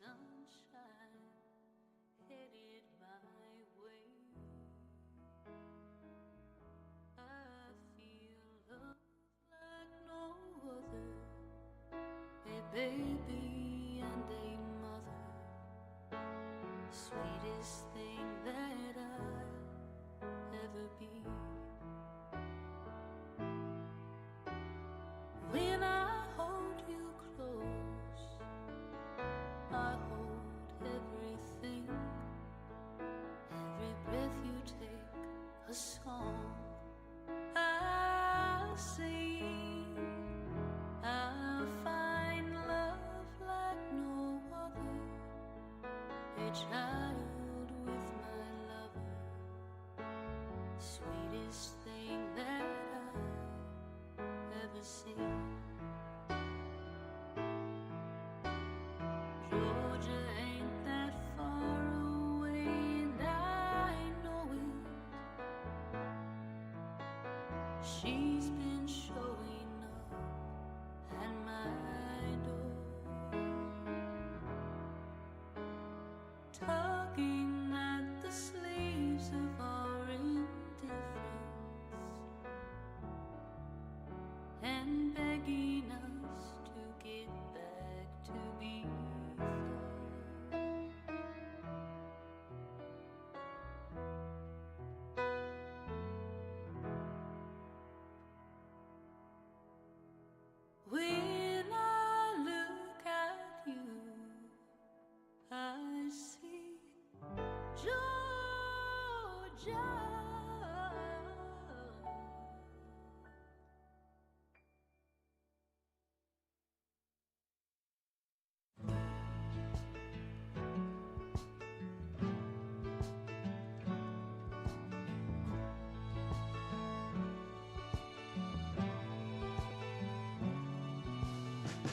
sunshine headed my way. I feel love like no other, a baby and a mother, sweetest thing that I'll ever be. When I hold you close, I hold everything. Every breath you take, a song I'll sing. I'll find love like no other, a child with my lover, sweetest thing that I've ever seen. Georgia ain't that far away, and I know it. She's been showing up at my door, tugging at the sleeves of our indifference and begging us to get back to before. When I look at you, I see Georgia.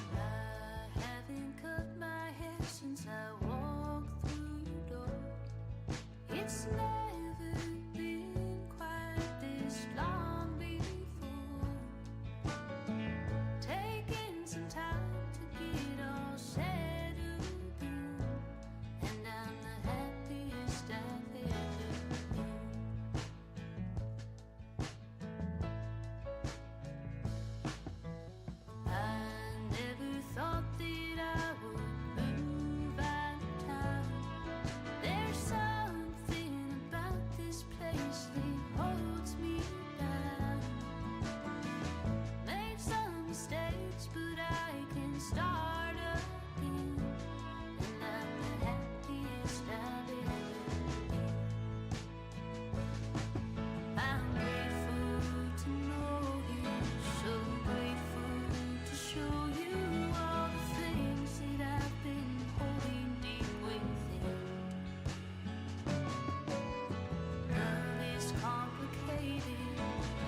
I haven't cut my hair since I walked through your door. It's never been quite this long before. Taking some time to get all settled in, and I'm the happiest I've ever been. I never thought that I would move out of town. There's something about this place that holds me down. Made some mistakes, but I can start again, and I'm the happiest I've ever been. I'm grateful to know you, so grateful to show you all the things that I've been holding deep within. Love is complicated,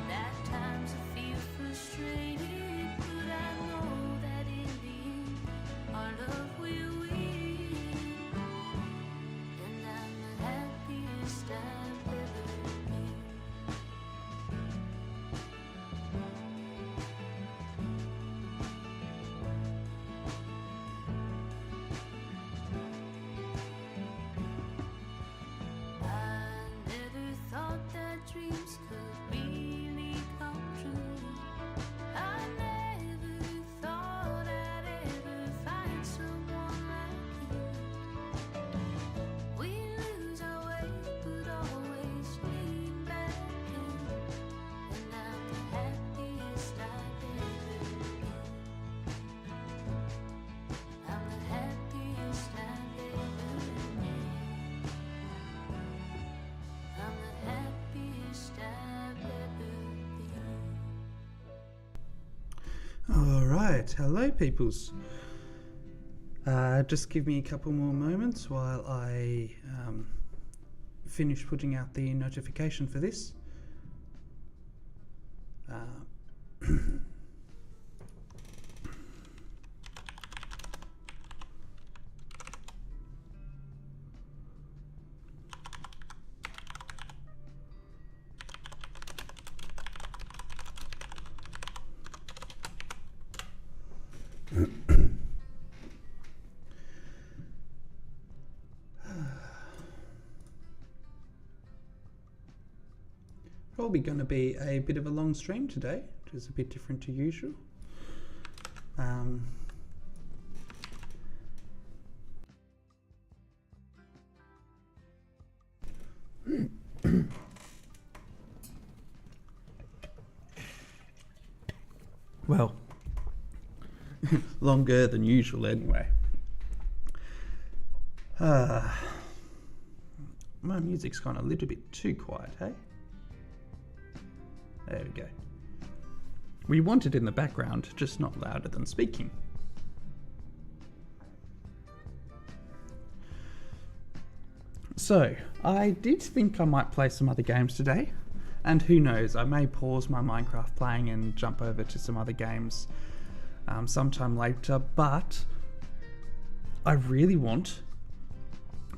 and at times I feel frustrated, but I know that in the end our love will win, and I'm the happiest I've ever been. I never thought that dreams could really come true. I never thought I'd ever find someone like you. We lose our way, but always lean back in, and I'm the happiest I've ever been. I'm the happiest I've ever been. I'm the happiest I've ever been. All right, hello peoples. Just give me a couple more moments while I finish putting out the notification for this. probably going to be a bit of a long stream today, which is a bit different to usual. Well, longer than usual anyway. My music's gone a little bit too quiet, hey? There we go. We want it in the background, just not louder than speaking. So, I did think I might play some other games today, and who knows, I may pause my Minecraft playing and jump over to some other games sometime later, but I really want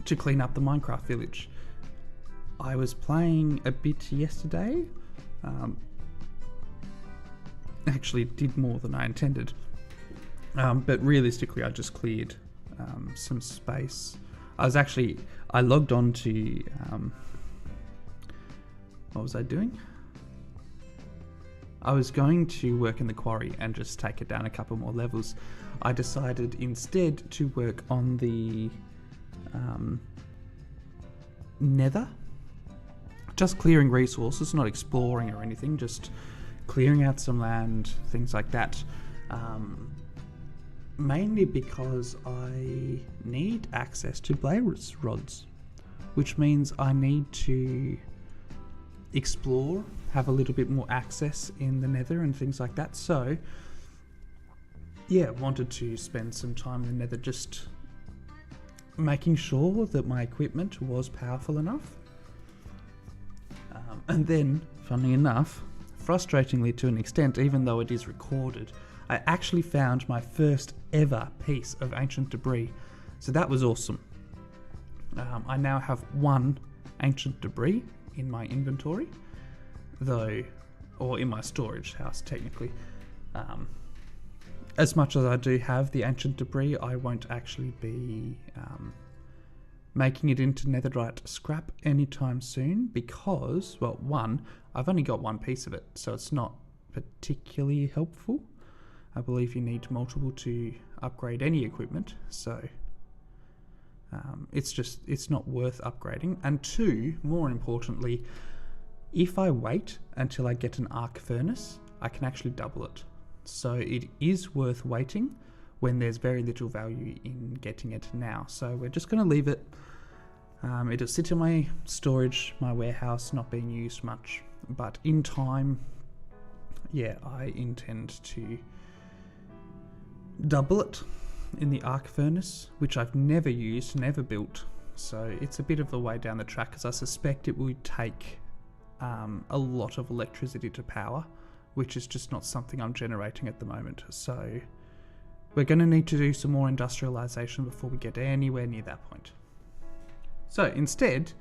to clean up the Minecraft village. I was playing a bit yesterday, actually did more than I intended, but realistically I just cleared some space. I logged on to, what was I doing? I was going to work in the quarry and just take it down a couple more levels. I decided instead to work on the nether. Just clearing resources, not exploring or anything, just clearing out some land, things like that. Mainly because I need access to blaze rods, which means I need to explore, have a little bit more access in the nether and things like that. So yeah, wanted to spend some time in the nether just making sure that my equipment was powerful enough. And then, funnily enough, frustratingly to an extent, even though it is recorded, I actually found my first ever piece of ancient debris. So that was awesome. I now have one ancient debris in my inventory, though, or in my storage house technically. As much as I do have the ancient debris, I won't actually be making it into netherite scrap anytime soon because, well, one, I've only got one piece of it, so it's not particularly helpful. I believe you need multiple to upgrade any equipment, so it's not worth upgrading. And two, more importantly, if I wait until I get an arc furnace, I can actually double it. So it is worth waiting when there's very little value in getting it now. So we're just going to leave it. It'll sit in my storage, my warehouse, not being used much. But in time, yeah, I intend to double it in the arc furnace, which I've never used, never built. So it's a bit of a way down the track, because I suspect it would take a lot of electricity to power, which is just not something I'm generating at the moment. So we're going to need to do some more industrialization before we get anywhere near that point. So instead,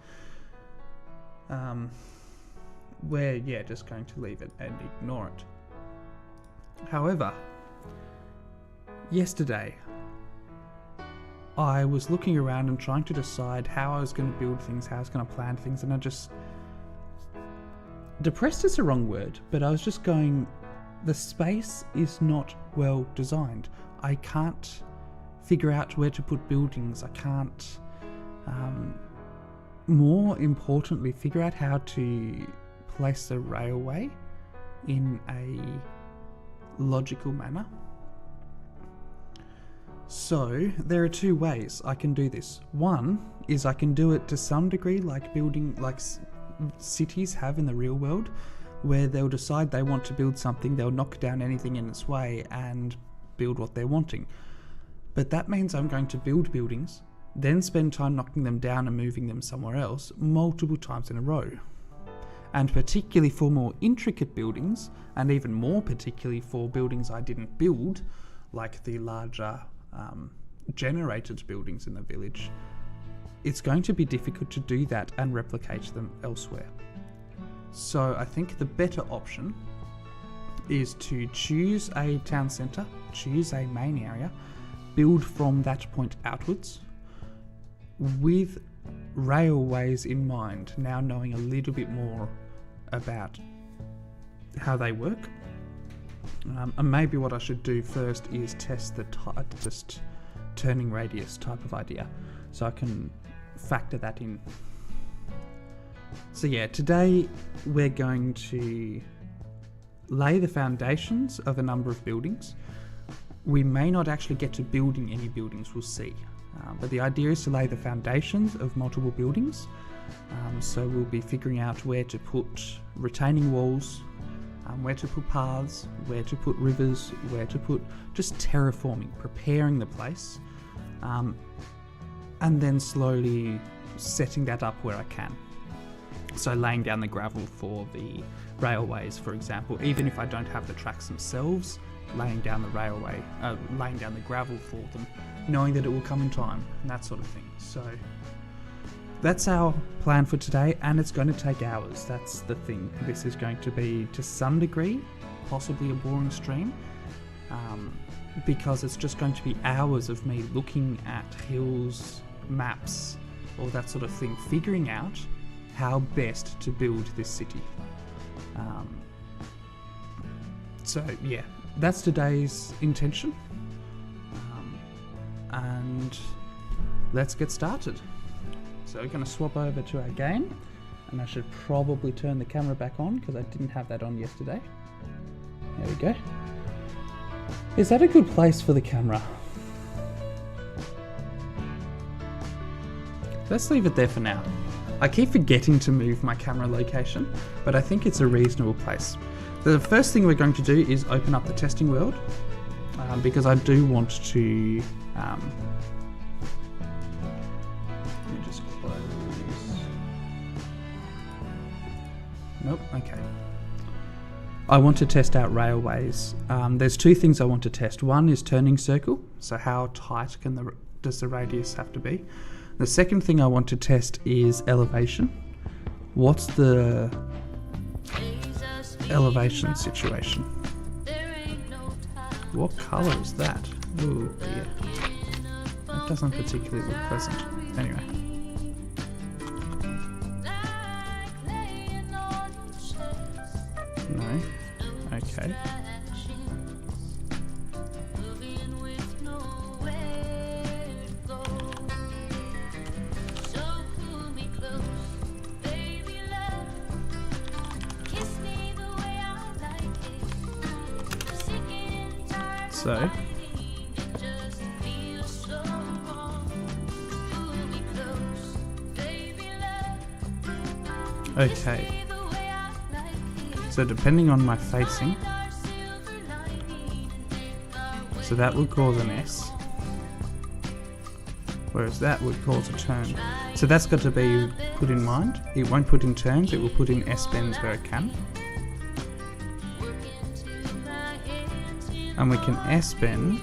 we're just going to leave it and ignore it. However, yesterday I was looking around and trying to decide how I was going to build things, how I was going to plan things, and I just... depressed is the wrong word, but I was just going, the space is not well designed. I can't figure out where to put buildings. I can't, more importantly, figure out how to place the railway in a logical manner. So there are two ways I can do this. One is I can do it to some degree like building, like cities have in the real world, where they'll decide they want to build something, they'll knock down anything in its way and build what they're wanting. But that means I'm going to build buildings, then spend time knocking them down and moving them somewhere else multiple times in a row. And particularly for more intricate buildings, and even more particularly for buildings I didn't build, like the larger generated buildings in the village, it's going to be difficult to do that and replicate them elsewhere. So I think the better option is to choose a town centre, choose a main area, build from that point outwards, with railways in mind, now knowing a little bit more about how they work. And maybe what I should do first is test the just turning radius type of idea, so I can factor that in. So yeah, today we're going to lay the foundations of a number of buildings. We may not actually get to building any buildings, we'll see. But the idea is to lay the foundations of multiple buildings. So we'll be figuring out where to put retaining walls, where to put paths, where to put rivers, where to put just terraforming, preparing the place, and then slowly setting that up where I can. So laying down the gravel for the railways, for example, even if I don't have the tracks themselves, laying down the gravel for them, knowing that it will come in time, and that sort of thing. So that's our plan for today, and it's going to take hours. That's the thing. This is going to be, to some degree, possibly a boring stream, because it's just going to be hours of me looking at hills, maps, all that sort of thing, figuring out how best to build this city. So yeah, that's today's intention, and let's get started. So we're going to swap over to our game, and I should probably turn the camera back on because I didn't have that on yesterday. There we go. Is that a good place for the camera? Let's leave it there for now. I keep forgetting to move my camera location, but I think it's a reasonable place. The first thing we're going to do is open up the testing world, because I do want to... let me just close. Nope, okay. I want to test out railways. There's two things I want to test. One is turning circle, so how tight does the radius have to be? The second thing I want to test is elevation. What's the elevation situation? What colour is that? Oh dear. That doesn't particularly look pleasant. Anyway. No. Okay. So, okay, so depending on my facing, so that would cause an S, whereas that would cause a turn. So that's got to be put in mind. It won't put in turns, it will put in S bends where it can. And we can S bend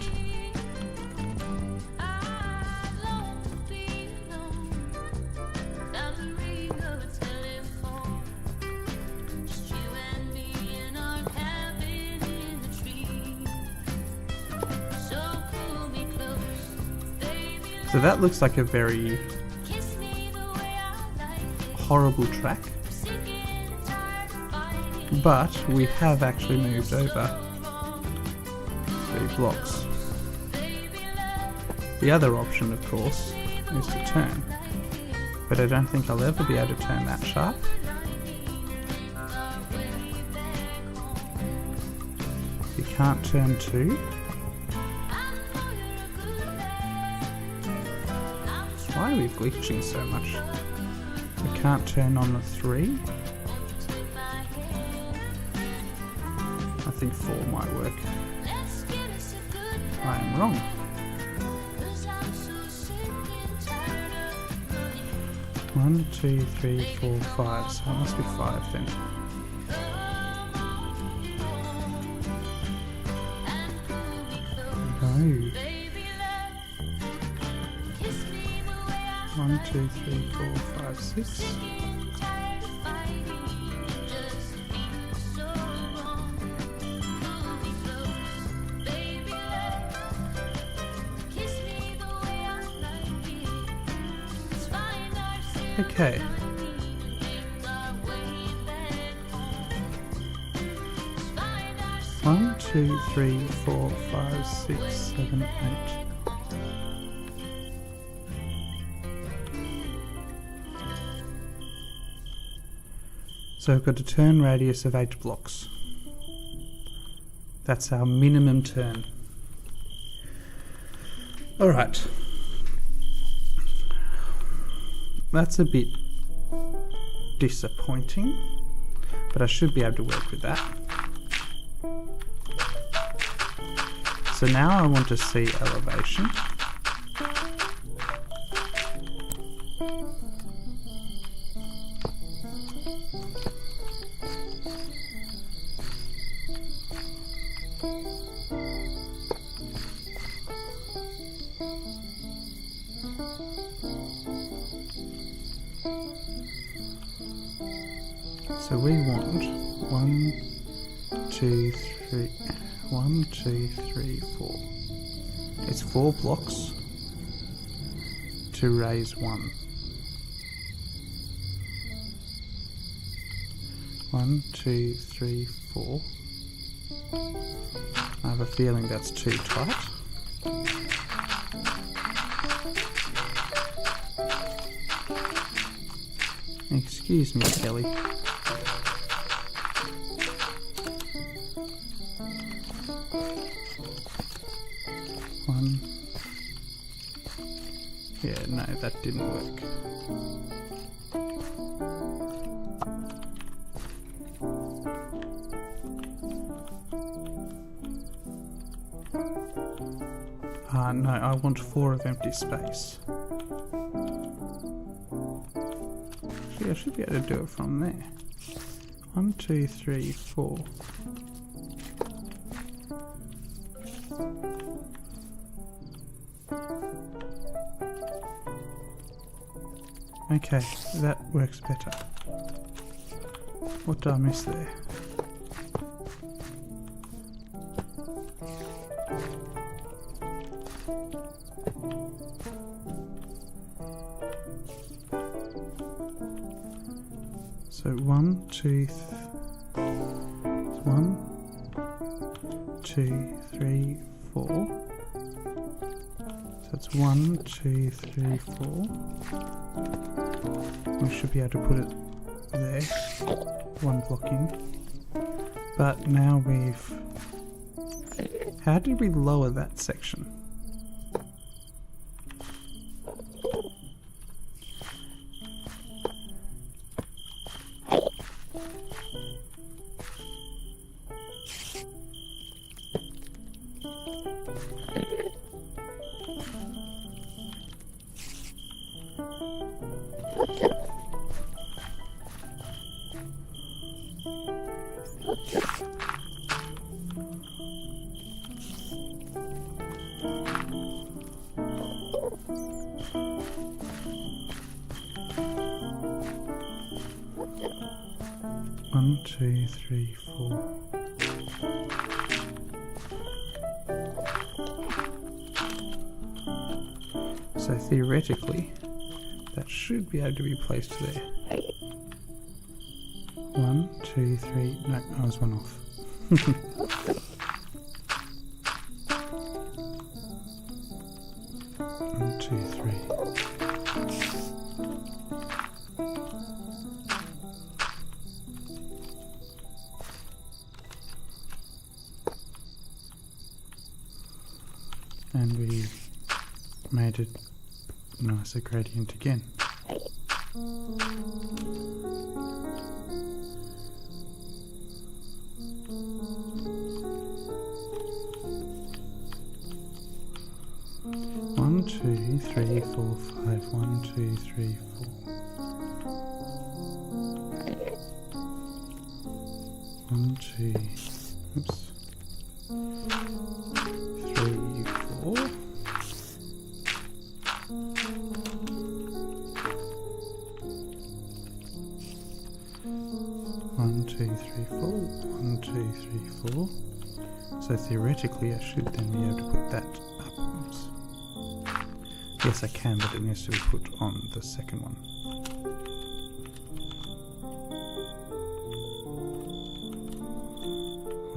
so that looks like a very horrible track, but we have actually moved over blocks. The other option, of course, is to turn, but I don't think I'll ever be able to turn that sharp. You can't turn 2. Why are we glitching so much? We can't turn on the 3. I think 4 might work. I am wrong. One, 2, 3, 4, 5. So it must be 5 then. No. 1, 2, 3, 4, 5, 6. Okay. 1, 2, 3, 4, 5, 6, 7, 8. So we've got a turn radius of 8 blocks. That's our minimum turn. Alright. That's a bit disappointing, but I should be able to work with that. So now I want to see elevation. So we want 1, 2, 3, 1, 2, 3, 4. It's 4 blocks to raise 1. 1, 2, 3, 4. I have a feeling that's too tight. Excuse me, Kelly. Yeah, no, that didn't work. No, I want 4 of empty space. Actually, I should be able to do it from there. 1, 2, 3, 4. Okay, that works better. What did I miss there? So 1, 2, 3, 4. So it's 1, 2, 3, 4. We should be able to put it there, 1 block in. But now we've... How did we lower that section? One, 2, 3, 4. So theoretically, that should be able to be placed there. 1, 2, 3. No, I was 1 off. 1, 2, 3. And we made it nicer gradient again. One, 2, 3, 4, 5. 1, 2, 3, 4. 1, 2. Oops. 3, 4. 1, 2, 3, 4. 1, 2, 3, 4. So theoretically, I should then be able to put that upwards. Yes, I can, but it needs to be put on the second one.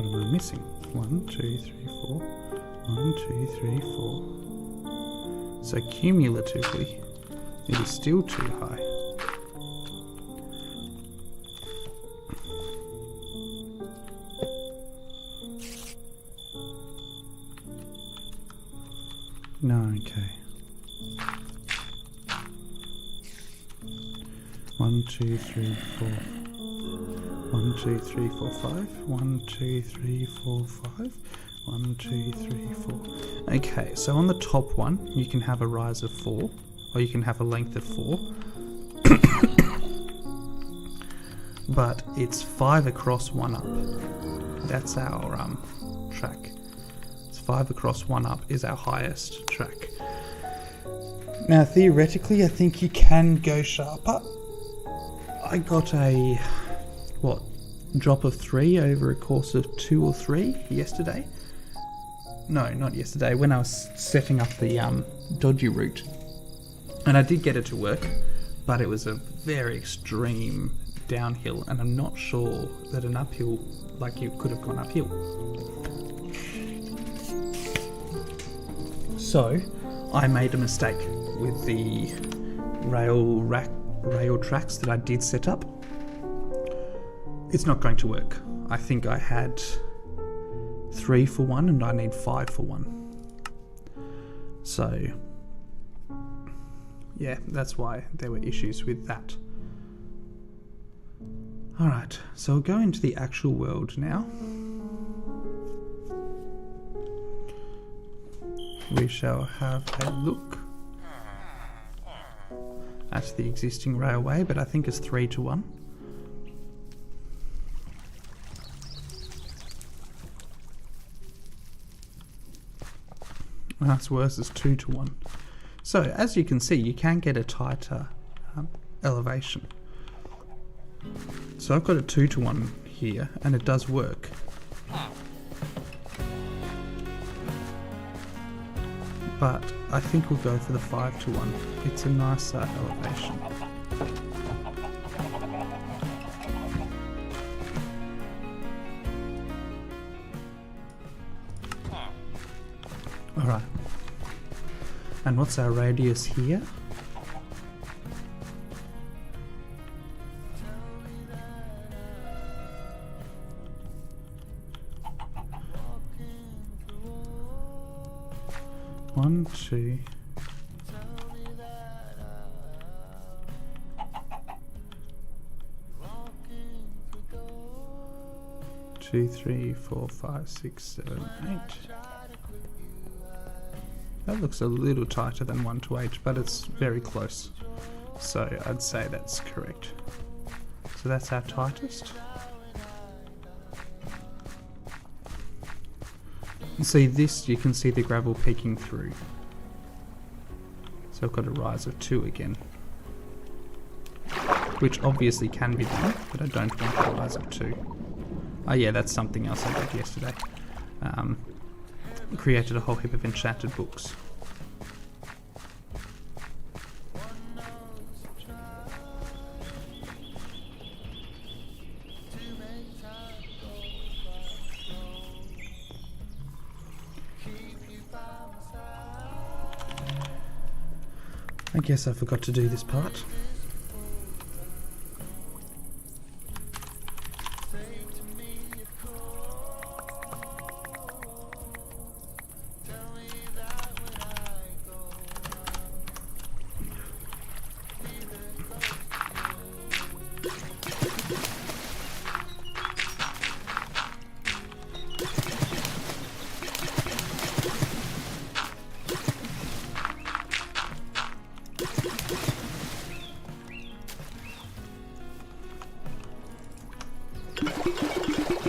What am I missing? 1, 2, 3, 4. 1, 2, 3, 4. So cumulatively, it is still too high. No, okay. 1, 2, 3, 4. 1, 2, 3, 4, 5. 1, 2, 3, 4, 5. 1, 2, 3, 4. Okay, so on the top one, you can have a rise of 4, or you can have a length of 4. But it's 5 across, 1 up. That's our track. It's 5 across, 1 up is our highest track. Now, theoretically, I think you can go sharper. I got a, drop of 3 over a course of 2 or 3 yesterday. No, not yesterday, when I was setting up the dodgy route. And I did get it to work, but it was a very extreme downhill, and I'm not sure that an uphill, like you could have gone uphill. So, I made a mistake with the rail tracks that I did set up. It's not going to work. I think I had 3 for 1 and I need 5 for 1. So, yeah, that's why there were issues with that. Alright, so we'll go into the actual world now. We shall have a look at the existing railway, but I think it's 3 to 1. That's worse, it's 2 to 1. So, as you can see, you can get a tighter elevation. So I've got a 2 to 1 here, and it does work. But I think we'll go for the 5 to 1. It's a nicer elevation. Alright. And what's our radius here? One, 2. 2, 3, 4, 5, 6, 7, 8. That looks a little tighter than 1 to 8, but it's very close. So I'd say that's correct. So that's our tightest. And see this, you can see the gravel peeking through. So I've got a rise of 2 again. Which obviously can be done, but I don't want a rise of 2. Oh yeah, that's something else I did yesterday. Created a whole heap of enchanted books. I guess I forgot to do this part.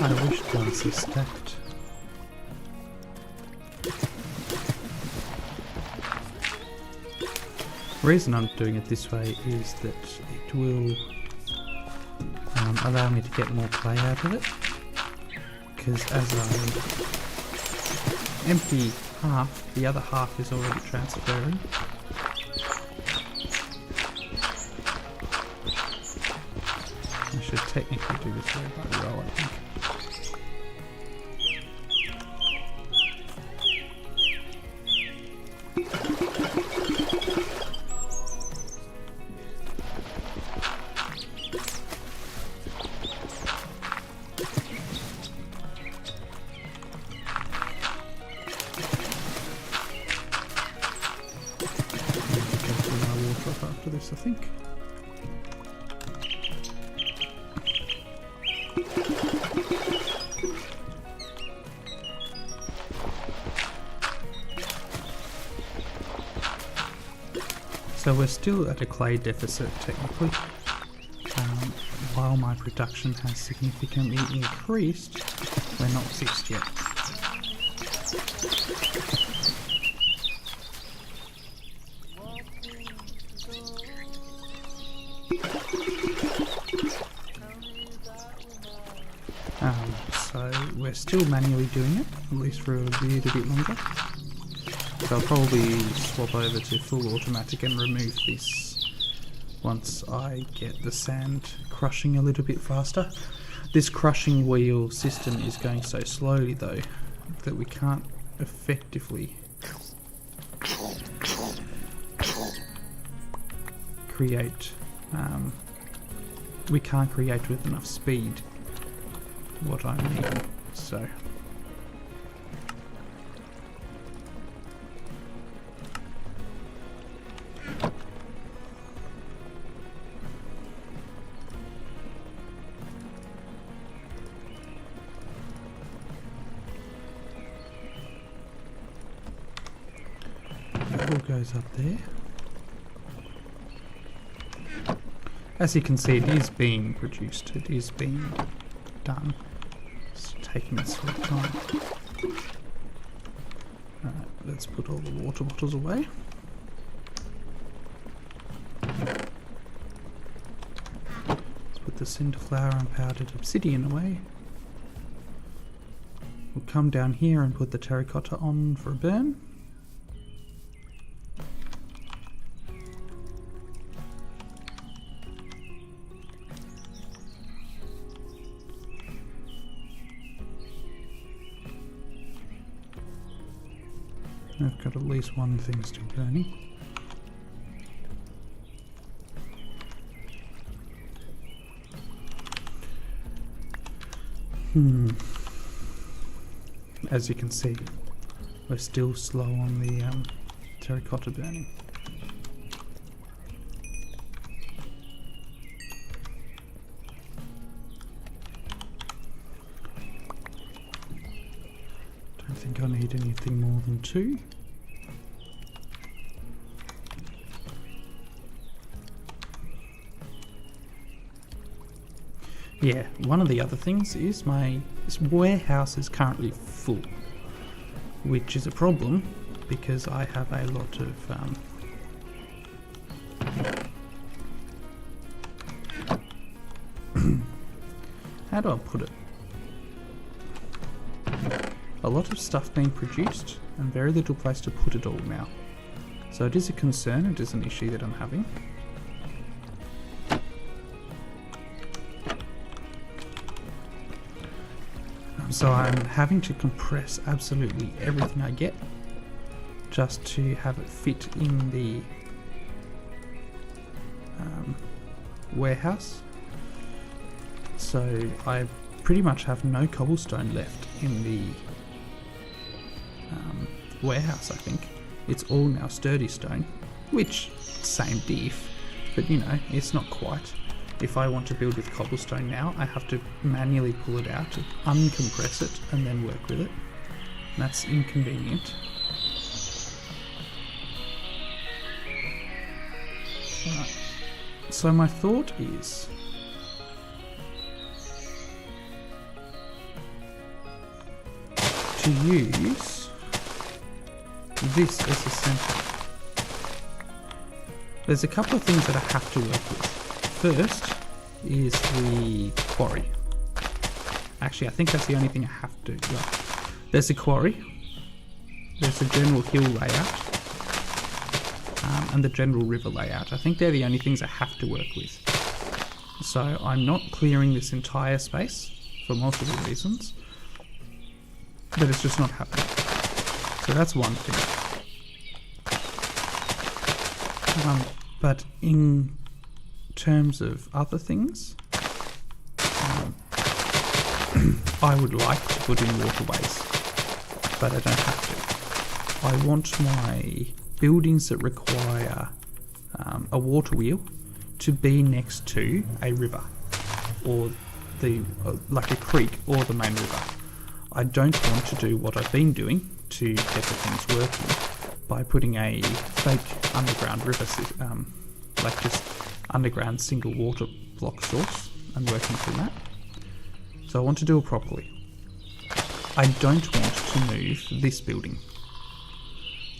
I wish glass is stacked. The reason I'm doing it this way is that it will allow me to get more play out of it. Because as I empty half, the other half is already transferring. I should technically do this row by row, I think. So we're still at a clay deficit technically. While my production has significantly increased, we're not fixed yet. So we're still manually doing it, at least for a little bit longer. So I'll probably swap over to full automatic and remove this once I get the sand crushing a little bit faster. This crushing wheel system is going so slowly though that we can't effectively create, we can't create with enough speed what I'm needing, so. That all goes up there. As you can see, it is being produced, it is being done. It's taking its sweet time. Alright, let's put all the water bottles away. Let's put the cinder flour and powdered obsidian away. We'll come down here and put the terracotta on for a burn. I've got at least one thing still burning. As you can see, we're still slow on the terracotta burning. Don't think I need anything more than 2. Yeah, one of the other things is this warehouse is currently full, which is a problem because I have a lot of how do I put it? A lot of stuff being produced and very little place to put it all now. So it is a concern, it is an issue that I'm having. So I'm having to compress absolutely everything I get just to have it fit in the warehouse. So I pretty much have no cobblestone left in the warehouse, I think. It's all now sturdy stone, which, same diff, but you know, it's not quite. If I want to build with cobblestone now, I have to manually pull it out, uncompress it, and then work with it. And that's inconvenient. Right. So my thought is to use this as a centre. There's a couple of things that I have to work with. First is the quarry. Actually, I think that's the only thing I have to do. Well, there's a quarry, there's the general hill layout, and the general river layout. I think they're the only things I have to work with. So I'm not clearing this entire space for multiple reasons, but it's just not happening. So that's one thing. But in terms of other things, I would like to put in waterways, but I don't have to. I want my buildings that require a water wheel to be next to a river, or like a creek or the main river. I don't want to do what I've been doing to get the things working, by putting a fake underground river, like just underground single water block source, and working from that. So I want to do it properly. I don't want to move this building.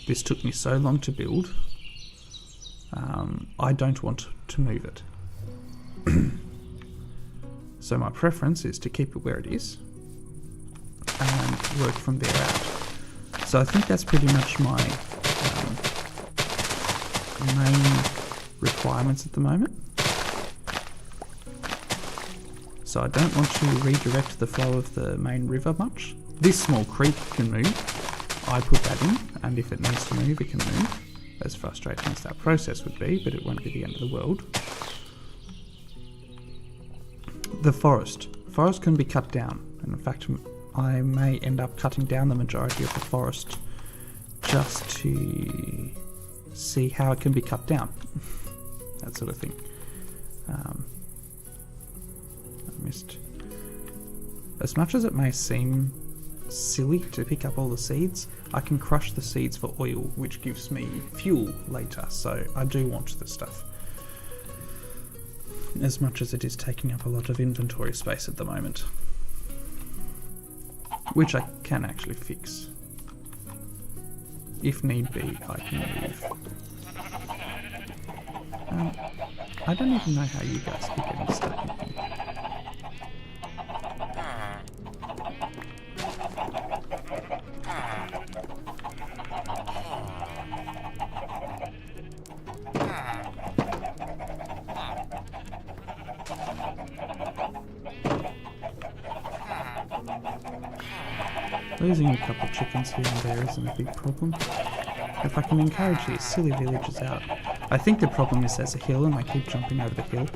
This took me so long to build. I don't want to move it. So my preference is to keep it where it is and work from there out. So I think that's pretty much my main requirements at the moment. So I don't want to redirect the flow of the main river much. This small creek can move. I put that in, and if it needs to move, it can move. As frustrating as that process would be, but it won't be the end of the world. The forest. Forest can be cut down, and in fact I may end up cutting down the majority of the forest just to see how it can be cut down. That sort of thing. I missed. As much as it may seem silly to pick up all the seeds, I can crush the seeds for oil, which gives me fuel later, so I do want the stuff. As much as it is taking up a lot of inventory space at the moment. Which I can actually fix. If need be, I can move. I don't even know how you guys keep getting stuck in here. Losing a couple of chickens here and there isn't a big problem. If I can encourage these silly villagers out. I think the problem is there's a hill and they keep jumping over the hill.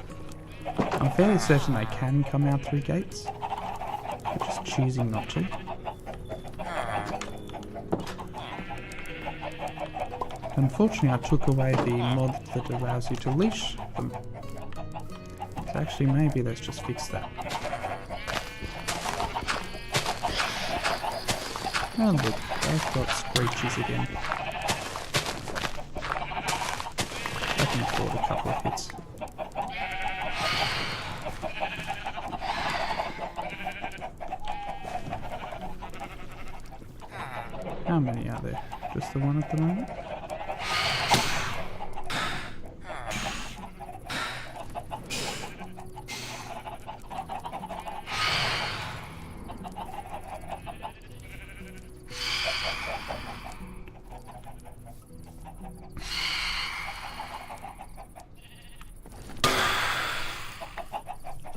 I'm fairly certain they can come out through gates. They're just choosing not to. Unfortunately, I took away the mod that allows you to leash them. So actually, maybe let's just fix that. Oh look, they've got screeches again. I can afford a couple of hits. How many are there? Just the one at the moment?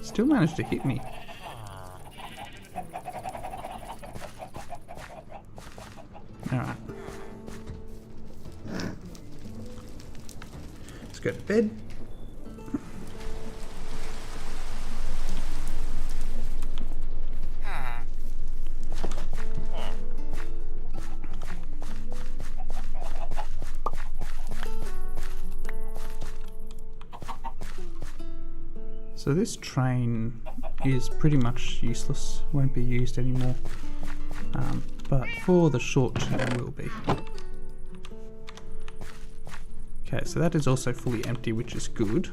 Still managed to hit me. Alright. Let's go to bed. So this train is pretty much useless, won't be used anymore, but for the short term will be. Okay, so that is also fully empty, which is good.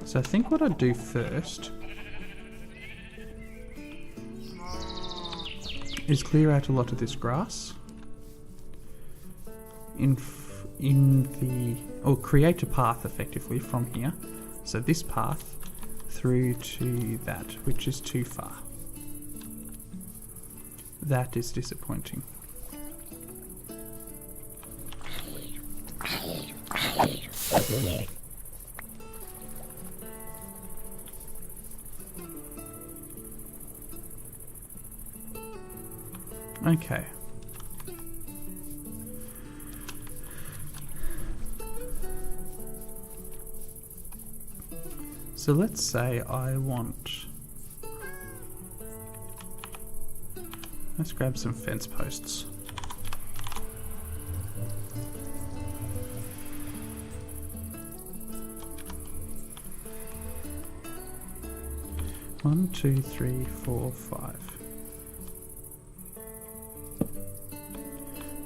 So I think what I'd do first is clear out a lot of this grass or create a path effectively from here. So this path through to that, which is too far. That is disappointing. Okay. So let's say I want... Let's grab some fence posts. 1, 2, 3, 4, 5.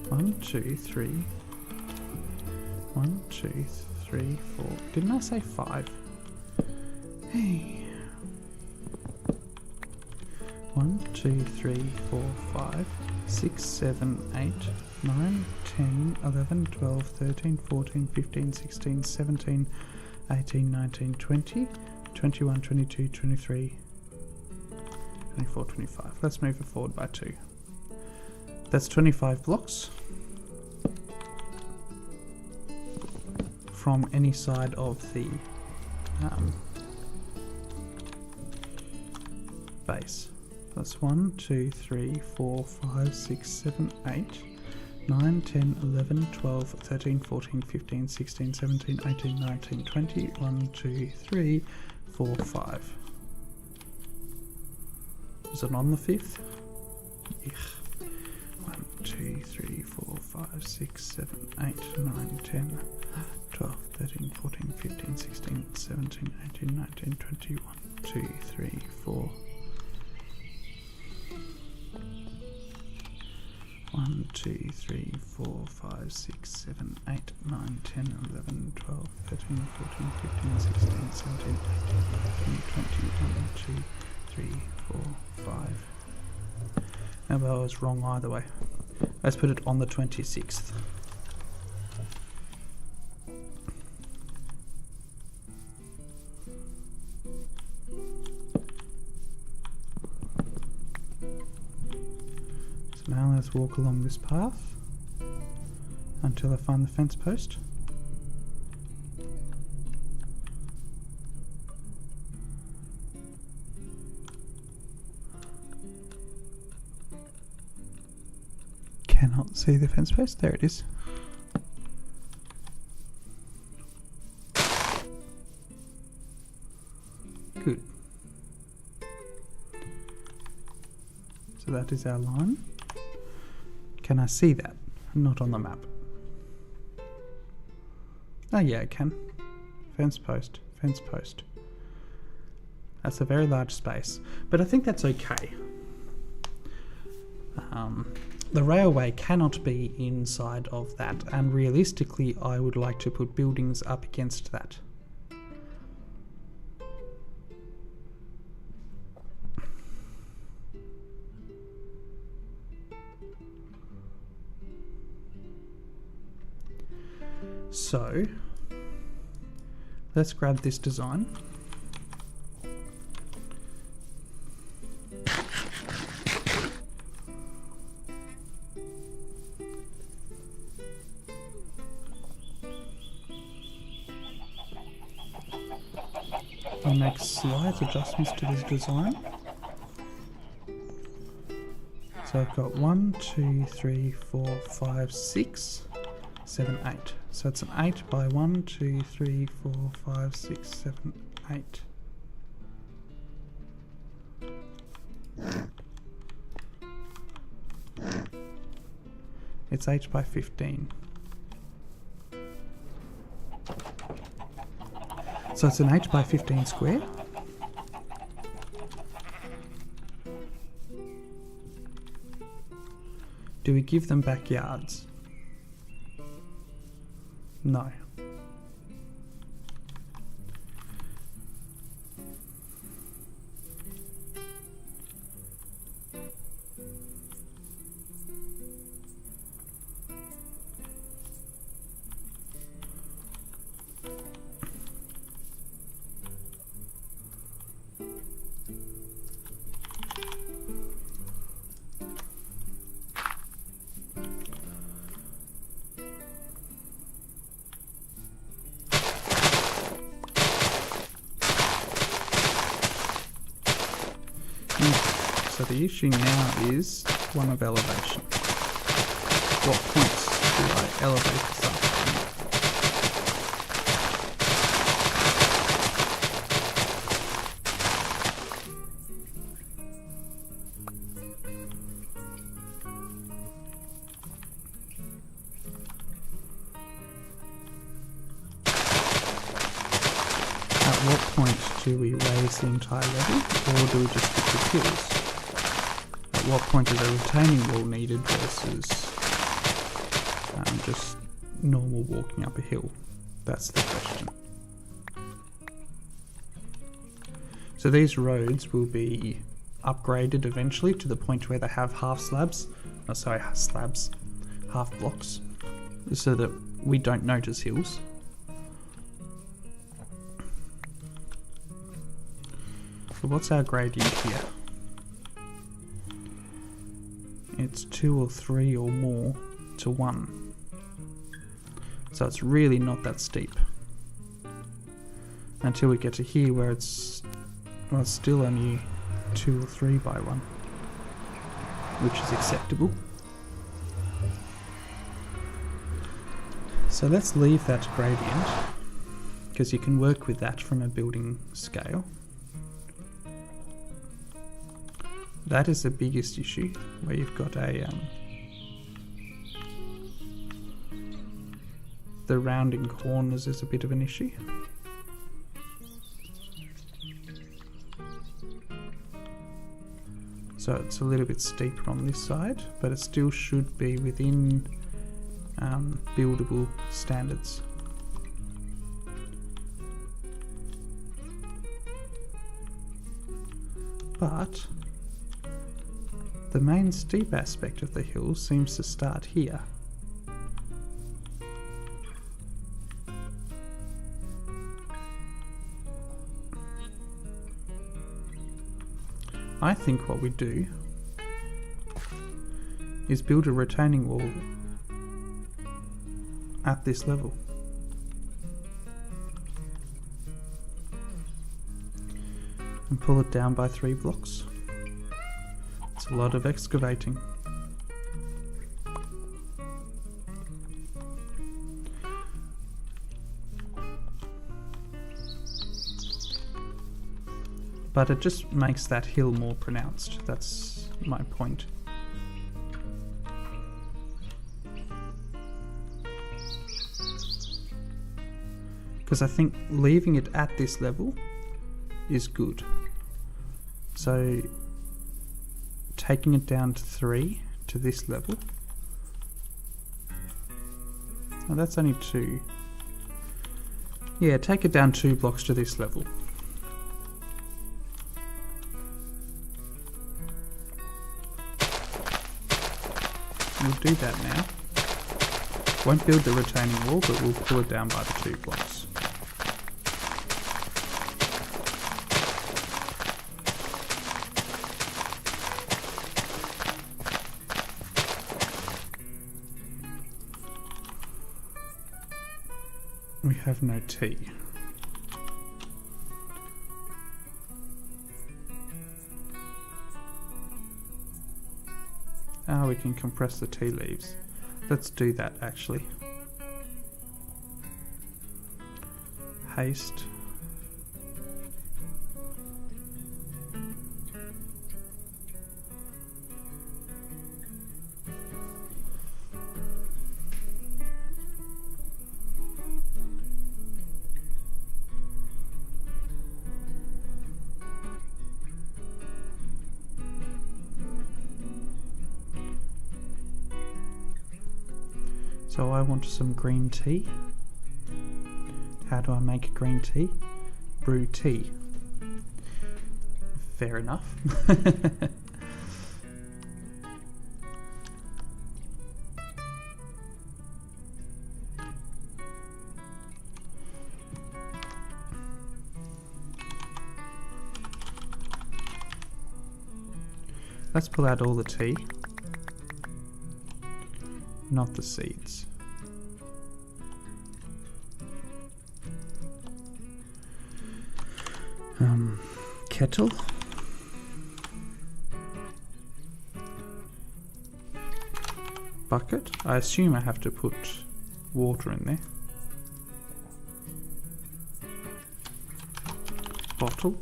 1, 2, 3. 1, 2, 3, 4. Didn't I say 5? Hey. 1, 2, 3, 4, 5, 6, 7, 8, 9, 10, 11, 12, 13, 14, 15, 16, 17, 18, 19, 20, 21, 22, 23, 24, 25. Let's move it forward by 2. That's 25 blocks from any side of the base. That's 1, 2, 3, 4, 5, 6, 7, 8, 9, 10, 11, 12, 13, 14, 15, 16, 17, 18, 19, 20, 1, 2, 3, 4, 5. Is it on the 5th? Yeah. 1, 2, 3, 4, 5, 6, 7, 8, 9, 10, 12, 13, 14, 15, 16, 17, 18, 19, 20, 1, 2, 3, 4. 1, 2, 3, 4, 5, 6, 7, 8, 9, 10, 11, 12, 13, 14, 15, 16, 17, 18, 19, 20, 1, 2, 3, 4, 5. No, but I was wrong either way. Let's put it on the 26th. So now let's walk along this path until I find the fence post. Cannot see the fence post. There it is. Good. So that is our line. Can I see that? Not on the map. Oh yeah, I can. Fence post, fence post. That's a very large space, but I think that's okay. The railway cannot be inside of that, and realistically I would like to put buildings up against that. So let's grab this design. I'll make slight adjustments to this design. So I've got 1, 2, 3, 4, 5, 6, 7, 8. So it's an 8 by 1, 2, 3, 4, 5, 6, 7, 8. It's 8 by 15. So it's an 8 by 15 square. Do we give them backyards? No. So the issue now is one of elevation. What points do I elevate this up? At what point do we raise the entire level, or do we just stick with hills? At what point is a retaining wall needed versus just normal walking up a hill? That's the question. So these roads will be upgraded eventually to the point where they have half blocks, so that we don't notice hills. So what's our gradient here? It's 2 or 3 or more to 1. So it's really not that steep. Until we get to here where it's still only 2 or 3 by 1, which is acceptable. So let's leave that gradient, because you can work with that from a building scale. That is the biggest issue, where you've got the rounding corners is a bit of an issue. So it's a little bit steeper on this side, but it still should be within buildable standards. But the main steep aspect of the hill seems to start here. I think what we do is build a retaining wall at this level. And pull it down by 3 blocks. It's a lot of excavating. But it just makes that hill more pronounced. That's my point. Because I think leaving it at this level is good. So taking it down to 3 to this level. Oh, that's only 2. Yeah, take it down 2 blocks to this level. We'll do that now. Won't build the retaining wall, but we'll pull it down by the 2 blocks. We have no tea. Ah, we can compress the tea leaves. Let's do that actually. Haste. So I want some green tea. How do I make green tea? Brew tea. Fair enough. Let's pull out all the tea. Not the seeds. Kettle. Bucket. I assume I have to put water in there. Bottle.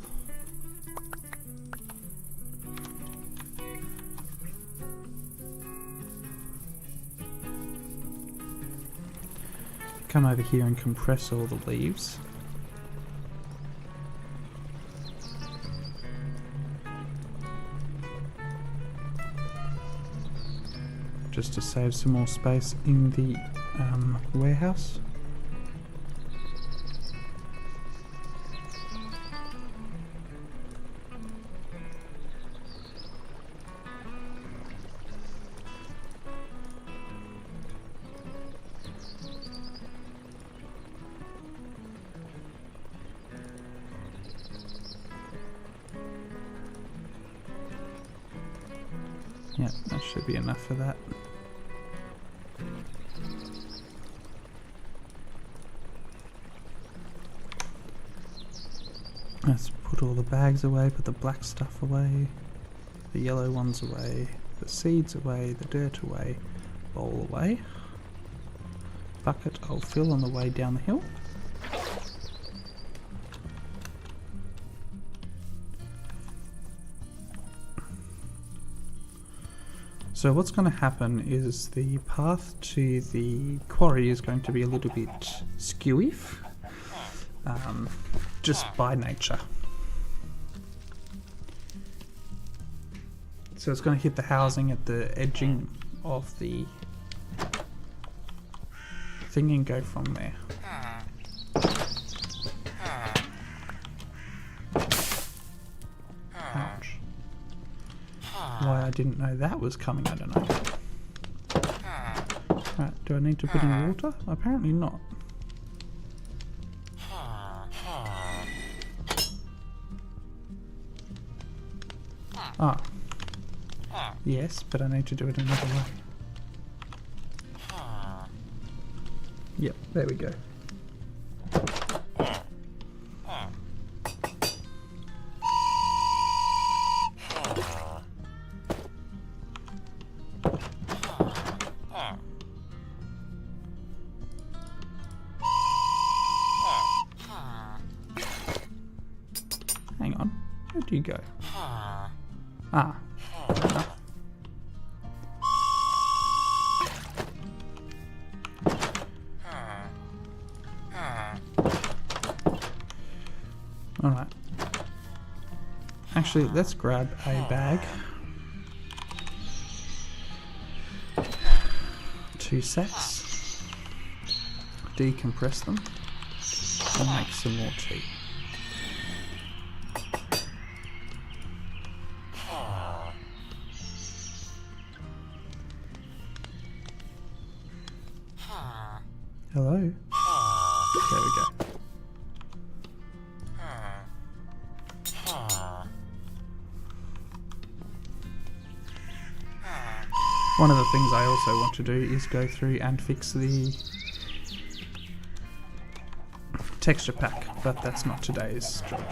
Come over here and compress all the leaves. just to save some more space in the warehouse. Yeah, that should be enough for that. Let's put all the bags away, put the black stuff away, the yellow ones away, the seeds away, the dirt away, bowl away. Bucket I'll fill on the way down the hill. So what's going to happen is the path to the quarry is going to be a little bit skewy, just by nature. So it's going to hit the housing at the edging of the thing and go from there. Ouch. Why I didn't know that was coming, I don't know. Right, do I need to put in water? Apparently not. Ah. Yes, but I need to do it another way. Yep, there we go. Hang on, where do you go? Ah. Alright. Actually, let's grab a bag. 2 sacks. Decompress them. And make some more tea. Hello? There we go. One of the things I also want to do is go through and fix the texture pack, but that's not today's job.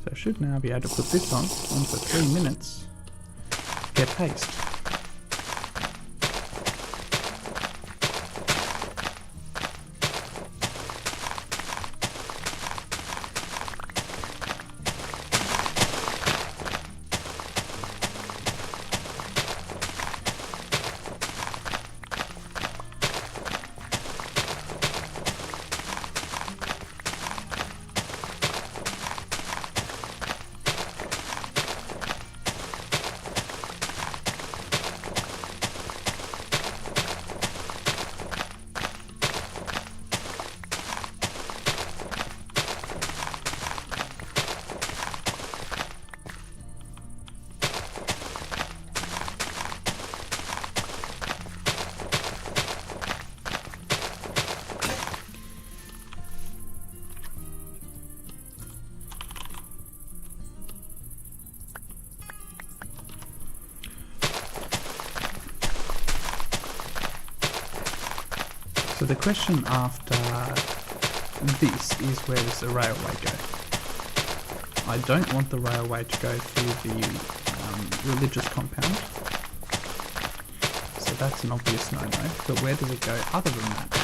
So I should now be able to put this on for 3 minutes. Get paste. So the question after this is, where does the railway go? I don't want the railway to go through the religious compound, so that's an obvious no-no, but where does it go other than that?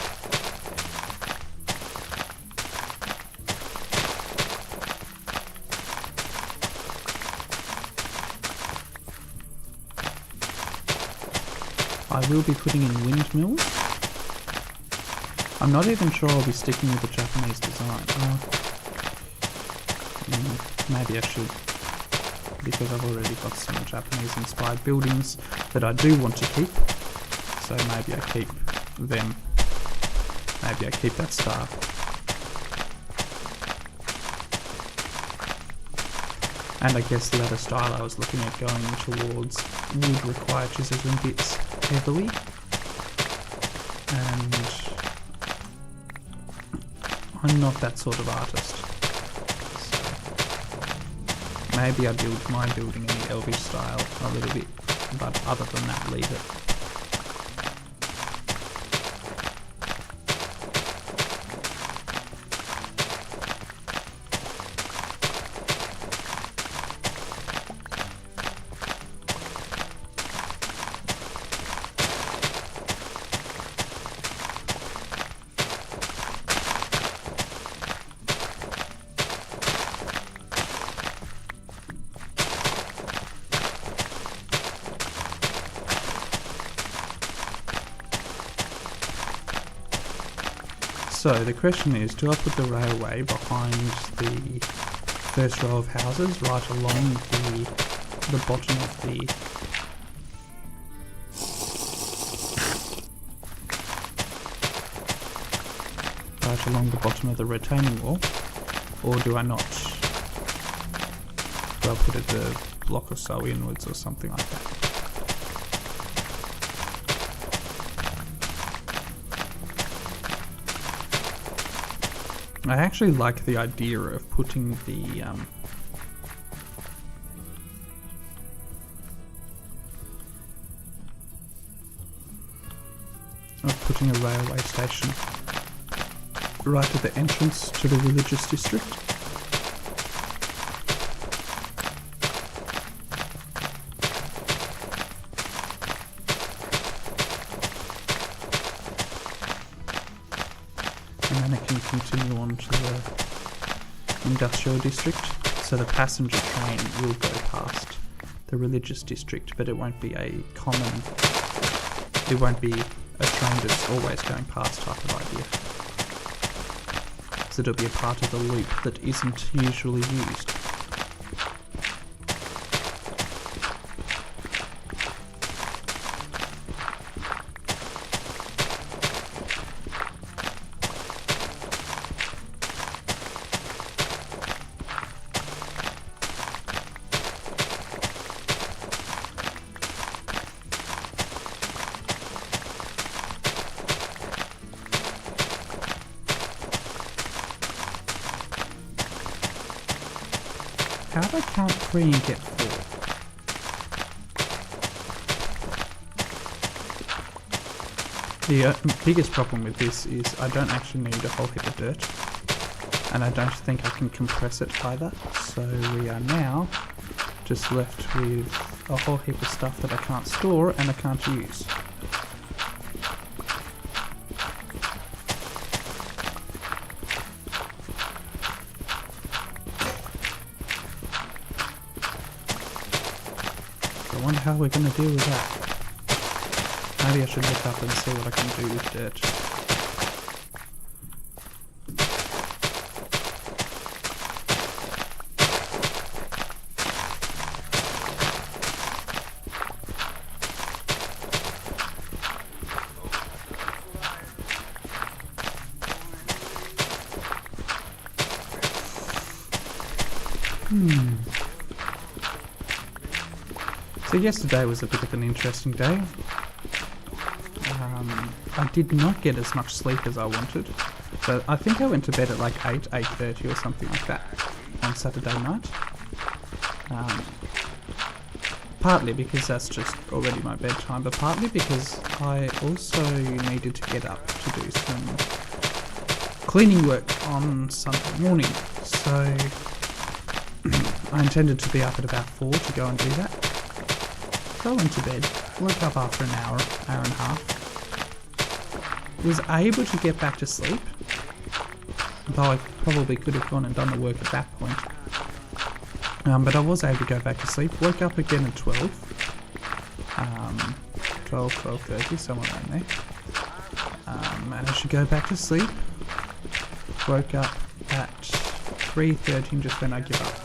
I will be putting in windmills. I'm not even sure I'll be sticking with the Japanese design. Maybe I should, because I've already got some Japanese inspired buildings that I do want to keep. So maybe I keep them. Maybe I keep that style. And I guess the other style I was looking at going towards would require chiseling bits heavily. And I'm not that sort of artist. So maybe I build my building in the Elvish style a little bit, but other than that, leave it. So the question is, do I put the railway behind the first row of houses right along the bottom of the retaining wall, or do I not? Do I put it a block or so inwards or something like that? I actually like the idea of putting a railway station right at the entrance to the religious district. And then it can continue on to the industrial district, so the passenger train will go past the religious district, but it won't be a train that's always going past type of idea. So it'll be a part of the loop that isn't usually used. How do I count 3 and get 4? The biggest problem with this is I don't actually need a whole heap of dirt, and I don't think I can compress it either, so we are now just left with a whole heap of stuff that I can't store and I can't use. I wonder how we're going to deal with that. Maybe I should look up and see what I can do with dirt. So yesterday was a bit of an interesting day. I did not get as much sleep as I wanted. So I think I went to bed at like 8:30 or something like that on Saturday night. Partly because that's just already my bedtime, but partly because I also needed to get up to do some cleaning work on Sunday morning. So I intended to be up at about 4 to go and do that. So I went to bed, woke up after an hour and a half, was able to get back to sleep, though I probably could have gone and done the work at that point. But I was able to go back to sleep, woke up again at 12 12, 12:30, somewhere around there. Managed to go back to sleep. Woke up at 3:30 and just went, I give up.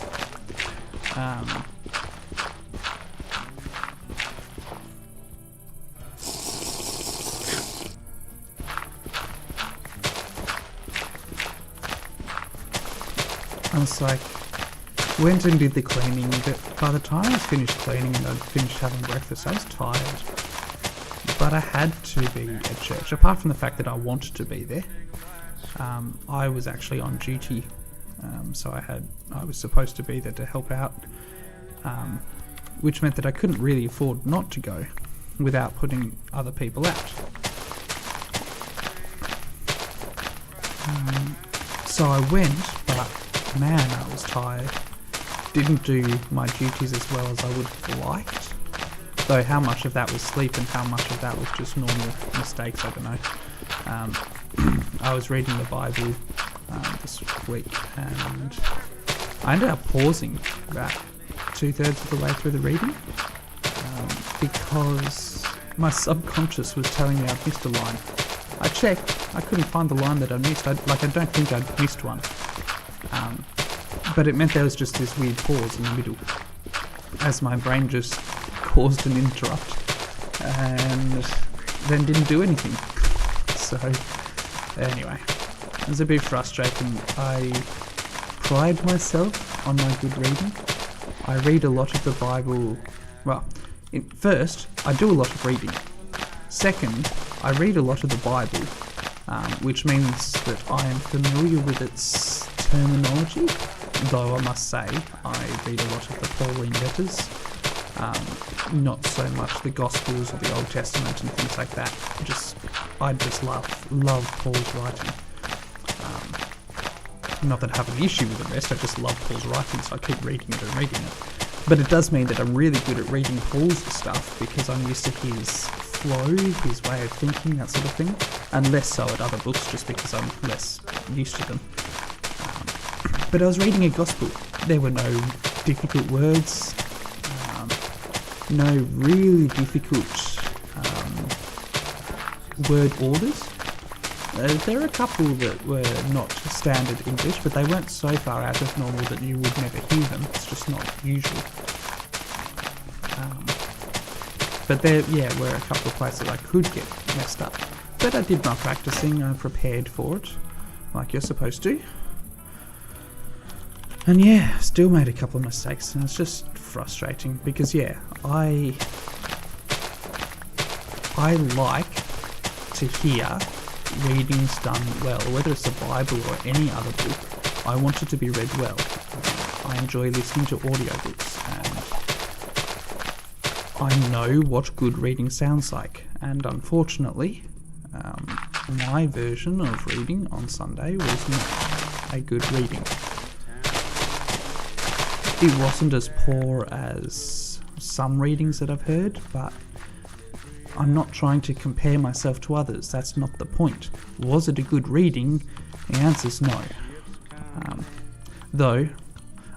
I was like, went and did the cleaning, but by the time I was finished cleaning and I'd finished having breakfast, I was tired. But I had to be at church, apart from the fact that I wanted to be there. I was actually on duty, so I was supposed to be there to help out, which meant that I couldn't really afford not to go without putting other people out. So I went, but man, I was tired. Didn't do my duties as well as I would have liked. Though how much of that was sleep and how much of that was just normal mistakes, I don't know. I was reading the Bible this week and I ended up pausing about 2/3 of the way through the reading because my subconscious was telling me I'd missed a line. I checked, I couldn't find the line that I missed. I don't think I'd missed one. But it meant there was just this weird pause in the middle as my brain just caused an interrupt and then didn't do anything. So anyway, it was a bit frustrating. I pride myself on my good reading. I read a lot of the Bible. Well, first, I do a lot of reading. Second, I read a lot of the Bible, which means that I am familiar with its terminology, though I must say I read a lot of the Pauline letters, not so much the Gospels or the Old Testament and things like that. I just love Paul's writing. Not that I have an issue with the rest, I just love Paul's writing, so I keep reading it and reading it. But it does mean that I'm really good at reading Paul's stuff because I'm used to his flow, his way of thinking, that sort of thing, and less so at other books just because I'm less used to them. But I was reading a gospel. There were no difficult words, no really difficult word orders. There are a couple that were not standard English, but they weren't so far out of normal that you would never hear them. It's just not usual. But there, were a couple of places I could get messed up. But I did my practicing, I prepared for it, like you're supposed to. And still made a couple of mistakes, and it's just frustrating because I like to hear readings done well, whether it's the Bible or any other book. I want it to be read well. I enjoy listening to audiobooks, and I know what good reading sounds like. And unfortunately, my version of reading on Sunday was not a good reading. It wasn't as poor as some readings that I've heard, but I'm not trying to compare myself to others. That's not the point. Was it a good reading? The answer's no. Though,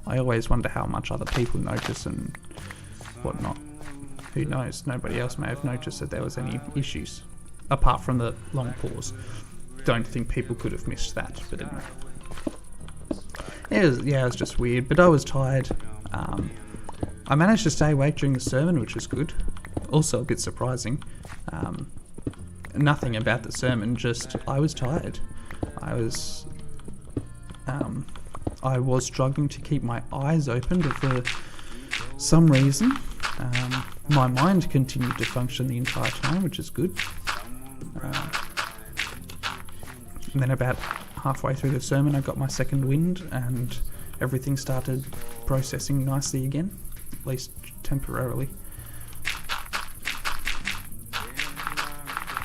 I always wonder how much other people notice and whatnot. Who knows? Nobody else may have noticed that there was any issues, apart from the long pause. Don't think people could have missed that, but anyway. It was just weird, but I was tired. I managed to stay awake during the sermon, which was good. Also a bit surprising. Nothing about the sermon, just I was tired. I was struggling to keep my eyes open, but for some reason, my mind continued to function the entire time, which is good. And then about halfway through the sermon, I got my second wind, and everything started processing nicely again, at least temporarily.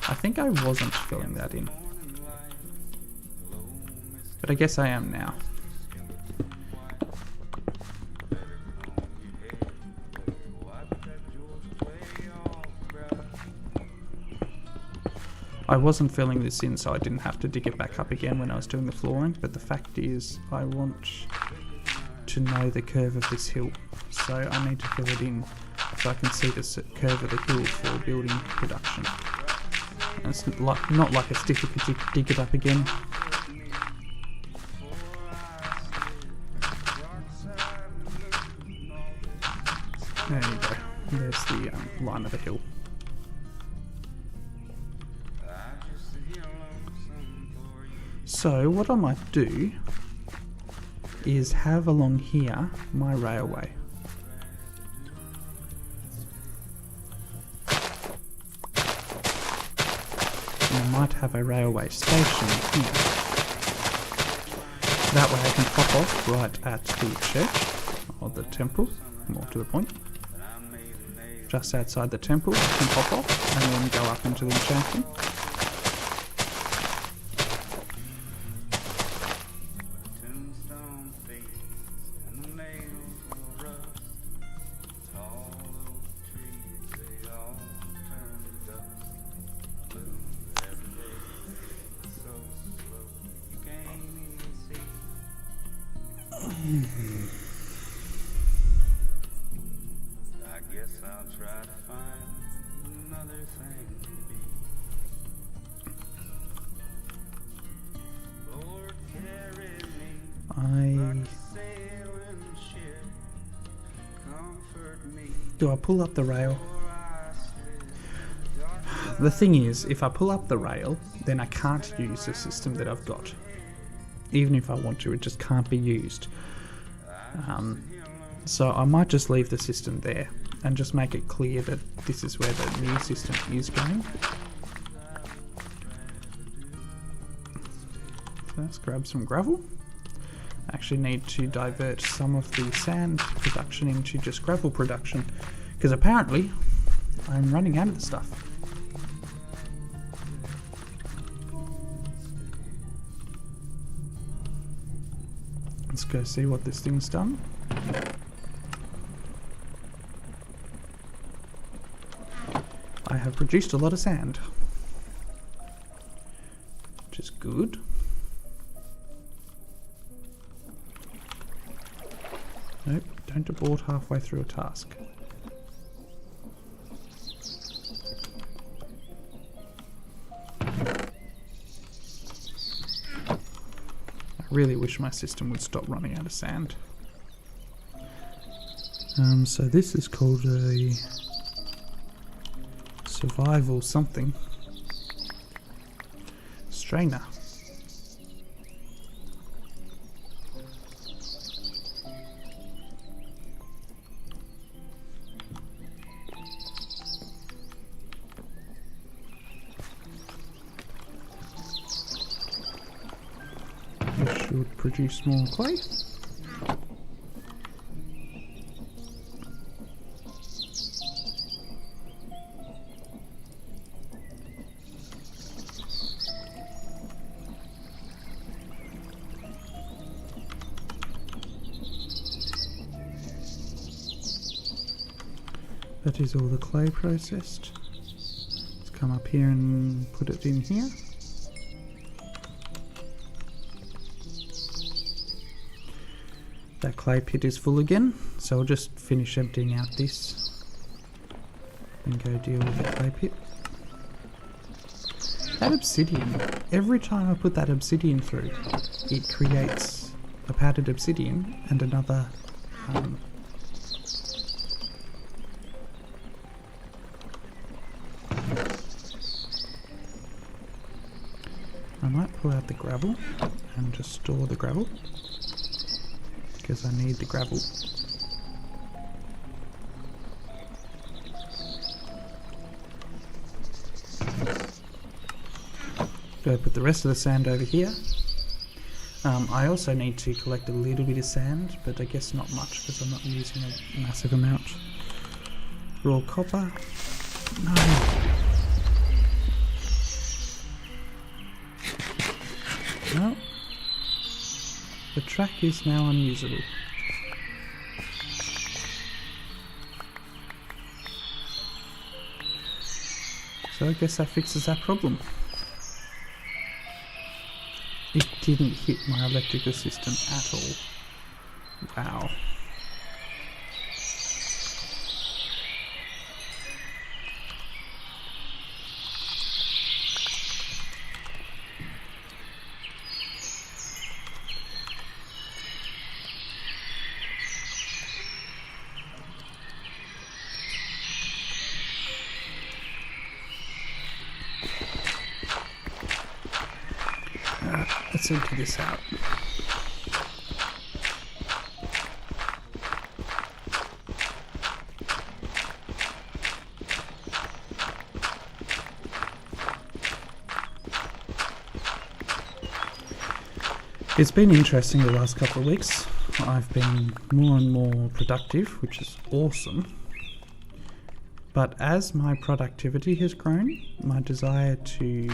I think I wasn't filling that in, but I guess I am now. I wasn't filling this in, so I didn't have to dig it back up again when I was doing the flooring, but the fact is I want to know the curve of this hill, so I need to fill it in so I can see the curve of the hill for building production. And it's not like it's difficult to dig it up again. There you go. There's the line of the hill. So what I might do is have along here my railway. And I might have a railway station here. That way I can pop off right at the church, or the temple, more to the point. Just outside the temple, I can pop off and then go up into the enchanting. I guess I'll try to find another thing to be. Lord, carry me like a sailing ship. Comfort me. Do I pull up the rail? Before I slip. The thing is, if I pull up the rail, then I can't use the system that I've got. Even if I want to, it just can't be used. So I might just leave the system there and just make it clear that this is where the new system is going. So let's grab some gravel. I actually need to divert some of the sand production into just gravel production, because apparently I'm running out of the stuff. Let's go see what this thing's done. I have produced a lot of sand, which is good. Nope, don't abort halfway through a task. I really wish my system would stop running out of sand. So this is called a survival something. Strainer. This should produce more clay. That is all the clay processed. Let's come up here and put it in here. That clay pit is full again, so I'll just finish emptying out this and go deal with the clay pit. That obsidian, every time I put that obsidian through, it creates a padded obsidian and another I might pull out the gravel and just store the gravel, because I need the gravel. Go put the rest of the sand over here. I also need to collect a little bit of sand, but I guess not much because I'm not using a massive amount. Raw copper. No. No. The track is now unusable. So I guess that fixes that problem. It didn't hit my electrical system at all. Wow. Let's empty this out. It's been interesting the last couple of weeks. I've been more and more productive, which is awesome. But as my productivity has grown, my desire to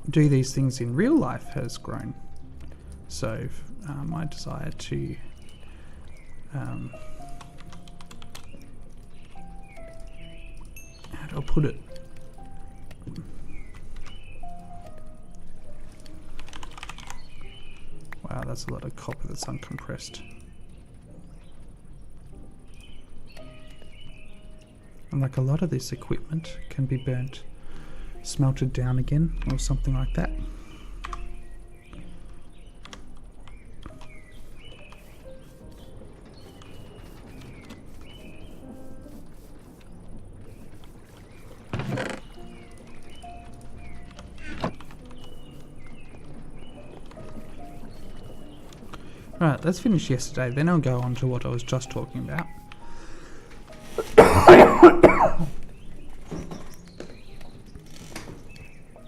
do these things in real life has grown. So my desire to how do I put it? Wow, that's a lot of copper that's uncompressed. And like a lot of this equipment can be burnt, smelted down again, or something like that. Right, let's finish yesterday, then I'll go on to what I was just talking about.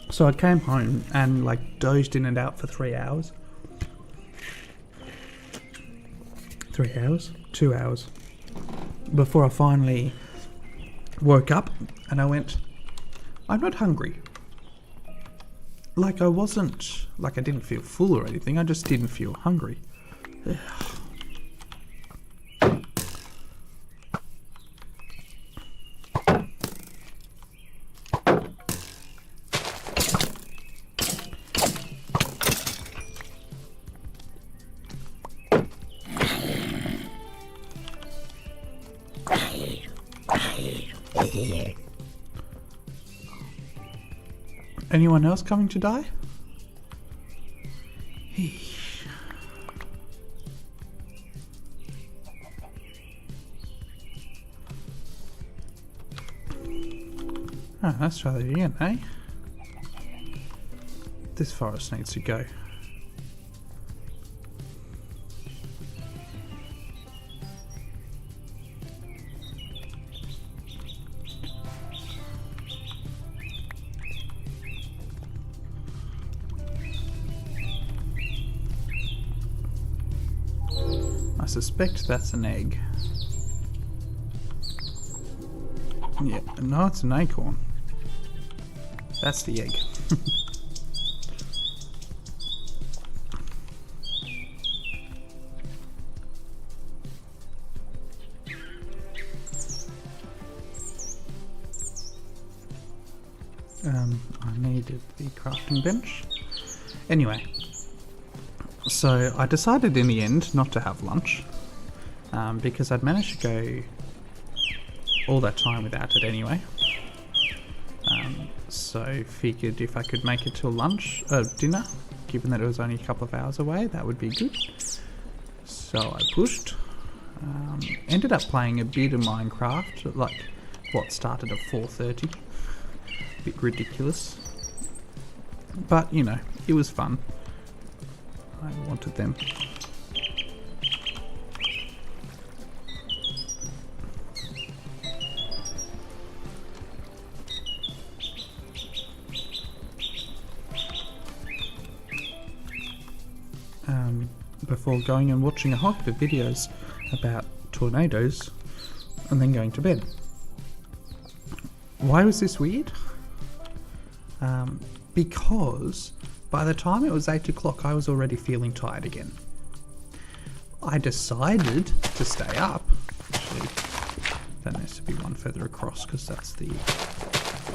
So I came home and like dozed in and out for 3 hours. 3 hours? 2 hours. Before I finally woke up and I went, I'm not hungry. Like I wasn't, like I didn't feel full or anything, I just didn't feel hungry. Anyone else coming to die? Oh, let's try that again, eh? This forest needs to go. I suspect that's an egg. Yeah, no, it's an acorn. That's the egg. I needed the crafting bench. Anyway, so I decided in the end not to have lunch because I'd managed to go all that time without it anyway. So figured if I could make it till dinner, given that it was only a couple of hours away, that would be good. So I pushed. Ended up playing a bit of Minecraft, like what started at 4:30. Bit ridiculous. But, you know, it was fun. I wanted them. Before going and watching a whole heap of videos about tornadoes and then going to bed. Why was this weird? Because by the time it was 8 o'clock I was already feeling tired again. I decided to stay up. Actually, that needs to be one further across because that's the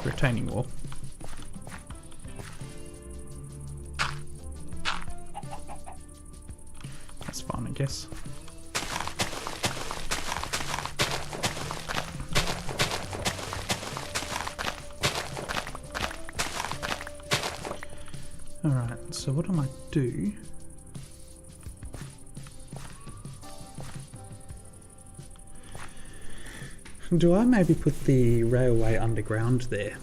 retaining wall. That's fine, I guess. Alright, so what I might do... Do I maybe put the railway underground there?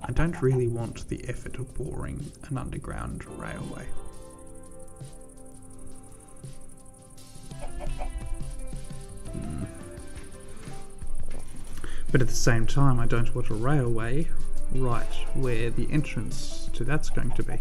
I don't really want the effort of boring an underground railway. But at the same time, I don't want a railway right where the entrance to that's going to be.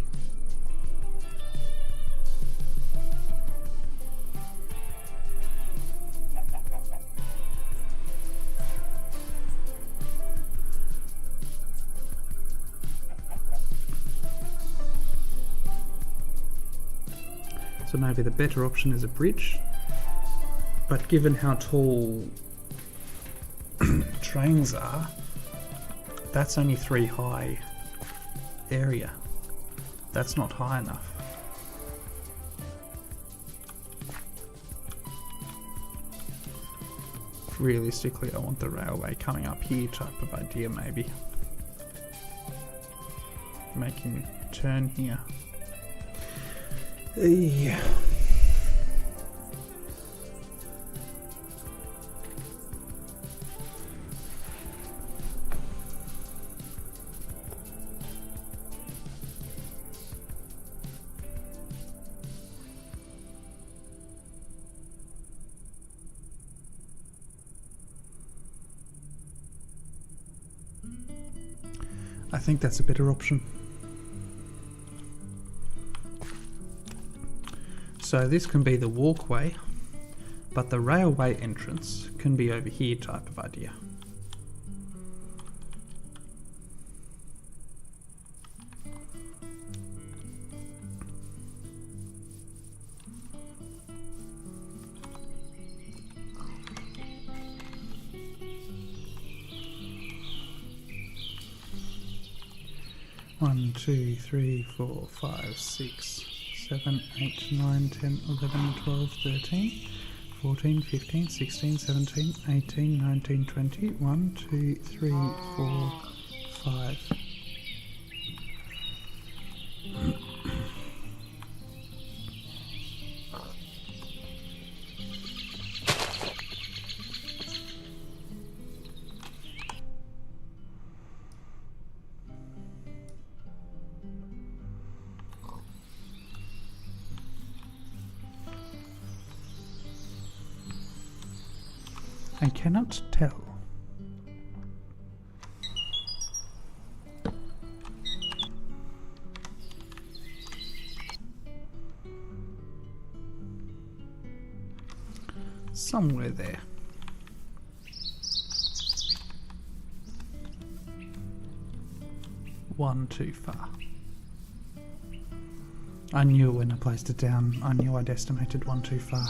So maybe the better option is a bridge, but given how tall trains are, that's only 3 high area. That's not high enough. Realistically, I want the railway coming up here type of idea, maybe. Making a turn here. Yeah. I think that's a better option. So this can be the walkway, but the railway entrance can be over here type of idea. One, 2, 3, 4, 5, 6, 7, 8, 9, 10, 11, 12, 13, 14, 15, 16, 17, 18, 19, 20. 1, 2, 3, 4, 5. I cannot tell. Somewhere there. One too far. I knew when I placed it down, I knew I'd estimated one too far.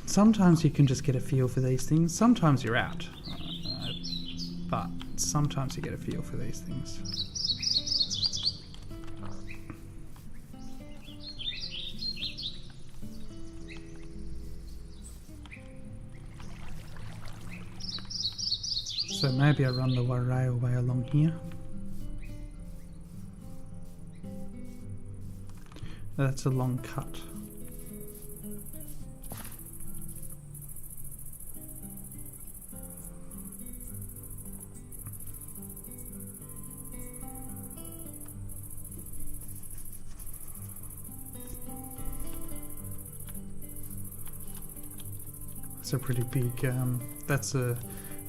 Sometimes you can just get a feel for these things. Sometimes you're out. But sometimes you get a feel for these things. So maybe I run the railway along here. That's a long cut. It's a pretty big, that's a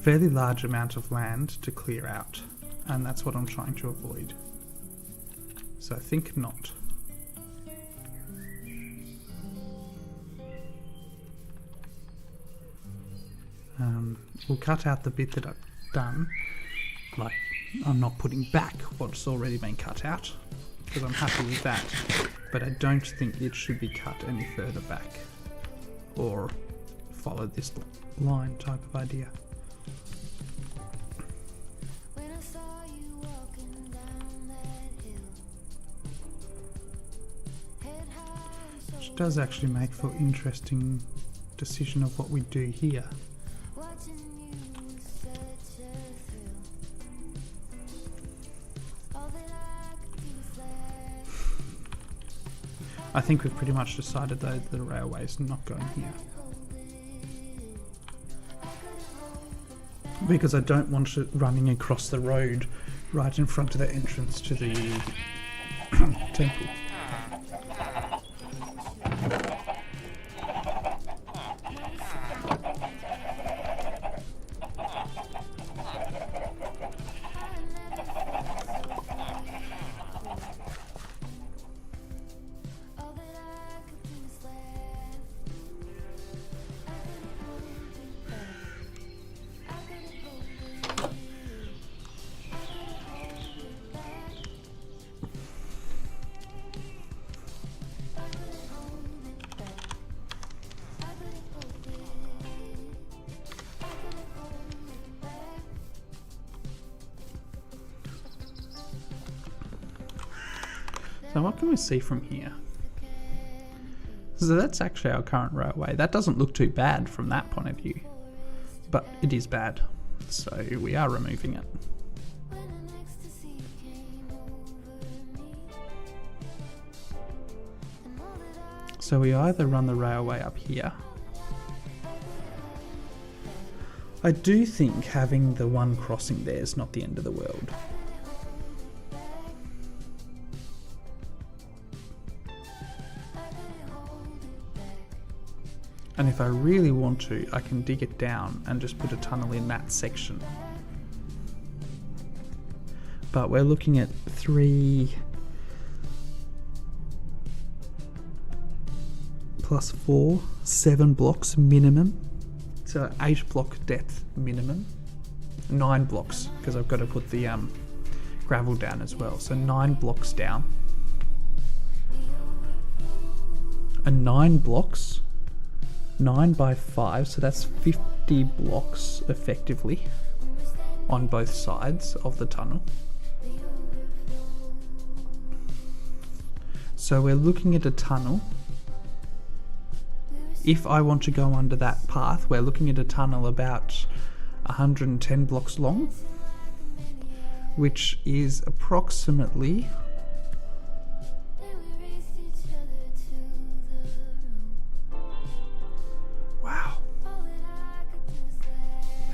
fairly large amount of land to clear out, and that's what I'm trying to avoid. So I think not. We'll cut out the bit that I've done, like I'm not putting back what's already been cut out, because I'm happy with that, but I don't think it should be cut any further back, or follow this line type of idea. Which does actually make for interesting decision of what we do here. I think we've pretty much decided that the railway's not going here. because I don't want it running across the road right in front of the entrance to the temple. So what can we see from here? So that's actually our current railway. That doesn't look too bad from that point of view, but it is bad. So we are removing it. So we either run the railway up here. I do think having the one crossing there is not the end of the world. And if I really want to, I can dig it down and just put a tunnel in that section. But we're looking at 3 plus 4, 7 blocks minimum. So 8 block depth minimum. 9 blocks, because I've got to put the gravel down as well. So 9 blocks down. And 9 blocks, 9 by 5, so that's 50 blocks effectively on both sides of the tunnel. So we're looking at a tunnel. If I want to go under that path, we're looking at a tunnel about 110 blocks long, which is approximately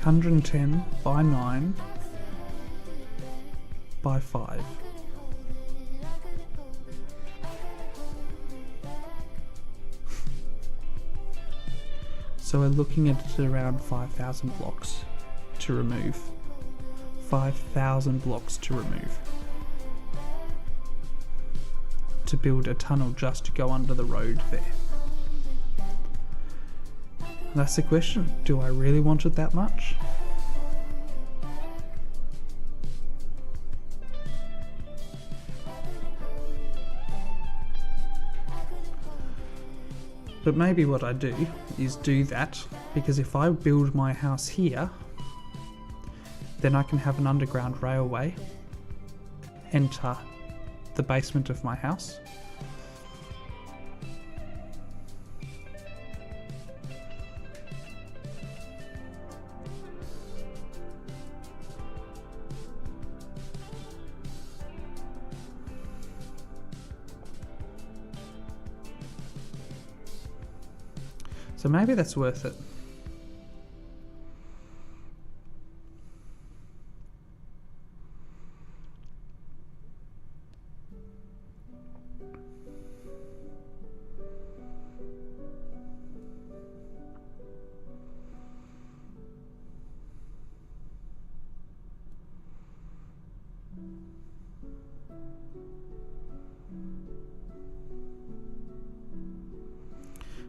110 by 9 by 5. So we're looking at around 5,000 blocks to remove. 5,000 blocks to remove. To build a tunnel just to go under the road there. That's the question. Do I really want it that much? But maybe what I do is do that, because if I build my house here, then I can have an underground railway enter the basement of my house. So maybe that's worth it.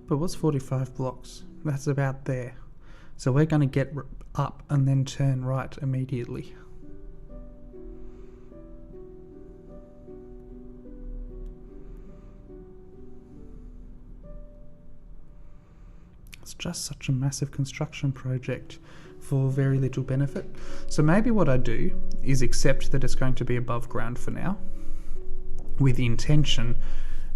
But what's 45 blocks? That's about there. So we're going to get up and then turn right immediately. It's just such a massive construction project for very little benefit. So maybe what I do is accept that it's going to be above ground for now, with the intention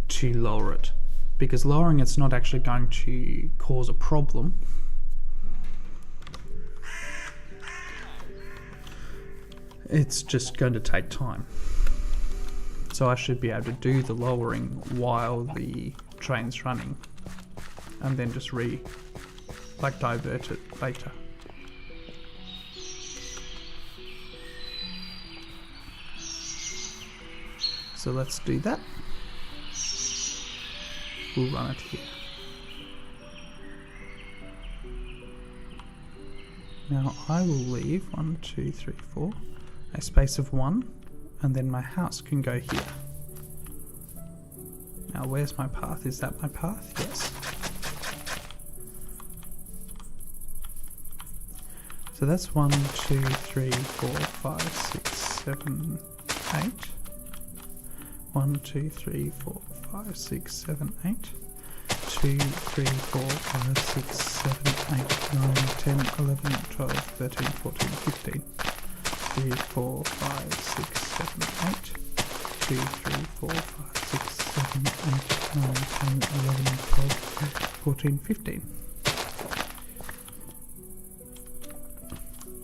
to lower it. Because lowering it's not actually going to cause a problem. It's just going to take time. So I should be able to do the lowering while the train's running, and then just divert it later. So let's do that. We'll run it here. Now I will leave 1, 2, 3, 4, a space of 1, and then my house can go here. Now where's my path? Is that my path? Yes. So that's 1, 2, 3, 4, 5, 6, 7, 8. 1, 2, 3, 4, 5, 6, 7, 8. 2, 3, 4, 5, 6, 7, 8, 9, 10, 11, 12, 13, 14, 15. 3, 4, 5, 6, 7, 8. 2, 3, 4, 5, 6, 7, 8, 9, 10, 11, 12, 13, 14, 15.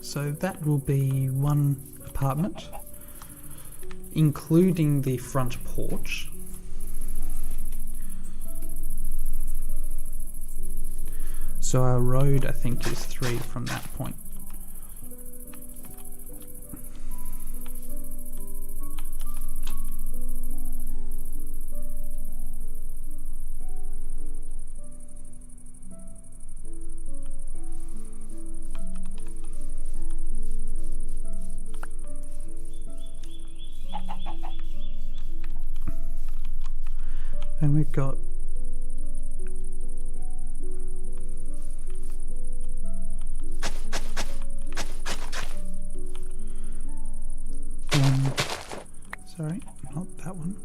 So that will be one apartment, including the front porch. So our road, I think, is 3 from that point. And we've got sorry, not that one.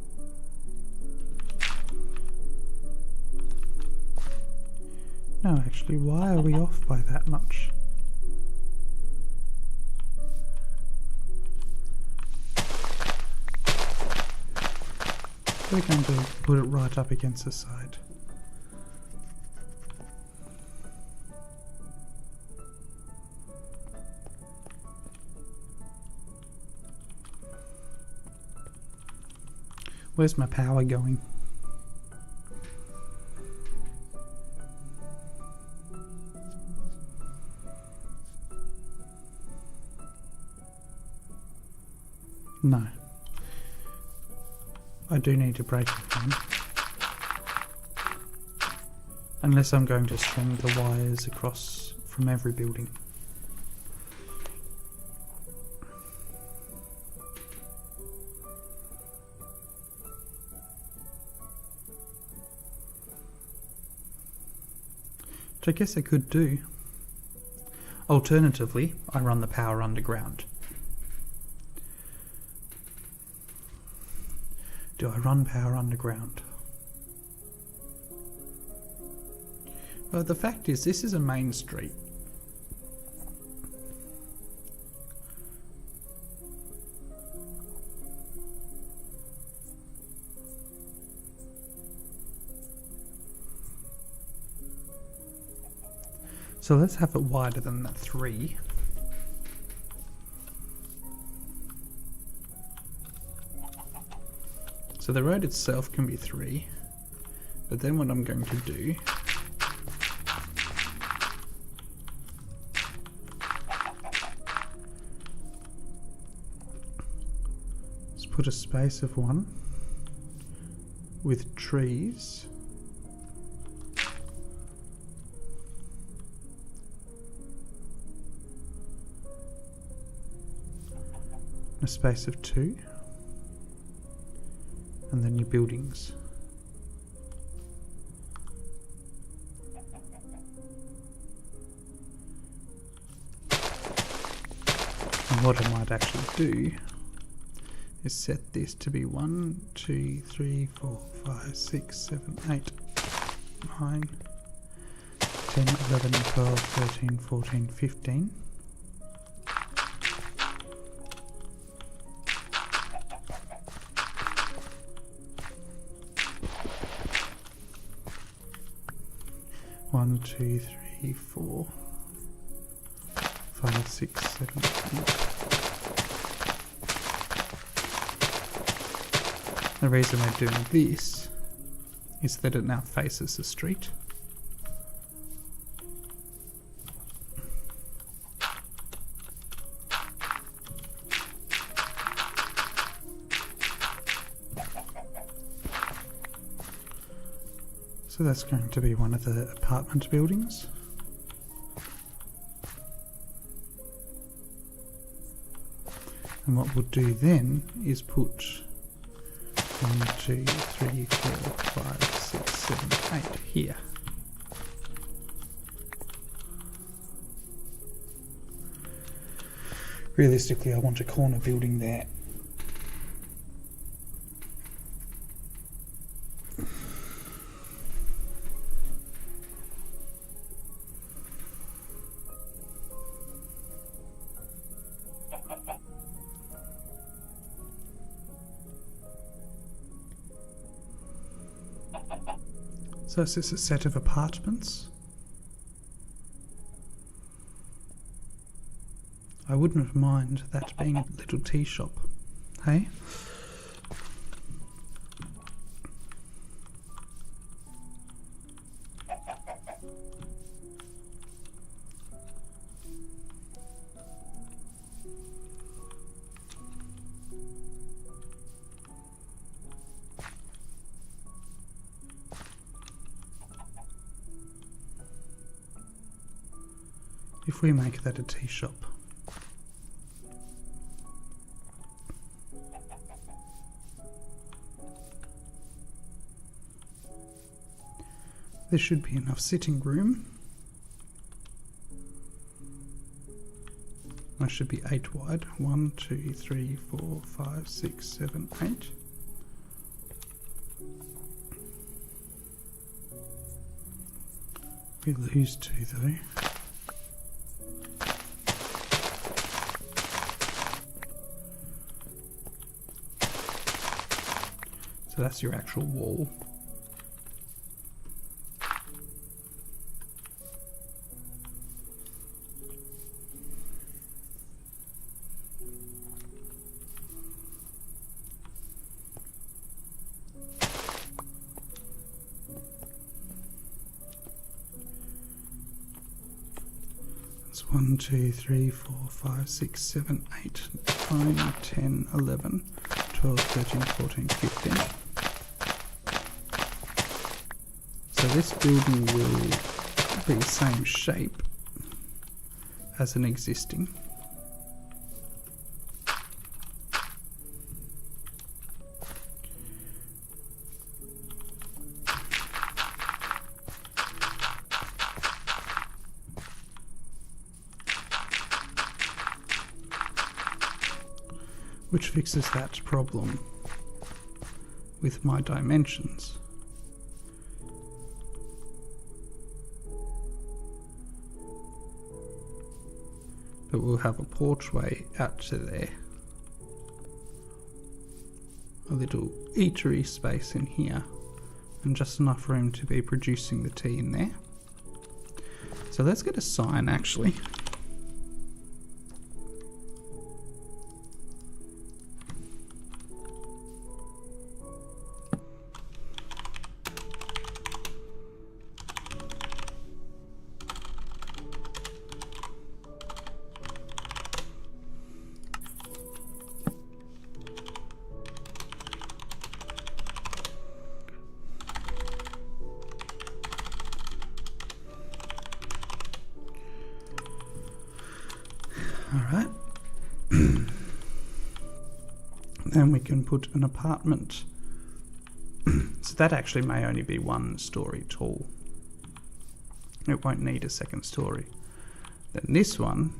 No, actually, why are we off by that much? We're going to put it right up against the side. Where's my power going? No. I do need to break it down. Unless I'm going to string the wires across from every building. Which I guess I could do. Alternatively, I run the power underground. Do I run power underground? Well, the fact is, this is a main street. So let's have it wider than that 3. So the road itself can be 3, but then what I'm going to do is put a space of 1 with trees. A space of 2. And then your buildings. And what I might actually do is set this to be 1, 2, 3, 4, 5, 6, 7, 8, 9, 10, 11, 12, 13, 14, 15. One, 2, 3, 4, 5, 6, 7, 8. The reason we're doing this is that it now faces the street. So that's going to be one of the apartment buildings. And what we'll do then is put 1, 2, 3, 4, 5, 6, 7, 8 here. Realistically, I want a corner building there. So is this a set of apartments? I wouldn't mind that being a little tea shop, hey? If we make that a tea shop. There should be enough sitting room. That should be 8 wide. 1, 2, 3, 4, 5, 6, 7, 8. We lose 2 though. So that's your actual wall. That's 1, 2, 3, 4, 5, 6, 7, 8, 9, 10, 11, 12, 13, 14, 15. So this building will be the same shape as an existing. Which fixes that problem with my dimensions. But we'll have a porchway out to there. A little eatery space in here, and just enough room to be producing the tea in there. So let's get a sign actually. Alright. Then we can put an apartment. So that actually may only be 1 story tall. It won't need a second story. Then this one,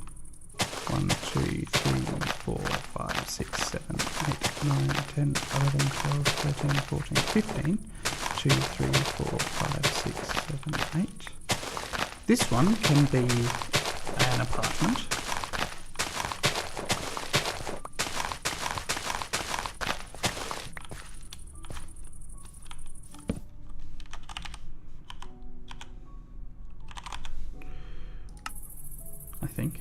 1, 2, 3, 4, 5, 6, 7, 8, 9, 10, 11, 12, 13, 14, 15. 2, 3, 4, 5, 6, 7, 8. This one can be an apartment. I think.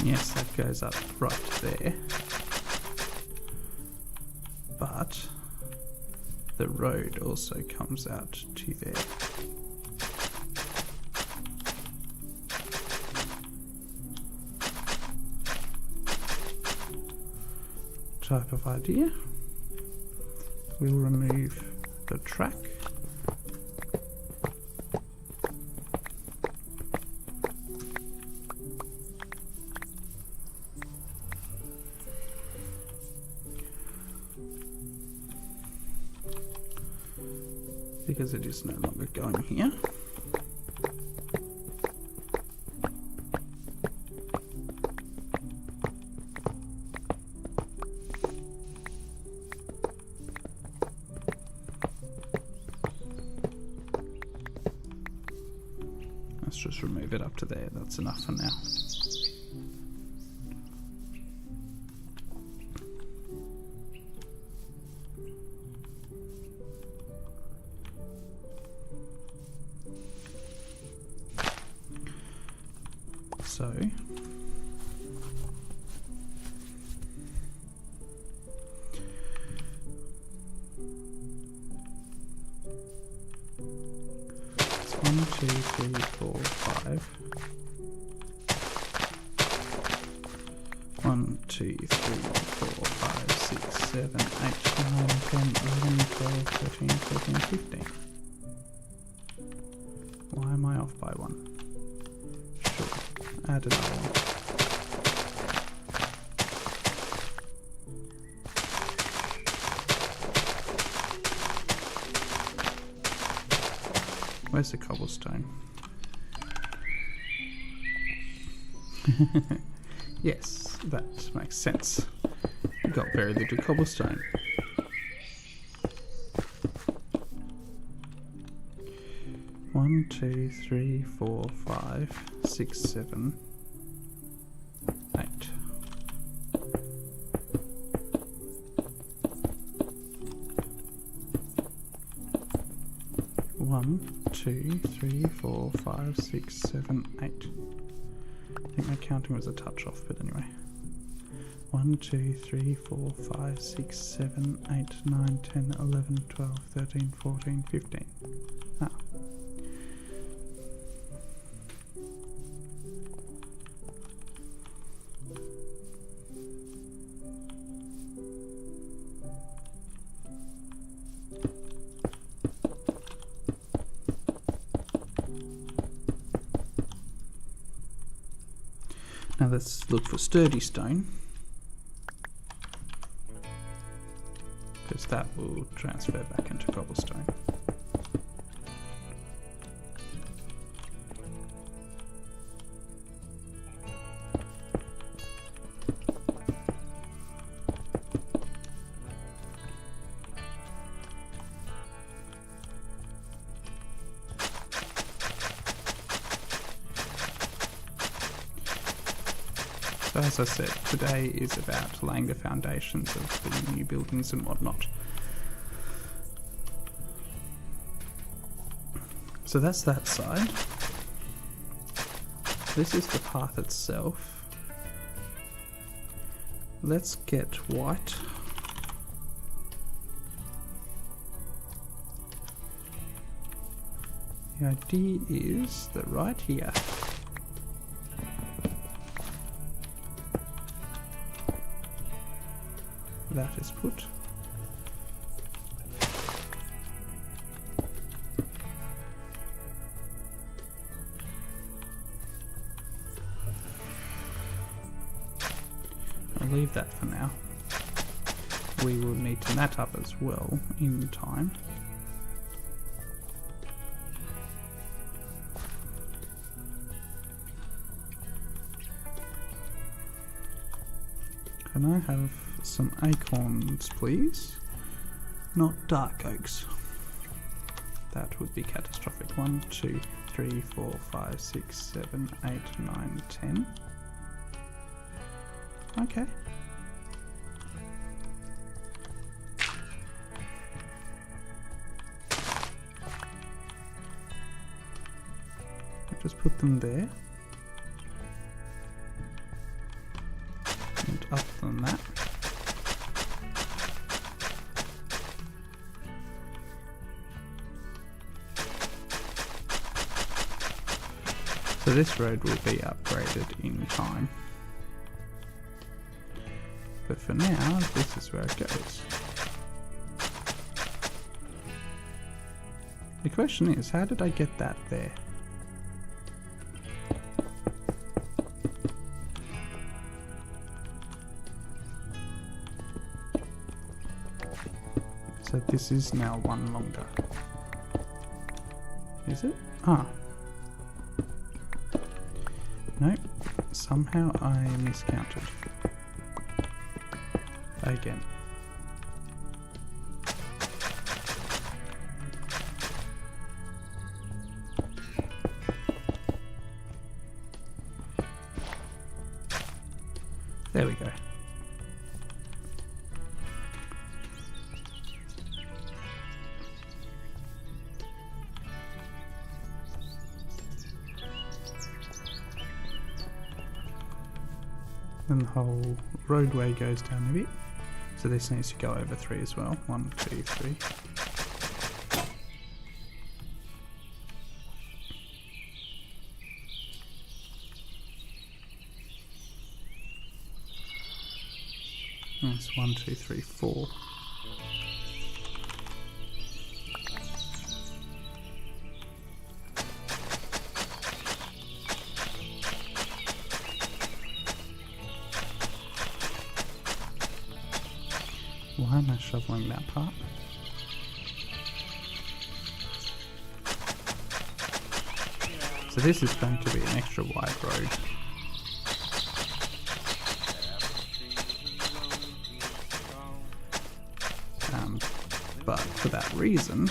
Yes, that goes up right there. But the road also comes out to there. Type of idea. We'll remove the track. Because it is no longer going here. Let's just remove it up to there. That's enough for now. So it's 1, 2, 3, 4, 5. 1, 2, 3, 4, 5, 6, 7, 8, 9, 10, 11, 12, 13, 14, 15. Why am I off by 1? Add another one. Where's the cobblestone? Yes, that makes sense. We got very little cobblestone. One, 2, 3, 4, 5, 6, 7, 8. One, 2, 3, 4, 5, 6, 7, 8. I think my counting was a touch off, but anyway. 1, 2, 3, 4, 5, 6, 7, 8, 9, 10, 11, 12, 13, 14, 15. Ah. Now let's look for sturdy stone, because that will transfer back into cobblestone. So as I said, today is about laying the foundations of the new buildings and whatnot. So that's that side. This is the path itself. Let's get white. The idea is that right here, that is put. I'll leave that for now. We will need to mat up as well in time. Can I have some acorns, please? Not dark oaks. That would be catastrophic. 1, 2, 3, 4, 5, 6, 7, 8, 9, 10. Okay. I'll just put them there. And other than that, So this road will be upgraded in time. But for now, this is where it goes. The question is, how did I get that there? So this is now one longer. Is it? Ah. Nope. Somehow I miscounted. Again. There we go. And the whole roadway goes down a bit. So this needs to go over 3 as well. 1, 2, 3. That's 1, 2, 3, 4. Why am I shoveling that part? So this is going to be an extra wide road. But for that reason,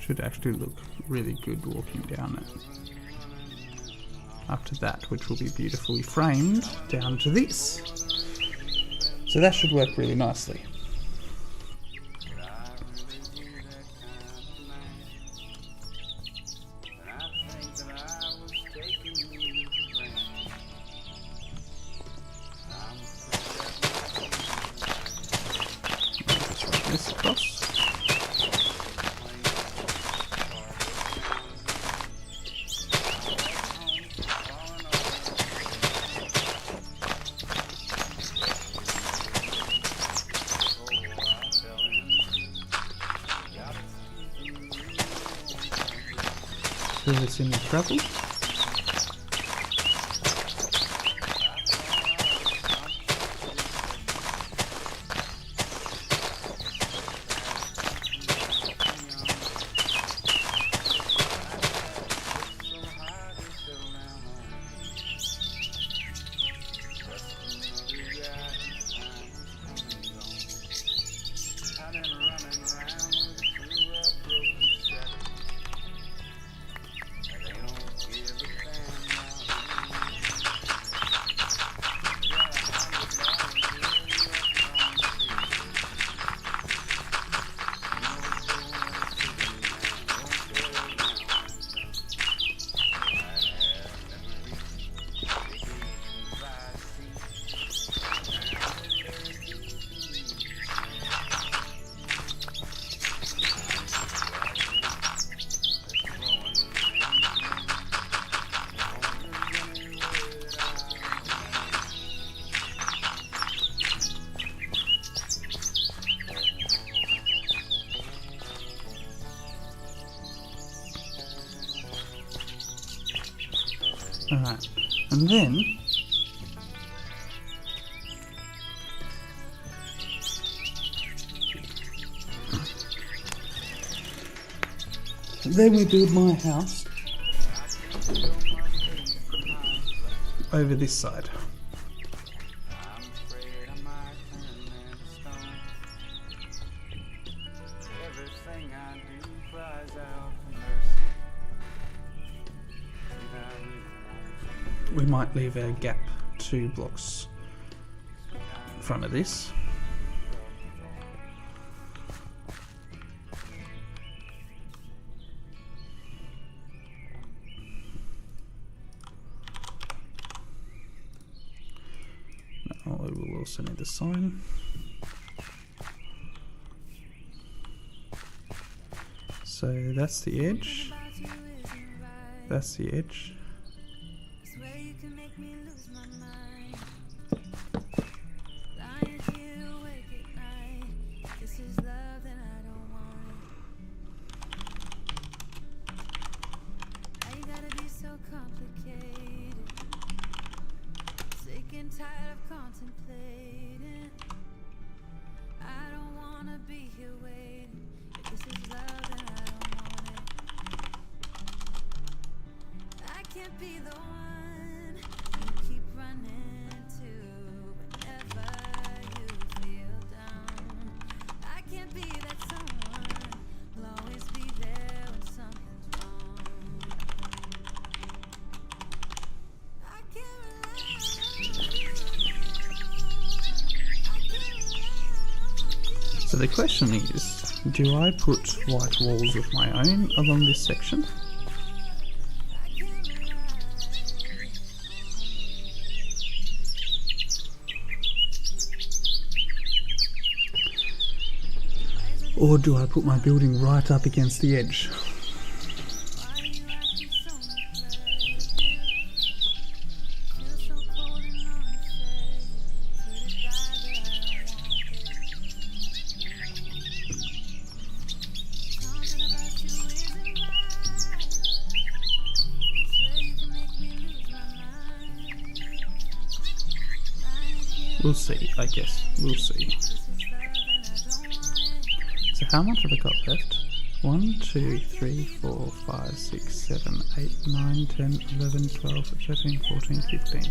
should actually look really good walking down it. Up to that, which will be beautifully framed, down to this. So that should work really nicely. Just run this across. Fill this in with gravel. Alright, and then we build my house over this side. We might leave a gap 2 blocks in front of this. Now we will also need the sign. So that's the edge. That's the edge. Swear you can make me lose my mind. Lying here awake at night. This is love that I don't want. Why you gotta be so complicated? Sick and tired of contemplating. I don't wanna be here waiting. If this is love, then I don't want it. I can't be the one you keep running to whenever you feel down. I can't be that someone who'll always be there when something's wrong. I can't rely on you now. So the question is, do I put white walls of my own along this section? Or do I put my building right up against the edge? We'll see, I guess. We'll see. So how much have I got left? 1, 2, 3, 4, 5, 6, 7, 8, 9, 10, 11, 12, 13, 14, 15.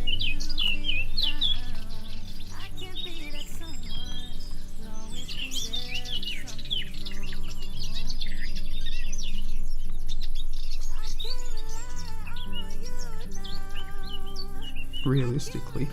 Realistically,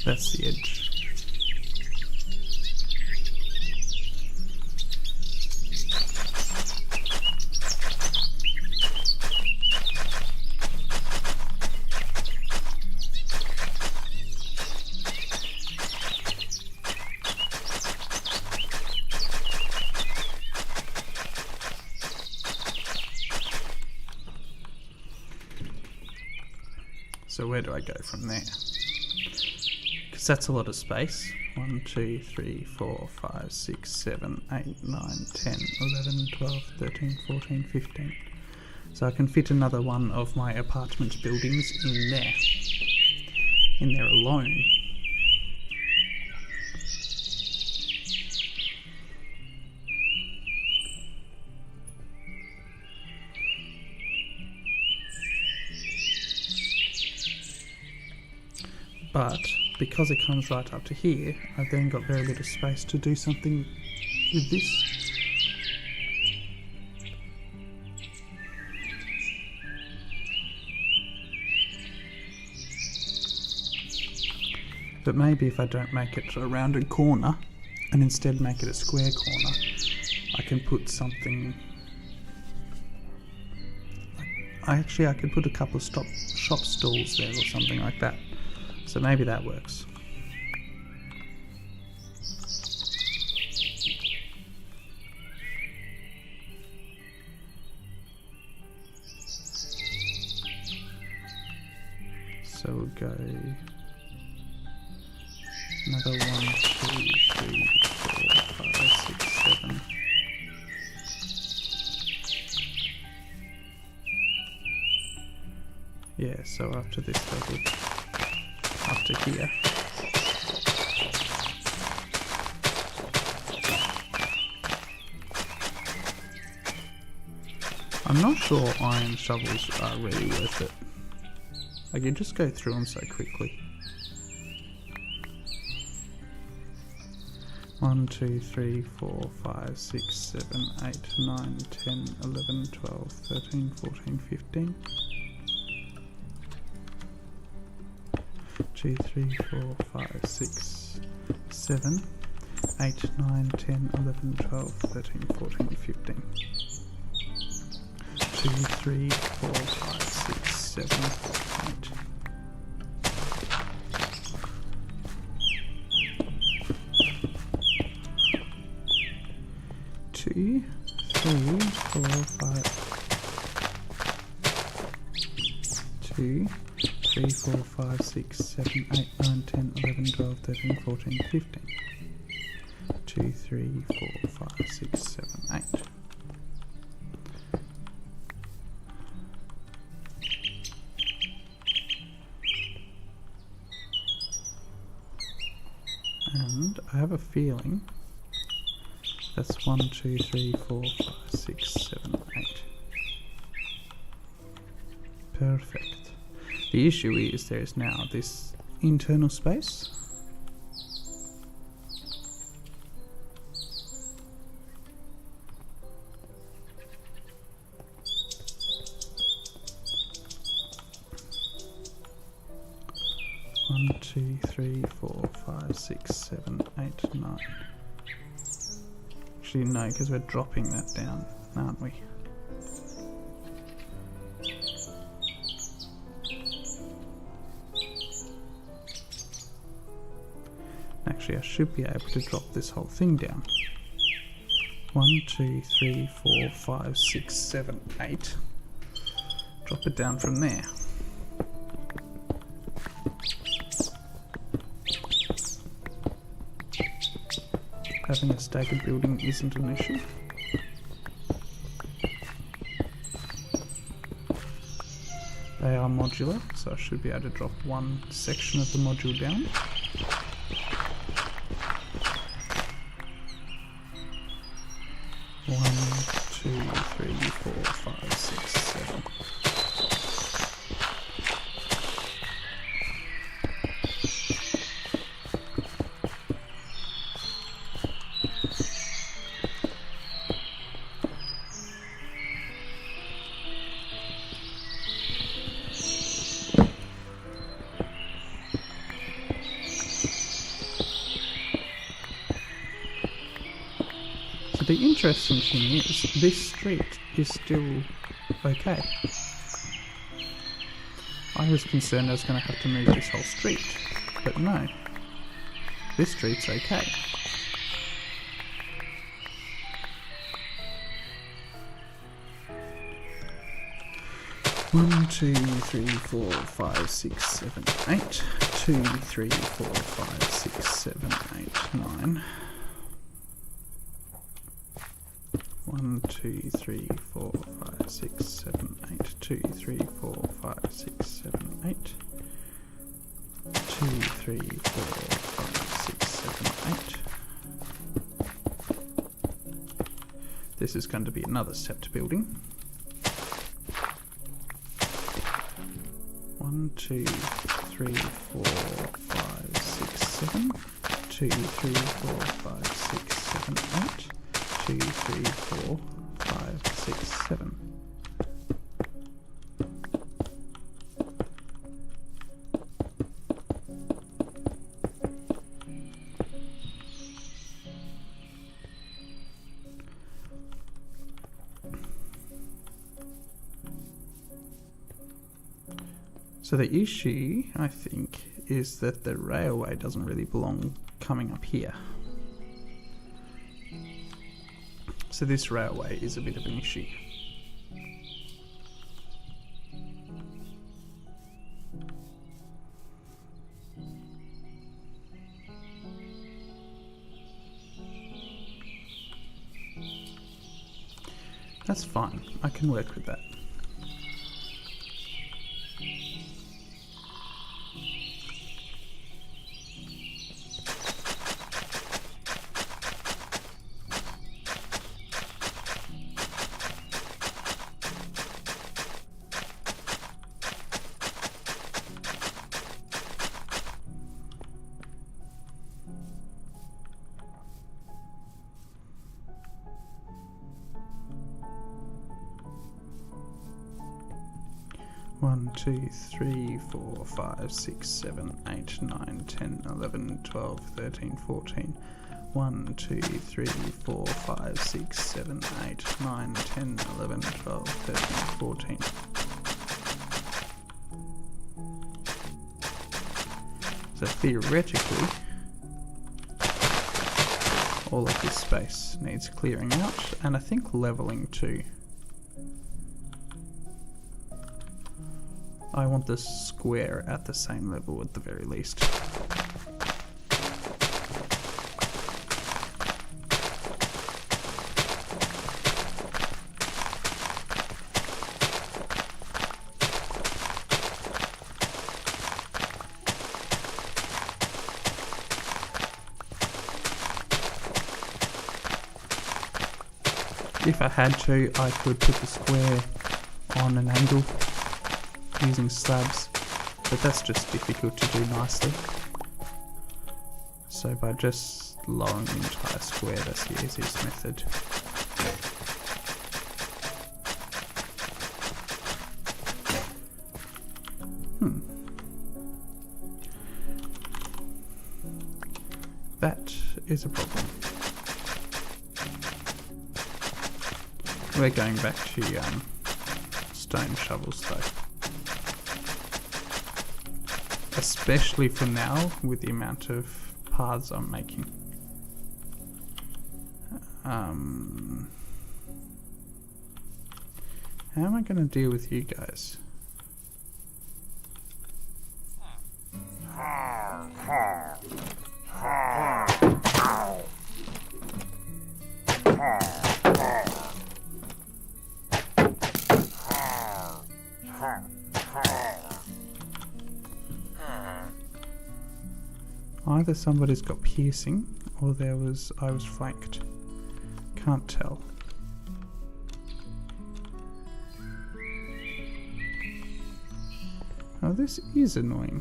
that's the edge. So where do I go from there? Because that's a lot of space. 1, 2, 3, 4, 5, 6, 7, 8, 9, 10, 11, 12, 13, 14, 15. So I can fit another one of my apartment buildings in there. In there alone. But because it comes right up to here, I've then got very little space to do something with this. But maybe if I don't make it a rounded corner and instead make it a square corner, I can put something. I could put a couple of shop stalls there or something like that. So maybe that works. So we'll go another 1, 2, 3, 4, 5, 6, 7. Yeah, so after this level, up to here. I'm not sure iron shovels are really worth it. Like, you just go through them so quickly. 1, 2, 3, 4, 5, 6, 7, 8, 9, 10, 11, 12, 13, 14, 15. 2, 3, 4, 5, 6, 7. 8, 9, 10, 11, 12, 13, 14, 15. 2, 3, 4, 5, 6, 7, 8. 2, 3, 4, 5. 2, 3, 4, 5, 6, 7, 8, 9, 10, 11, 12, 13, 14, 15. 2, 3, 4, 5, 6, 7, 8. And I have a feeling that's 1, 2, 3, 4, 5, 6, 7, 8. Perfect. The issue is there is now this internal space. One, 2, 3, 4, 5, 6, 7, 8, 9. Actually, no, because we're dropping that down, aren't we? Actually, I should be able to drop this whole thing down. 1, 2, 3, 4, 5, 6, 7, 8. Drop it down from there. Having a staggered building isn't an issue. They are modular, so I should be able to drop one section of the module down. One, 2, 3, 4, 5, 6, 7. The interesting thing is, this street is still okay. I was concerned I was going to have to move this whole street, but no. This street's okay. One, 2, 3, 4, 5, 6, 7, 8. 2, 3, 4, 5, 6, 7, 8, 9. 1, 2, 3, 4, 5, 6, 7, 8. 2, 3, 4, 5, 6, 7, 8. 2, 3, 4, 5, 6, 7, 8. This is going to be another stepped building. 1, 2, 3, 4, 5, 6, 7. 2, 3, 4, 5, 6, 7, 8. 2, 3, 4, 5, 6, 7. So the issue, I think, is that the railway doesn't really belong coming up here. So this railway is a bit of an issue. That's fine, I can work with that. One, 2, 3, 4, 5, 6, 7, 8, 9, 10, 11, 12, 13, 14. 1, 2, 3, 4, 5, 6, 7, 8, 9, 10, 11, 12, 13, 14. So theoretically, all of this space needs clearing out, and I think leveling too. I want this square at the same level at the very least. If I had to, I could put the square on an angle using slabs, but that's just difficult to do nicely. So by just lowering the entire square, that's the easiest method. That is a problem. We're going back to stone shovels though. Especially for now, with the amount of paths I'm making. How am I going to deal with you guys? Either somebody's got piercing, or I was flanked. Can't tell. Oh, this is annoying.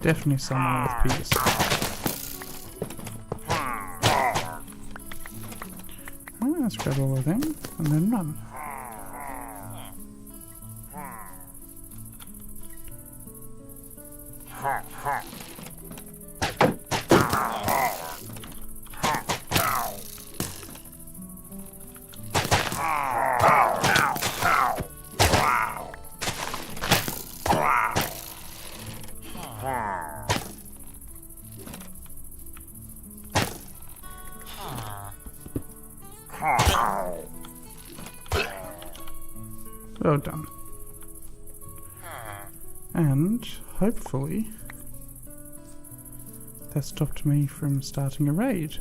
Definitely someone with piercing. Let's grab all of them and then run. Well done. And hopefully that stopped me from starting a raid.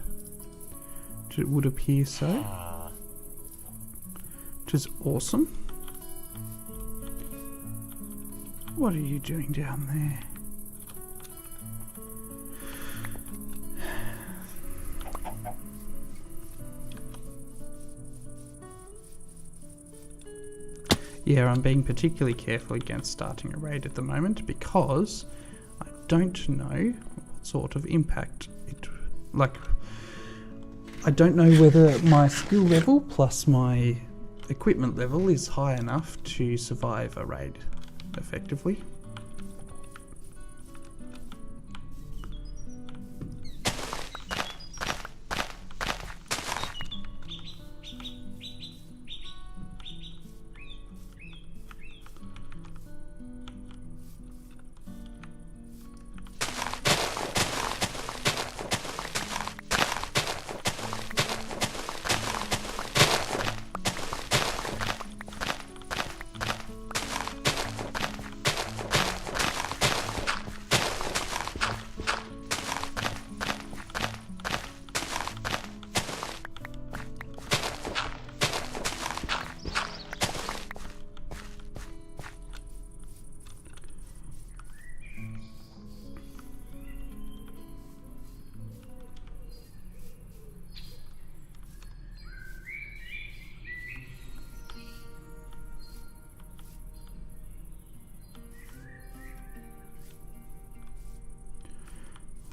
It would appear so. Which is awesome. What are you doing down there? Yeah, I'm being particularly careful against starting a raid at the moment because I don't know what sort of impact it... I don't know whether my skill level plus my equipment level is high enough to survive a raid effectively.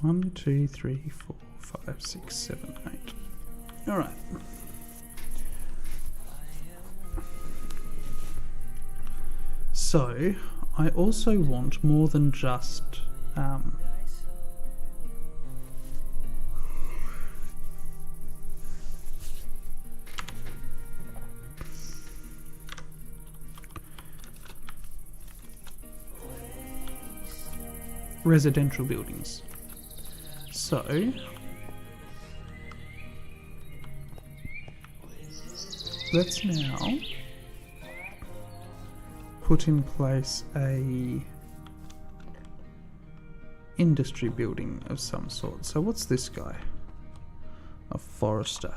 One, 2, 3, 4, 5, 6, 7, 8. Alright. So I also want more than just residential buildings. So let's now put in place a industry building of some sort. So what's this guy? A forester.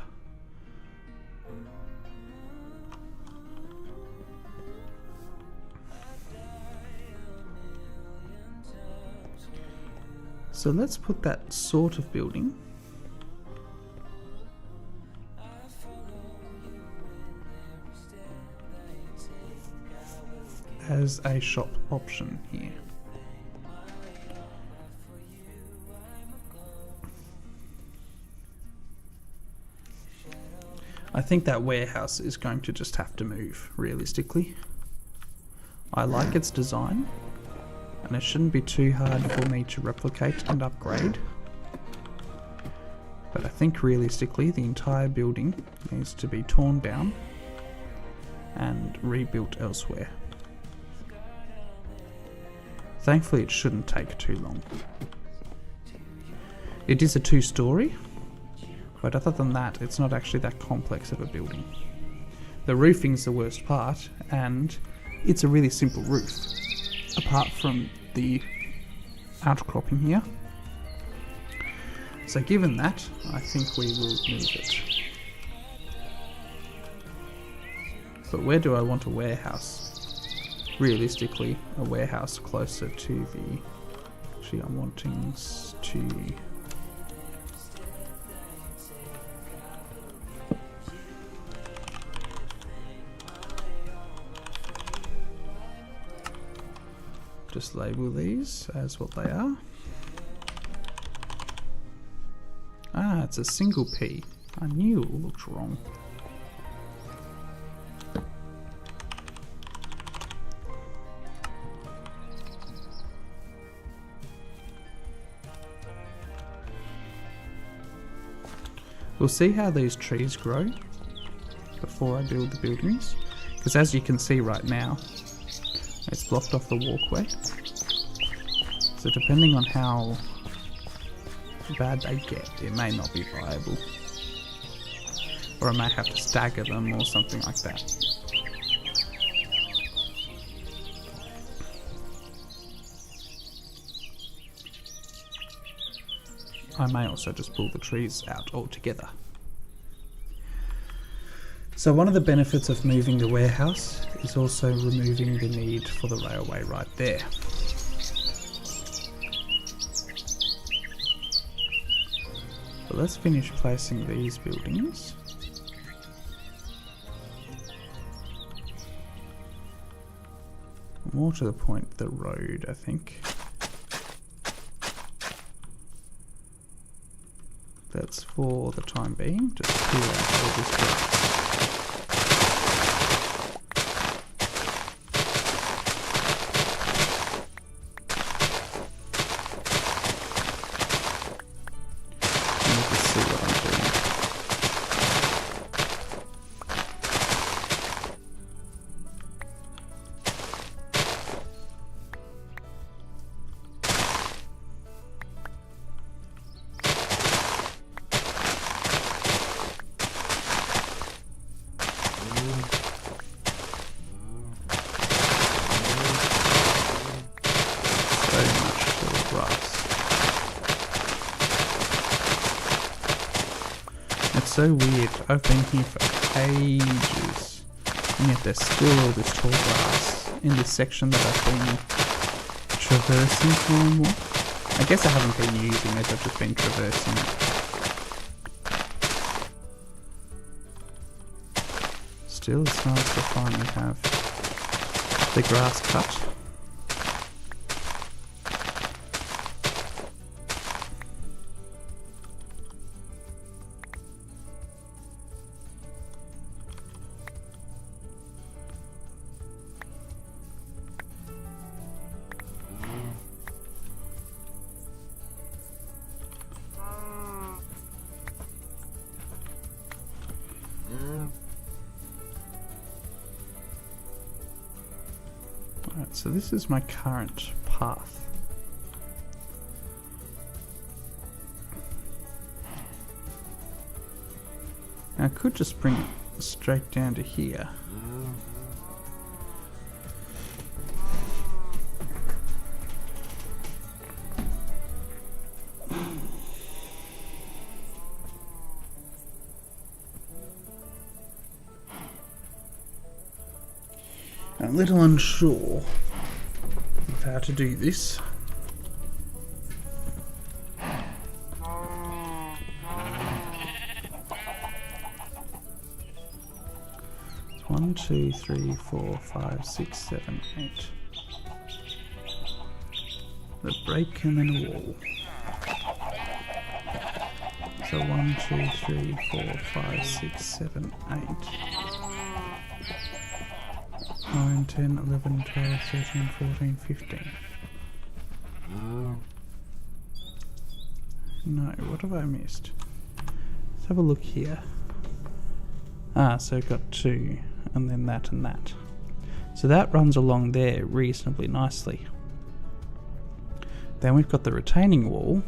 So let's put that sort of building as a shop option here. I think that warehouse is going to just have to move, realistically. I like its design, and it shouldn't be too hard for me to replicate and upgrade. But I think realistically the entire building needs to be torn down and rebuilt elsewhere. Thankfully it shouldn't take too long. It is a 2-story, but other than that it's not actually that complex of a building. The roofing's the worst part, and it's a really simple roof, apart from the outcropping here. So given that, I think we will move it. But where do I want a warehouse? Realistically, a warehouse closer to the... Actually, I'm wanting to... just label these as what they are. Ah, it's a single P. I knew it looked wrong. We'll see how these trees grow before I build the buildings, because as you can see right now, it's blocked off the walkway. So depending on how bad they get, it may not be viable. Or I may have to stagger them or something like that. I may also just pull the trees out altogether. So one of the benefits of moving the warehouse is also removing the need for the railway right there. But let's finish placing these buildings. More to the point, the road, I think. That's for the time being, just clear out all this grass. So weird. I've been here for ages, and yet there's still all this tall grass in this section that I've been traversing more and more. I guess I haven't been using it, I've just been traversing it. Still, it's nice to finally have the grass cut. Alright, so this is my current path. Now I could just bring it straight down to here. I'm a little unsure of how to do this. It's 1, 2, 3, 4, 5, 6, 7, 8. The break and then a wall. So 1, 2, 3, 4, 5, 6, 7, 8. 9, 10, 11, 12, 13, 14, 15. No, what have I missed? Let's have a look here. Ah, so I've got 2, and then that and that. So that runs along there reasonably nicely. Then we've got the retaining wall.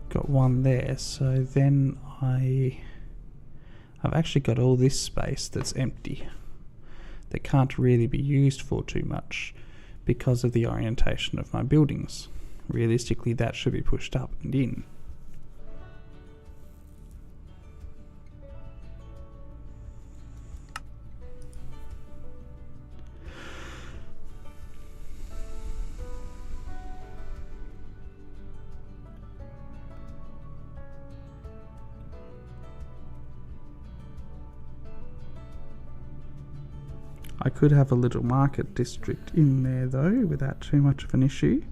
Got 1 there, so then I've actually got all this space that's empty, that can't really be used for too much because of the orientation of my buildings. Realistically, that should be pushed up and in. I could have a little market district in there though, without too much of an issue.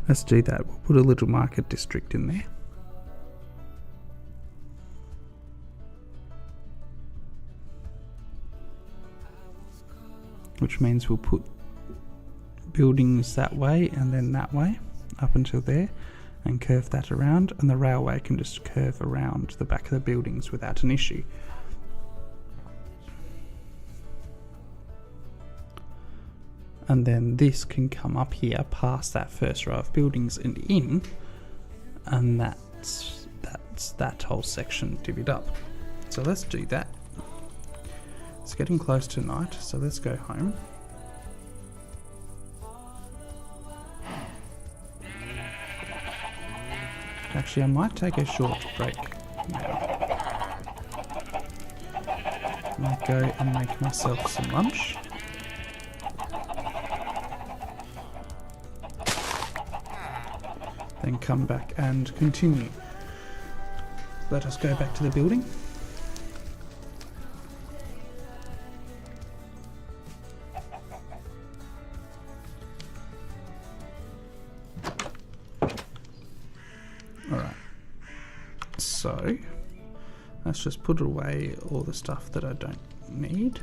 Let's do that. We'll put a little market district in there. Which means we'll put buildings that way and then that way up until there, and curve that around, and the railway can just curve around the back of the buildings without an issue. And then this can come up here past that first row of buildings and in, and that's that whole section divvied up. So let's do that. It's getting close to night, so let's go home. Actually, I might take a short break now. I might go and make myself some lunch. Then come back and continue. Let us go back to the building. Alright, so let's just put away all the stuff that I don't need.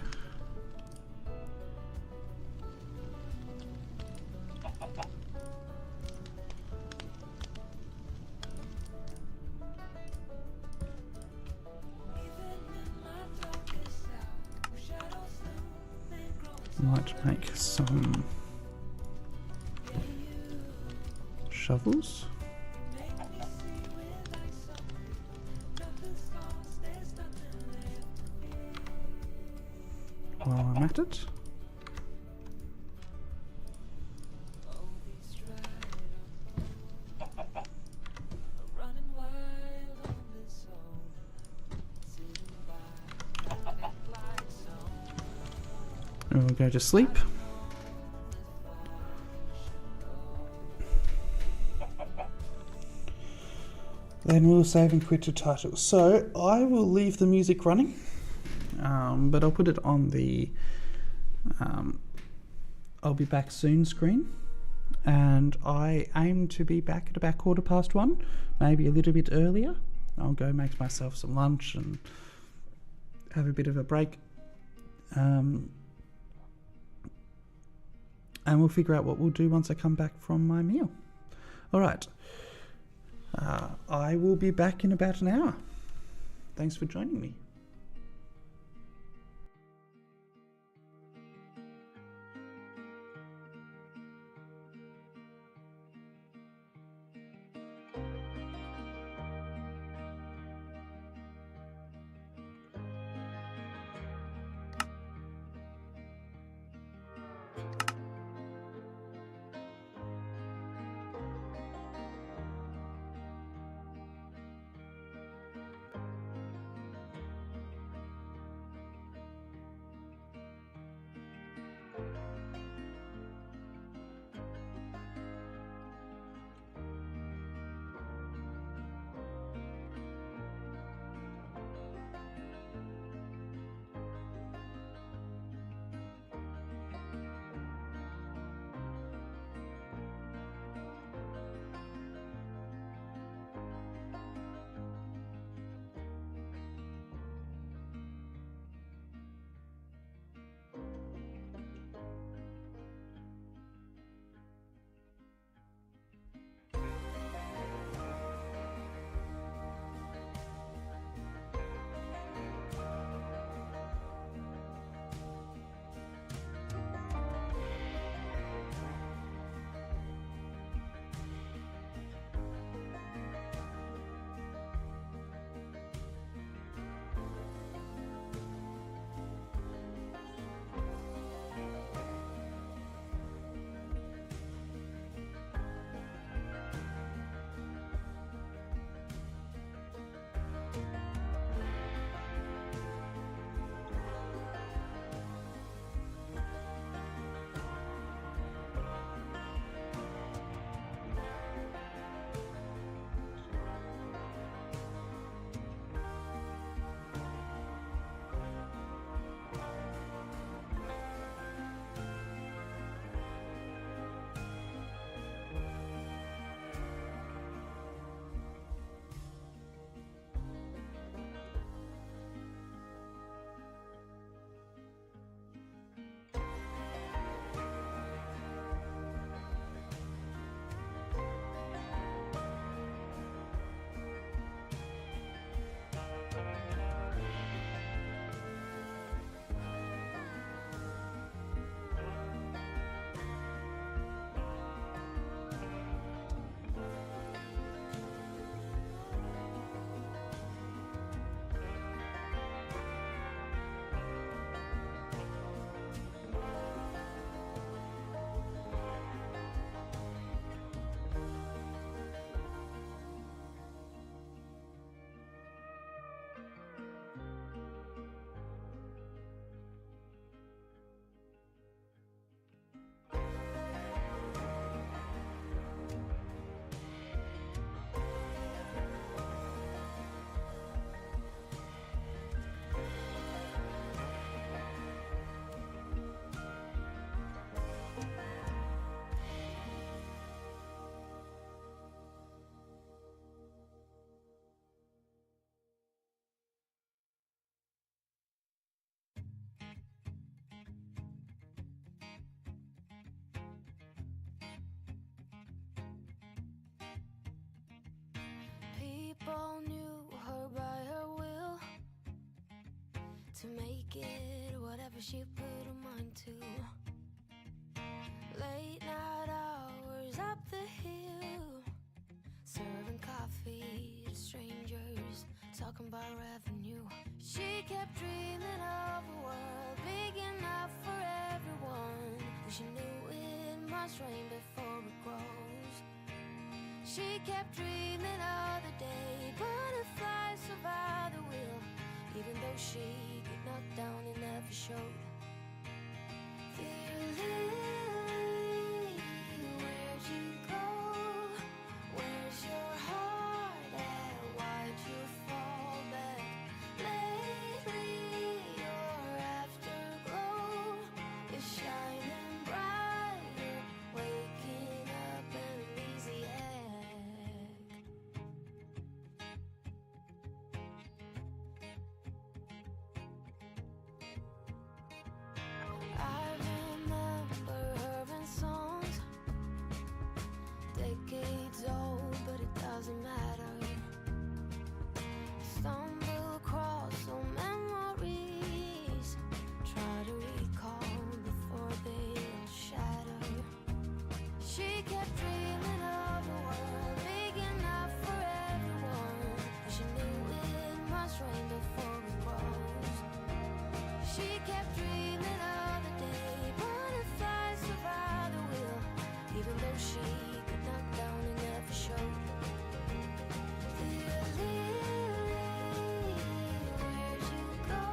Might make some shovels. While I'm at it. And we'll go to sleep. Then we'll save and quit to title. So I will leave the music running. But I'll put it on the I'll be back soon screen, and I aim to be back at about 1:15, maybe a little bit earlier. I'll go make myself some lunch and have a bit of a break, and we'll figure out what we'll do once I come back from my meal. Alright, I will be back in about an hour. Thanks for joining me. People knew her by her will, to make it whatever she put her mind to. Late night hours up the hill, serving coffee to strangers, talking about revenue. She kept dreaming of a world big enough for everyone, but she knew it must rain before it grows. She kept dreaming of the day butterflies survive the wheel, even though she get knocked down and never showed. Dear Lily, where'd you go? Where's your heart at? Why'd you fall back? Lately your afterglow is shining brighter, waking up an uneasy egg. stumble across old memories, try to recall before they all shatter. She kept dreaming of a world big enough for everyone, but she knew it must rain before it grows. She kept dreaming of the day butterflies survive the wheel, even though she could knock down and never show. Dear Lily, where'd you go?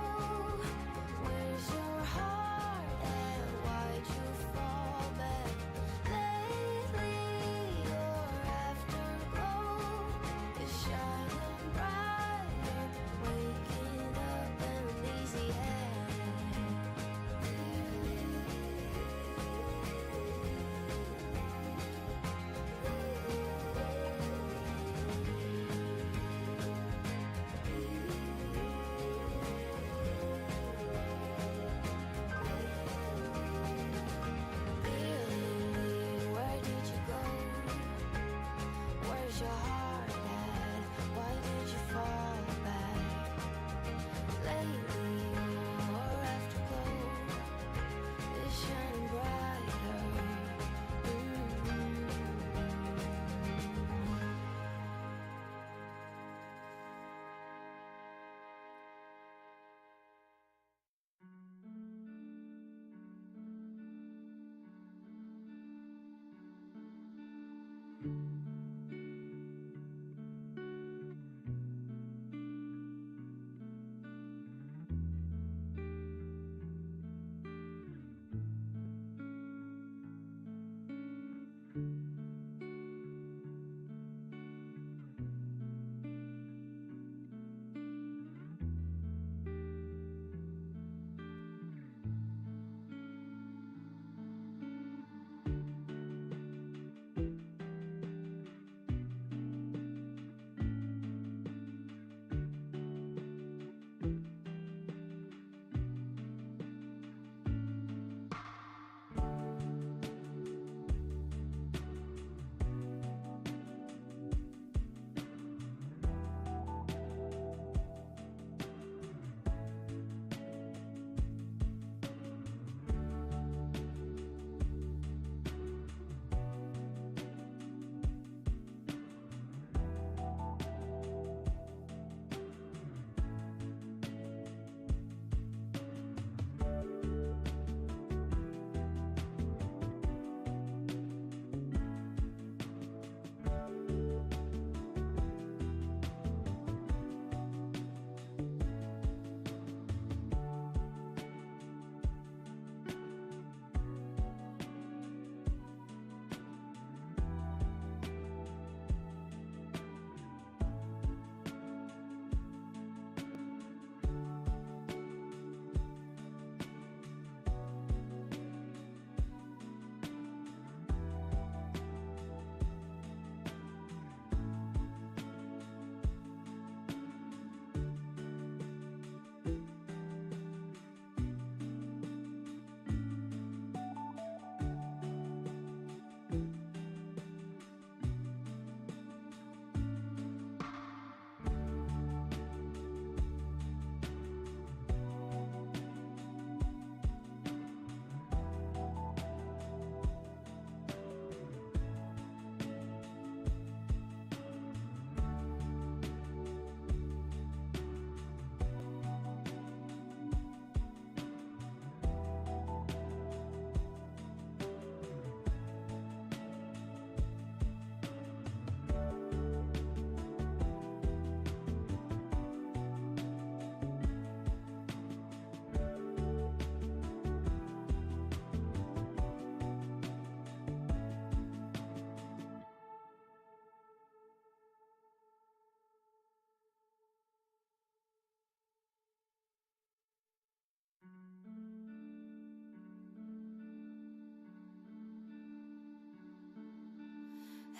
Where's your heart at? Why'd you fall back? Lately your afterglow is shining brighter, waking up an uneasy head. Dear Lily, where did you go? Where's your heart at? Why did you fall back? Lately your afterglow is shining brighter.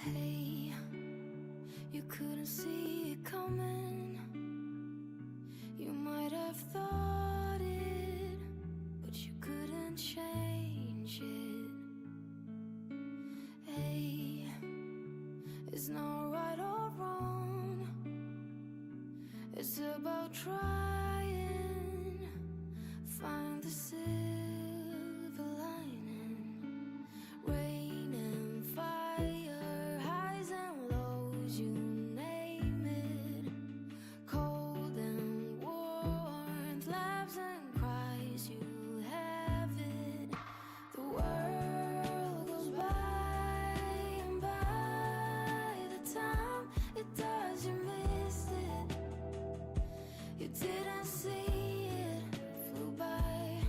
Hey, you couldn't see it coming. You might have thought it, but you couldn't change it. Hey, it's not right or wrong. It's about trying, find the silver lining. Rain and fire, highs and lows, you name it. Cold and warmth, laughs and cries, you have it. The world goes by, and by the time it does, you missed it. You didn't see it, flew by.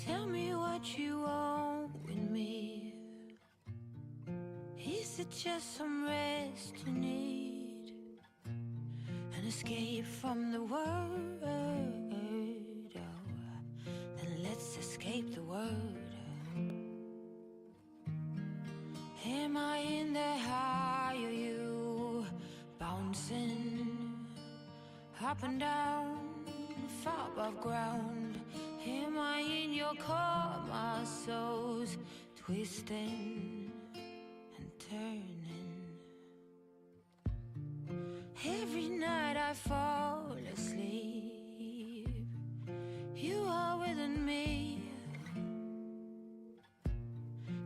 Tell me what you want with me. Is it just some rest you need? An escape from the world? Oh, then let's escape the world. Am I in the high? Are you bouncing up and down, far above ground? Am I in your car? My soul's twisting and turning. Every night I fall asleep, you are within me.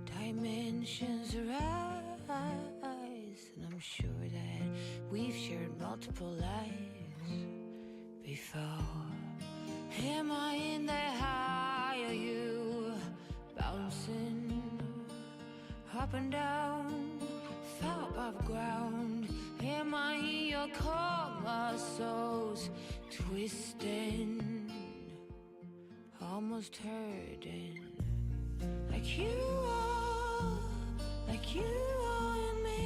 Dimensions arise, and I'm sure that we've shared multiple lives before. Am I in the high? Are you bouncing up and down, far above ground? Am I in your car? My soul's twisting, almost hurting. Like you are, like you are in me.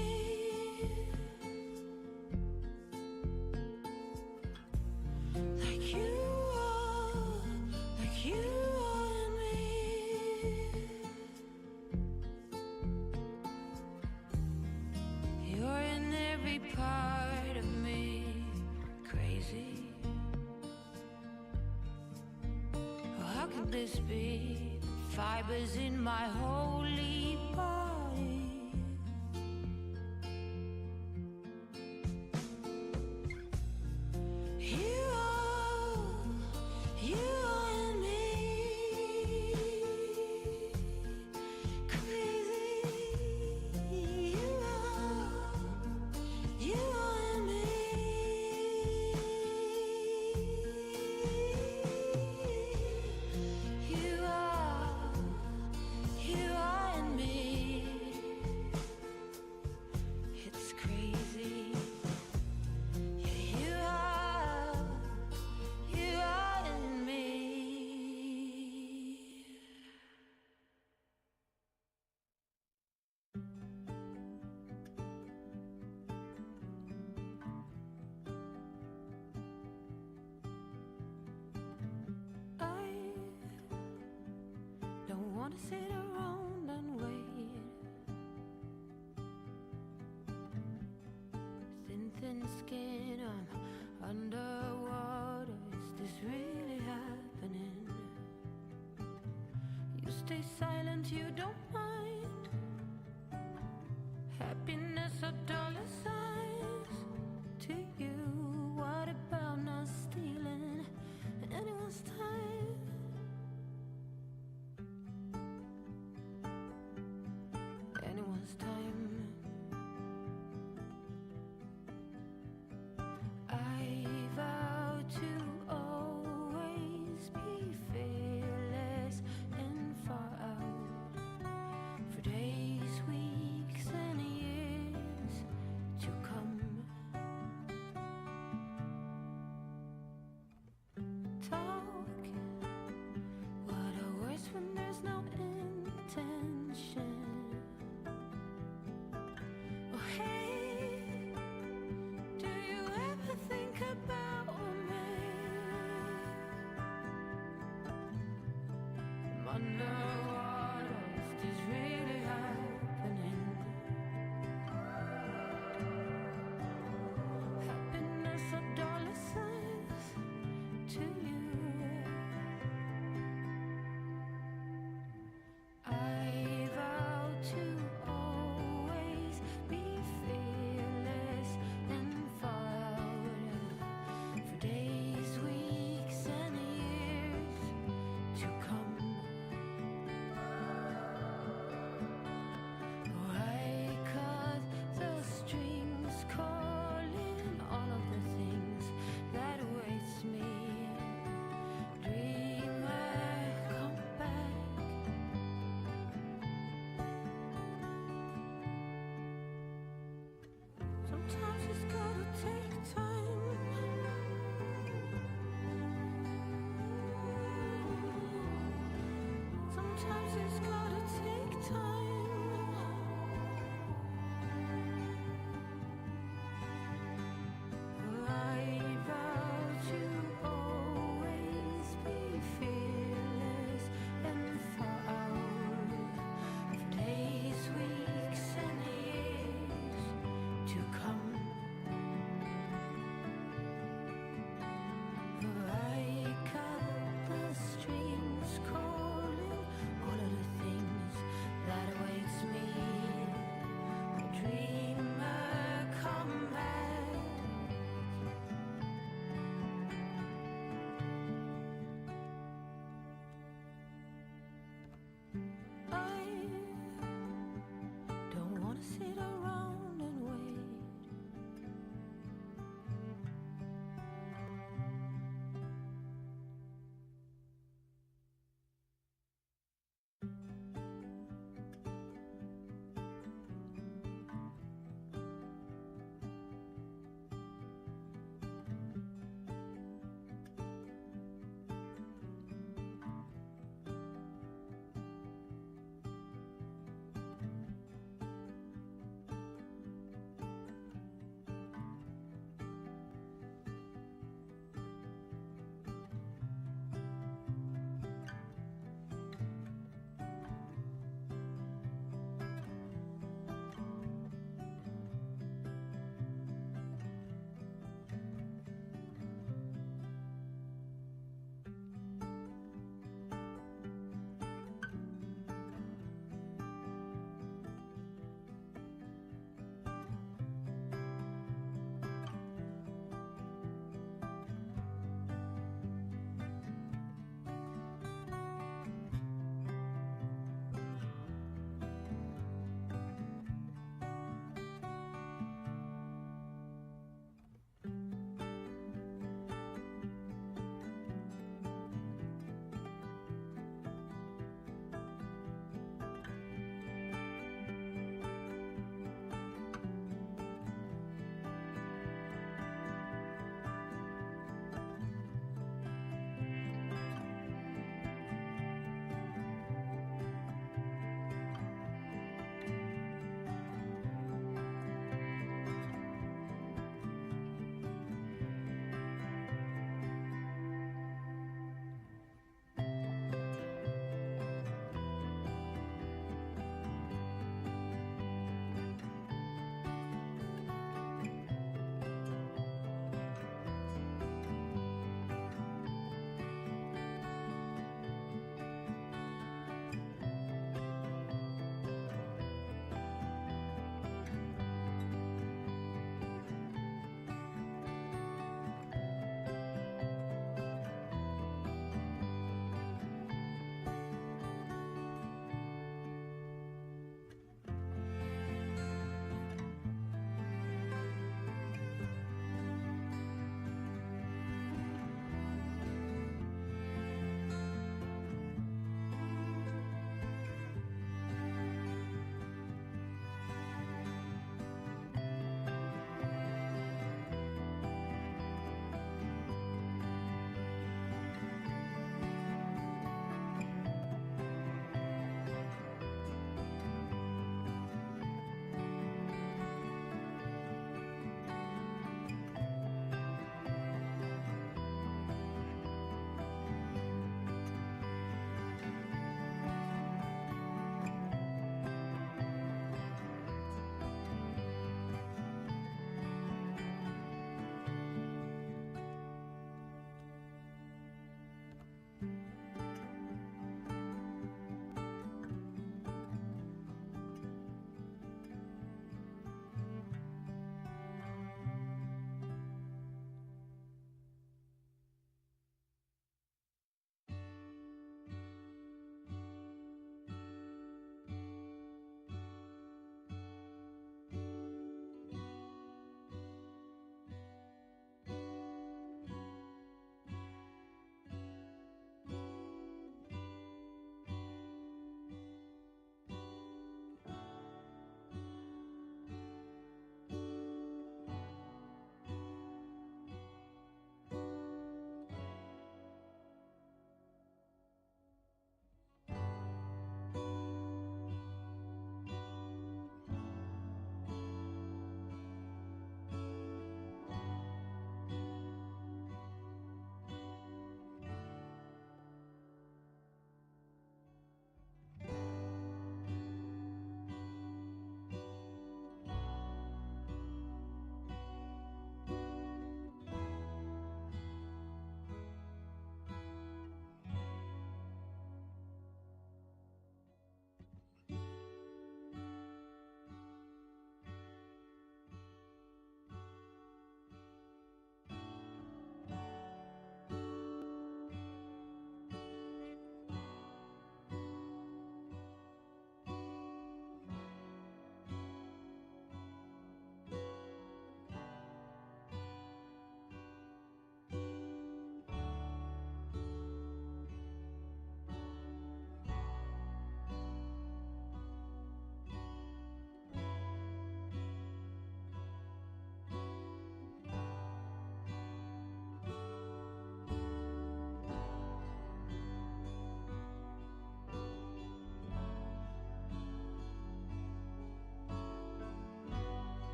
Like you are, like you are in me. You're in every part of me, crazy. Oh, how could this be? Fibers in my holy body. You are in me. Crazy. You are in me. You are in me. It's crazy. Yeah, you are in me. I don't wanna sit around and wait. Thin skin, I'm underwater. Is this really happening? You stay silent, you don't mind. Happiness or dollar signs to you. What about not stealing anyone's time? Anyone's time. I vow to always be fearless and far out, for days, weeks, and years to come. Talk. What are words when there's no intention?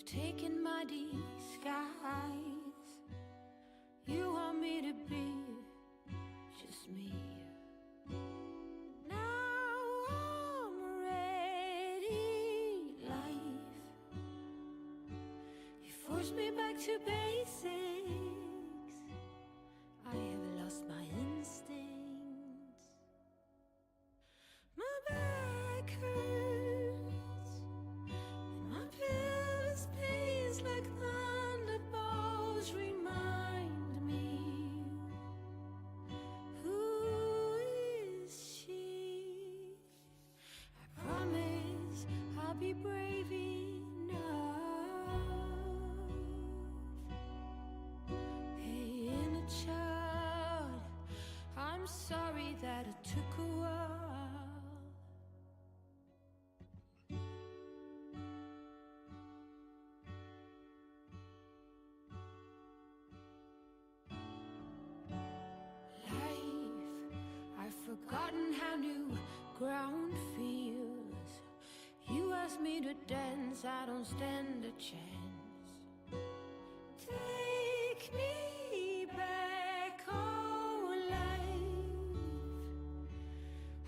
You've taken my disguise. You want me to be just me. Now I'm ready, life. You forced me back to basics. I have lost my instincts. My back hurts, and my pelvis pains like thunderbolts remind me. Who is she? I promise I'll be brave enough. Hey, inner child, I'm sorry that it took a while. Life, I've forgotten how new ground feels. You asked me to dance, I don't stand a chance. Take me back, oh life.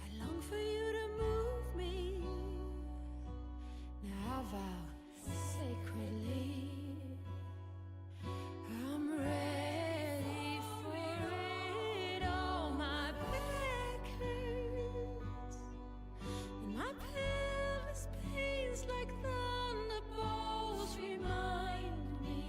I long for you to move me. Now I vow sacredly, I'm ready for it. All my back hurts, and my pelvis pains like thunderbolts remind me.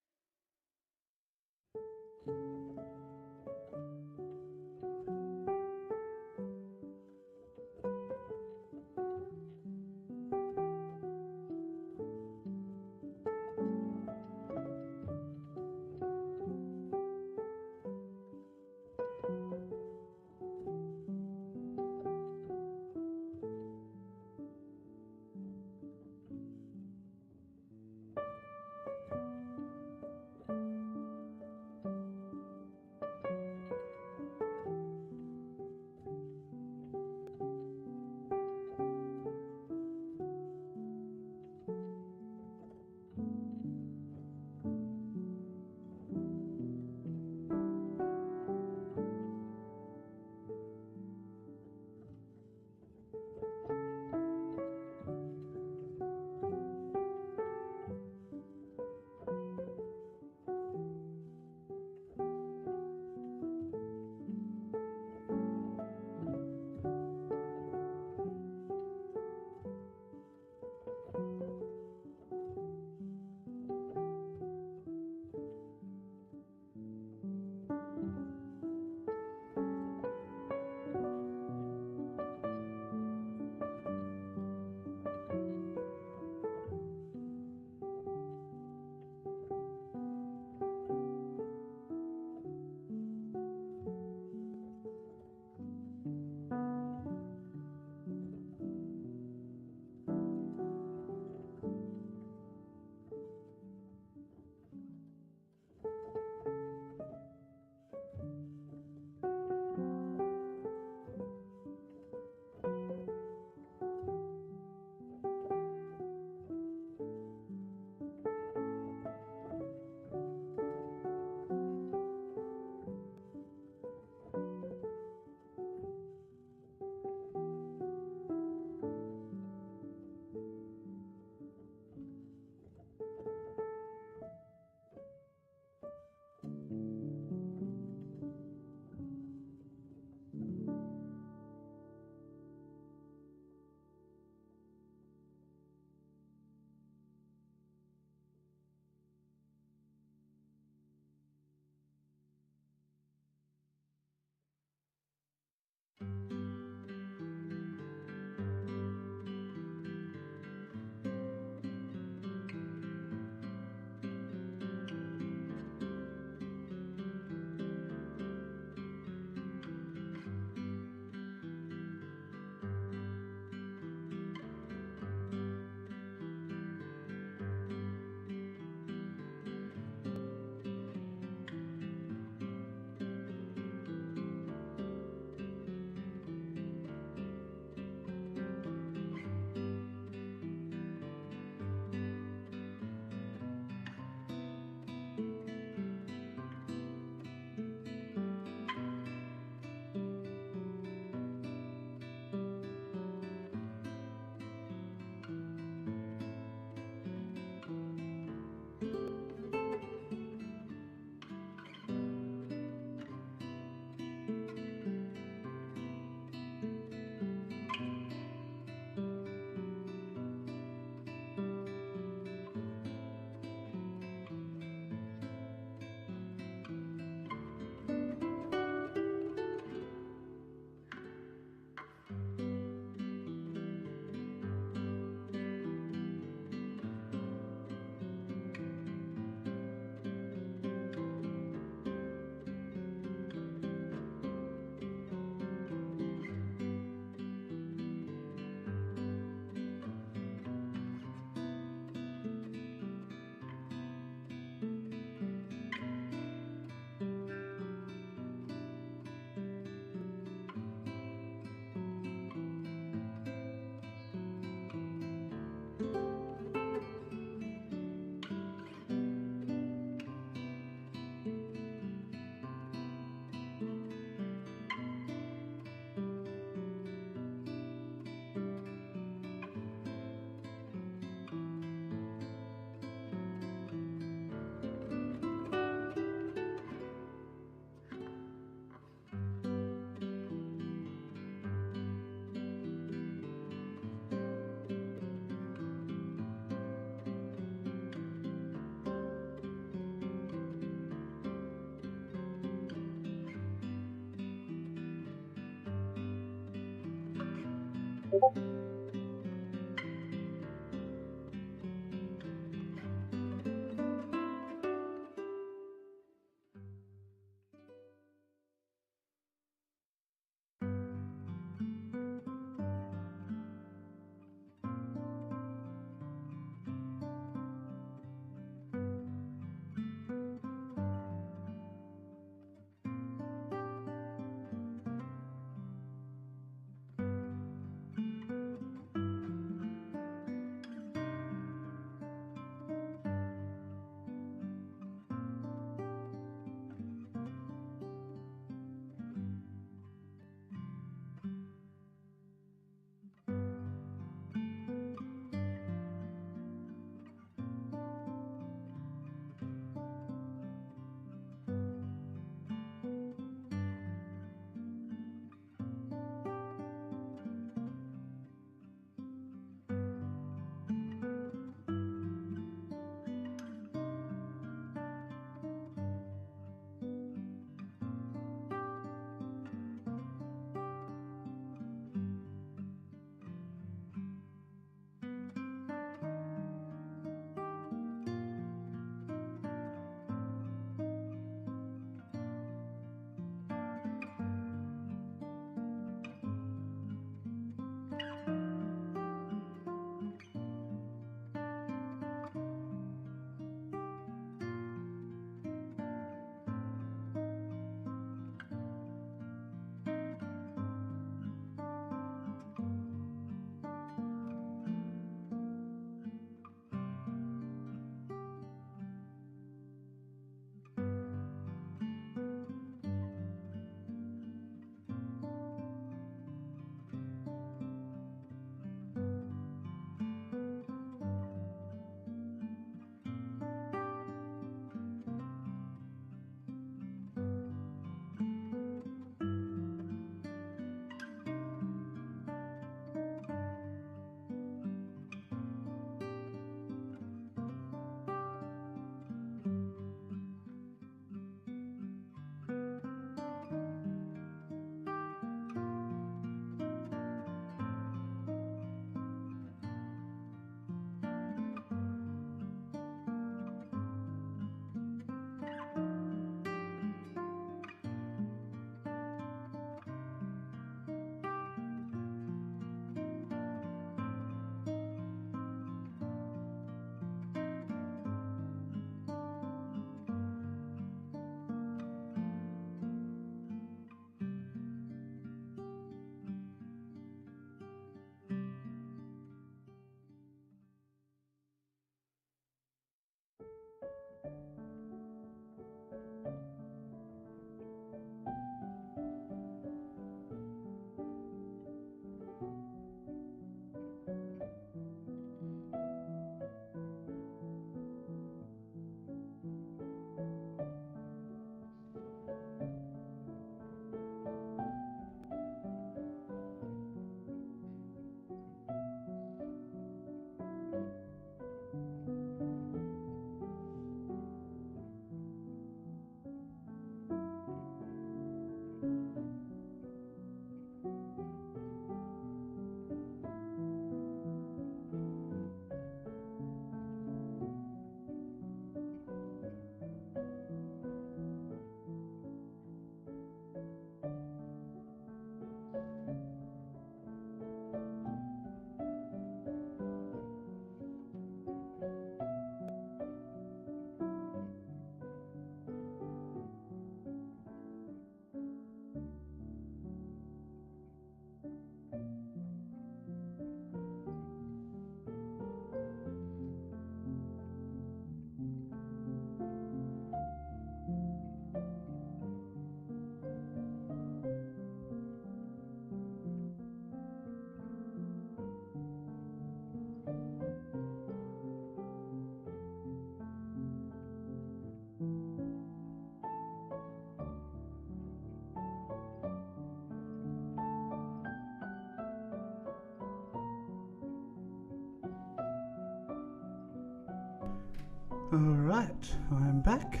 Alright, I'm back.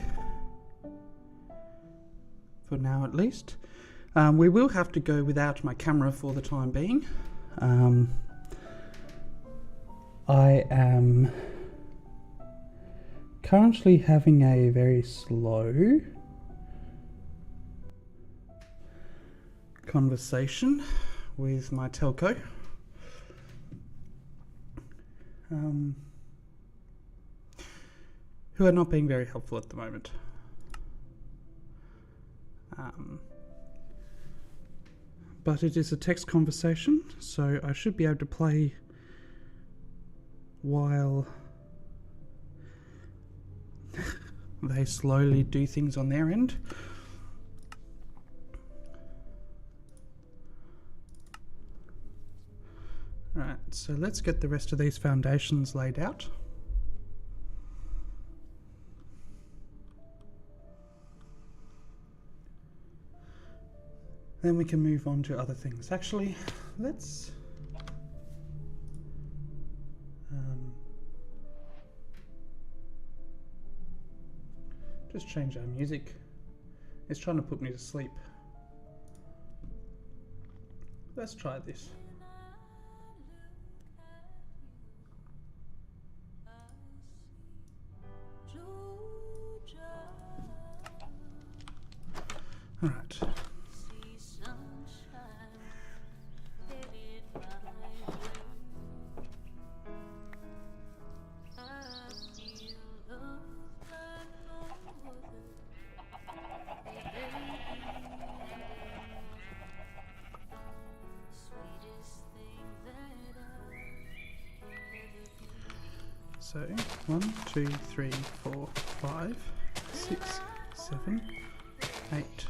For now at least. We will have to go without my camera for the time being. I am currently having a very slow conversation with my telco. Who are not being very helpful at the moment. But it is a text conversation, so I should be able to play while they slowly do things on their end. Alright, so let's get the rest of these foundations laid out. Then we can move on to other things. Actually, let's just change our music. It's trying to put me to sleep. Let's try this. All right. So 1, 2, 3, 4, 5, 6, 7, 8.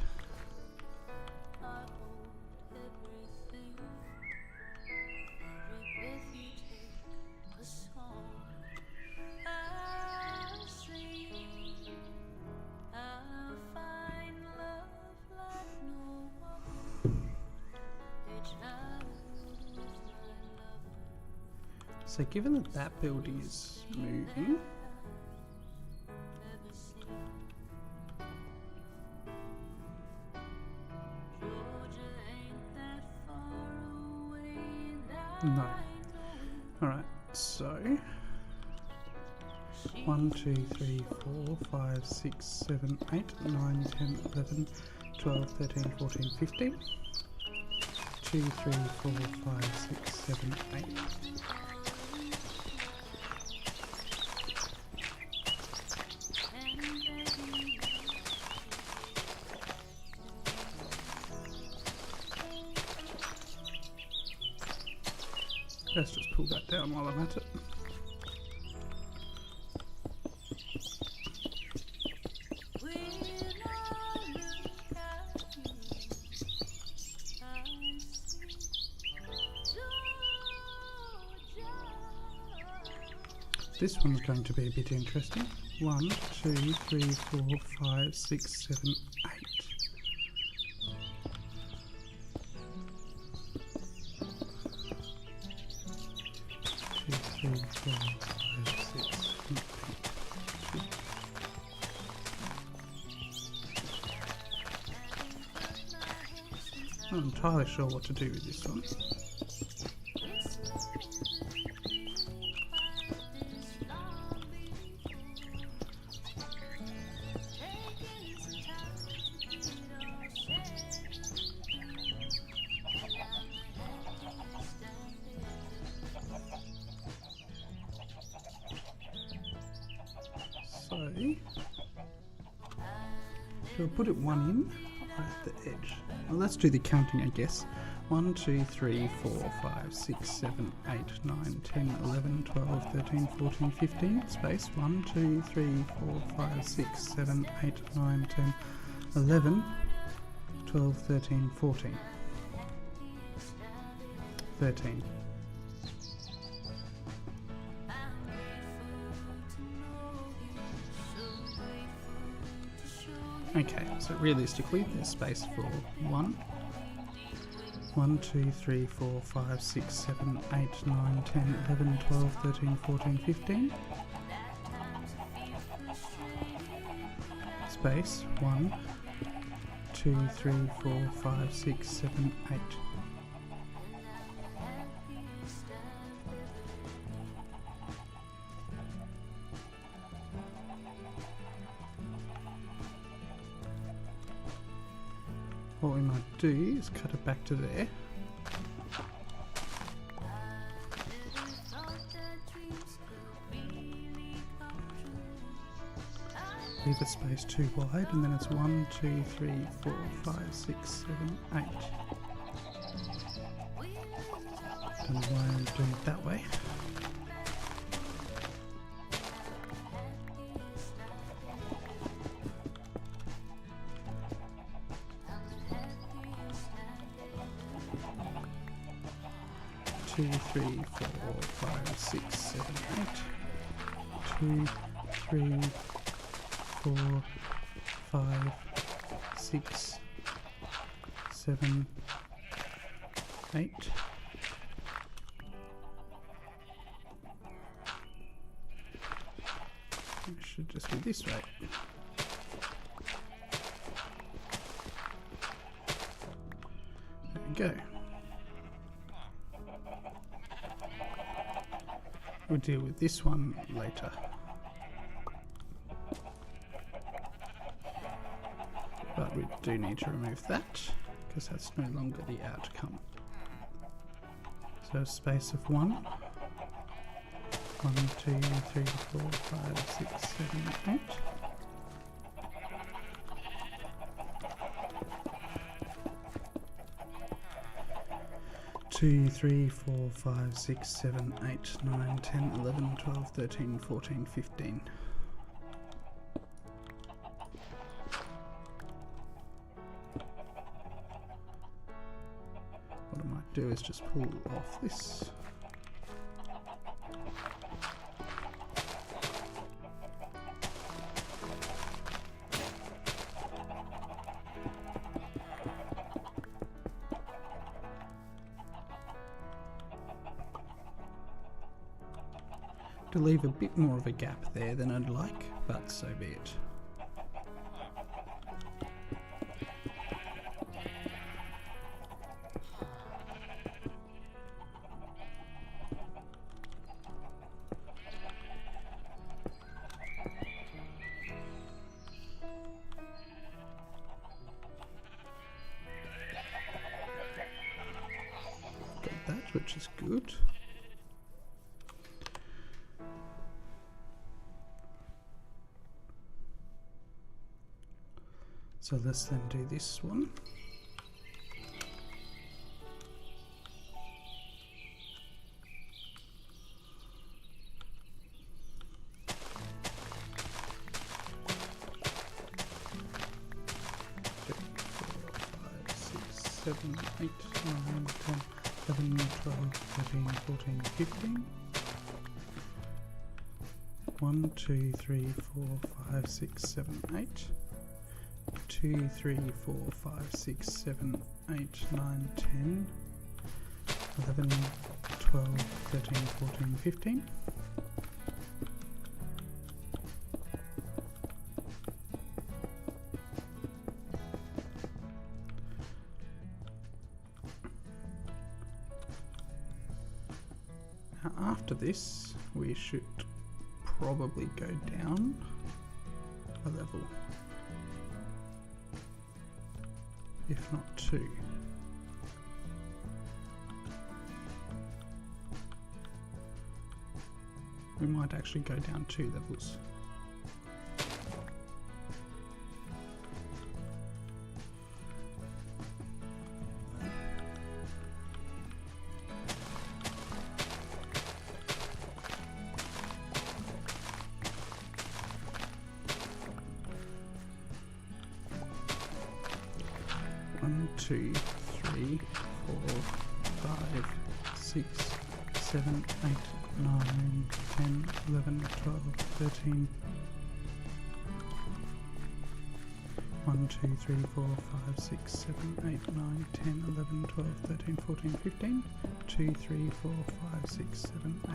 So given that that building is moving, no. Alright, so 1, 2, 3, 4, 5, 6, 7, 8, 9, 10, 11, 12, 13, 14, 15. 2, 3, 4, 5, 6, 7, 8. Let's just pull that down while I'm at it. This one's going to be a bit interesting. 1, 2, 3, 4, 5, 6, 7, 8. 2, 3, 4, 5, 6, 7, 8. I'm not entirely sure what to do with this one. So, we'll put it one in at the edge. Well, let's do the counting, I guess. 1, 2, 3, 4, 5, 6, 7, 8, 9, 10, 11, 12, 13, 14, 15. Space. 1, 2, 3, 4, 5, 6, 7, 8, 9, 10, 11, 12, 13, 14. 13. Okay, so realistically there's space for 1, 2, 3, 4, 5, 6, 7, 8, 9, 10, 11, 12, 13, 14, 15. Space 1, 2, 3, 4, 5, 6, 7, 8. do is cut it back to there. Leave the space too wide, and then it's 1, 2, 3, 4, 5, 6, 7, 8. Don't know why I'm doing it that way. Two, 3, 4, 5, 6, 7, 8. 2, 3, 4, 5, 6, 7, 8. It should just be this way. There we go. We'll deal with this one later. But we do need to remove that, because that's no longer the outcome. So a space of 1. 1, 2, 3, 4, 5, 6, 7, 8. Two, 3, 4, 5, 6, 7, 8, 9, 10, 11, 12, 13, 14, 15. What I might do is just pull off this. To leave a bit more of a gap there than I'd like, but so be it. Got that, which is good. So let's then do this one. Seven, 8, 9, 10, 11, 12, 13, 14, 15. 1, 2, 3, 4, 5, 6, 7, 8. 2, 3, 4, 5, 6, 7, 8, 9, 10, 11, 12, 13, 14, 15. Now after this, we should probably go down a level. If not 2. We might actually go down 2 levels. One, 2, 3, 4, 5, 6, 7, 8, 9, 10, 11, 12, 13. 1, 2, 3, 4, 5, 6, 7, 8, 9, 10, 11, 12, 13, 14, 15. 2, 3, 4, 5, 6, 7, 8.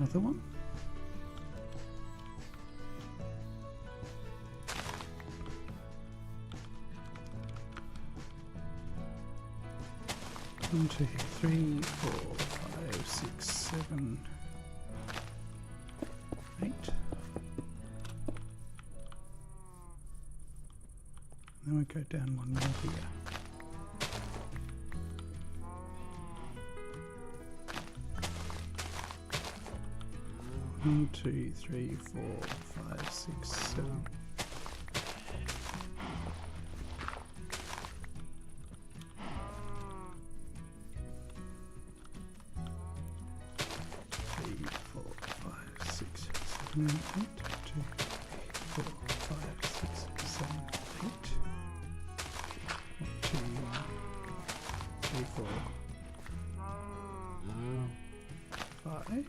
Another one. 1, 2, 3, 4, 5, 6, 7, 8. Then we go down one more here. 1, 2, 3, 4, 5, 6, 7. Eight. 2, 4, 5, 6, 7, 8. 2, 3, 4, 5.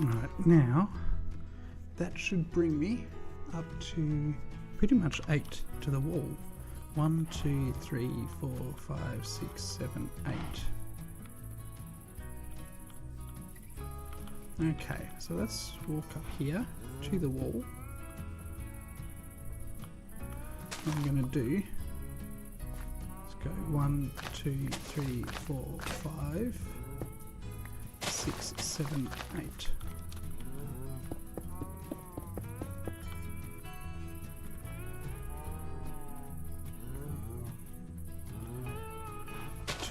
Alright, now that should bring me up to pretty much 8 to the wall. 1, 2, 3, 4, 5, 6, 7, 8. Okay, so let's walk up here to the wall. What I'm going to do, let's go 1, 2, 3, 4, 5, 6, 7, 8.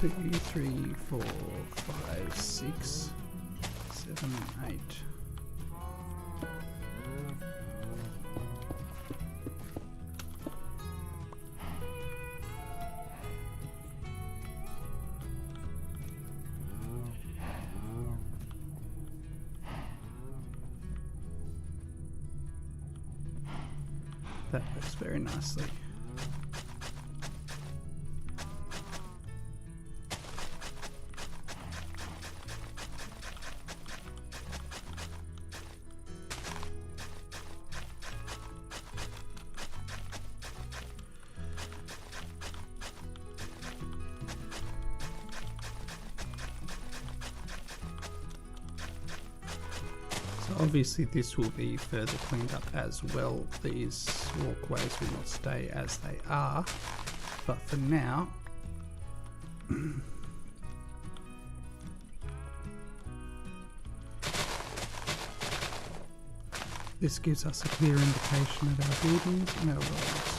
Two, 3, 4, 5, 6, 7, 8. That works very nicely. Obviously this will be further cleaned up as well. These walkways will not stay as they are, but for now this gives us a clear indication of our buildings and our roads.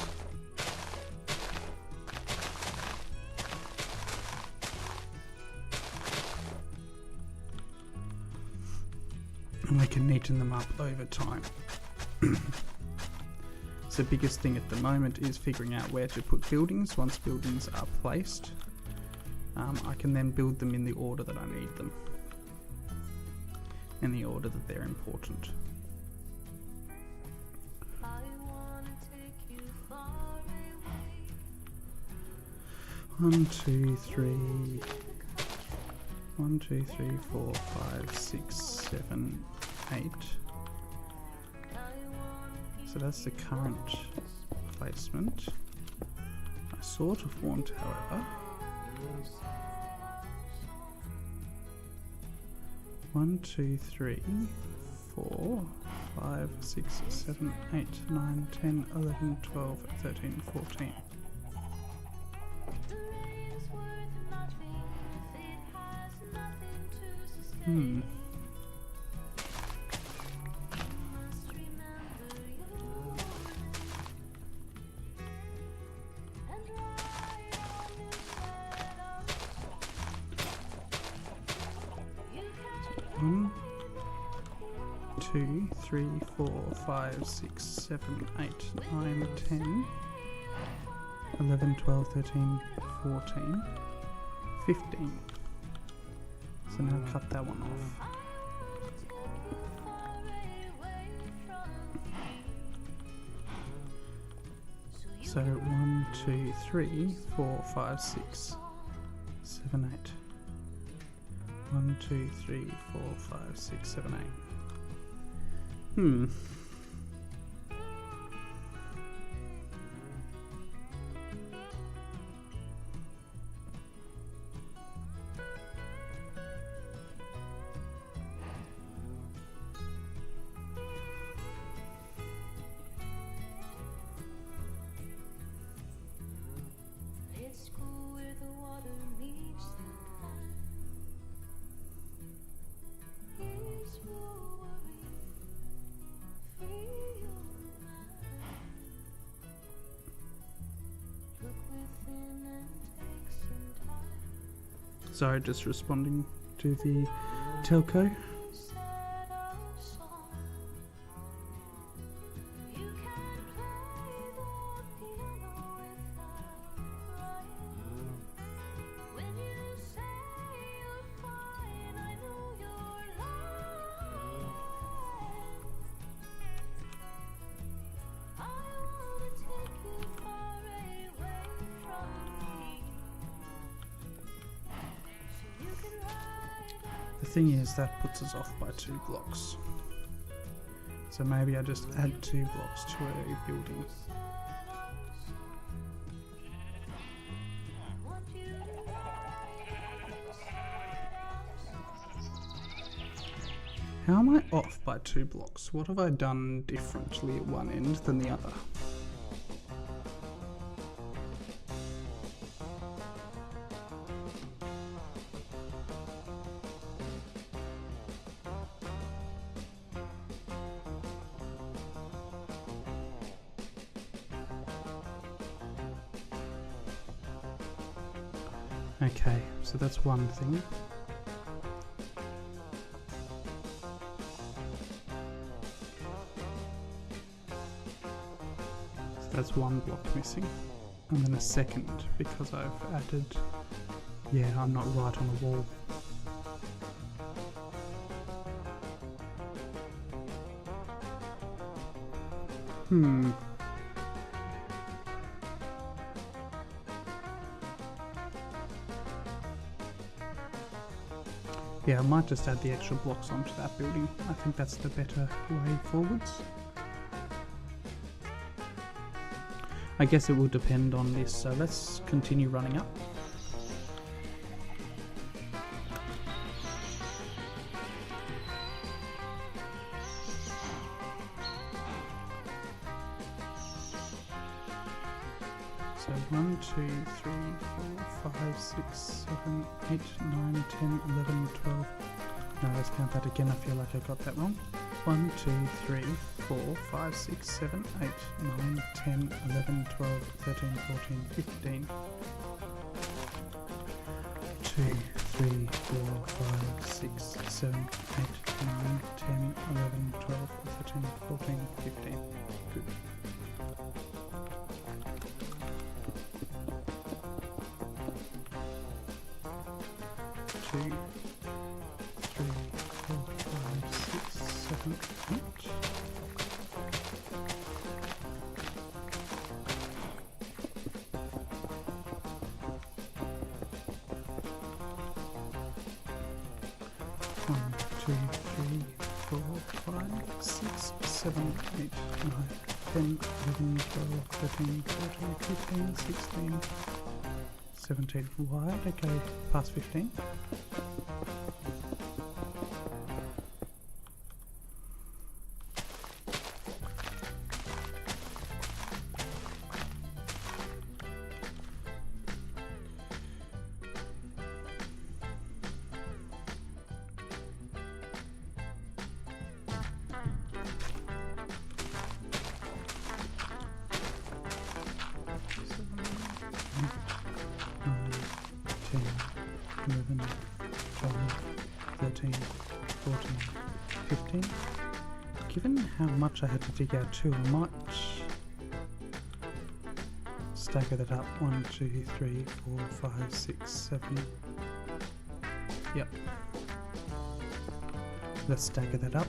And we can neaten them up over time. So the biggest thing at the moment is figuring out where to put buildings. Once buildings are placed, I can then build them in the order that I need them, in the order that they're important. One, two, three. 1, 2, 3, 4, 5, 6, 7, 8. So that's the current placement. I sort of want, however, 1, 2, 3, 4, 5, 6, 7, 8, 9, 10, 11, 12, 13, 14. One, 2, 3, 4, 5, 6, 7, 8, 9, 10, 11, 12, 13, 14, 15. So now cut that one off. So 1, 2, 3, 4, 5, 6, 7, 8. 1, 2, 3, 4, 5, 6, 7, Hmm. Let's go where the water meets the pond. Ease your worry, free your mind. Look within and take some time. Sorry, just responding to the telco. Set a song. You can play the piano without crying. When you say you're fine, I know you're lying. I wanna take you far away from me, so you can ride on. The thing is, that puts us off by 2 blocks. So maybe I just add 2 blocks to a building. How am I off by 2 blocks? What have I done differently at one end than the other? Okay, so that's one thing. So that's 1 block missing. And then a second because I've added... Yeah, I'm not right on the wall. Yeah, I might just add the extra blocks onto that building. I think that's the better way forwards. I guess it will depend on this, so let's continue running up. So 1, 2, 3, 4, 5, 6, 7, 8, 9, 10, 11, 12. No, let's count that again. I feel like I got that wrong. 1, 2, 3, 4, 5, 6, 7, 8, 9, 10, 11, 12, 13, 14, 15. 2, 3, 4, 5, 6, 7, 8, 9, 10, 11, 12, 13, 14, 15. Good. 2, 3, 4, 5, 6, 7, 8. One, 2, 3, 4, 5, 6, 7, 8, 9, 10, 11, 12, 13, 14, 15, 16, 17 wide. Okay, past 15. Ten, 11, 12, 13, 14, 15. Given how much I had to dig out too, I might stagger that up. 1, 2, 3, 4, 5, 6, 7. Yep. Let's stagger that up.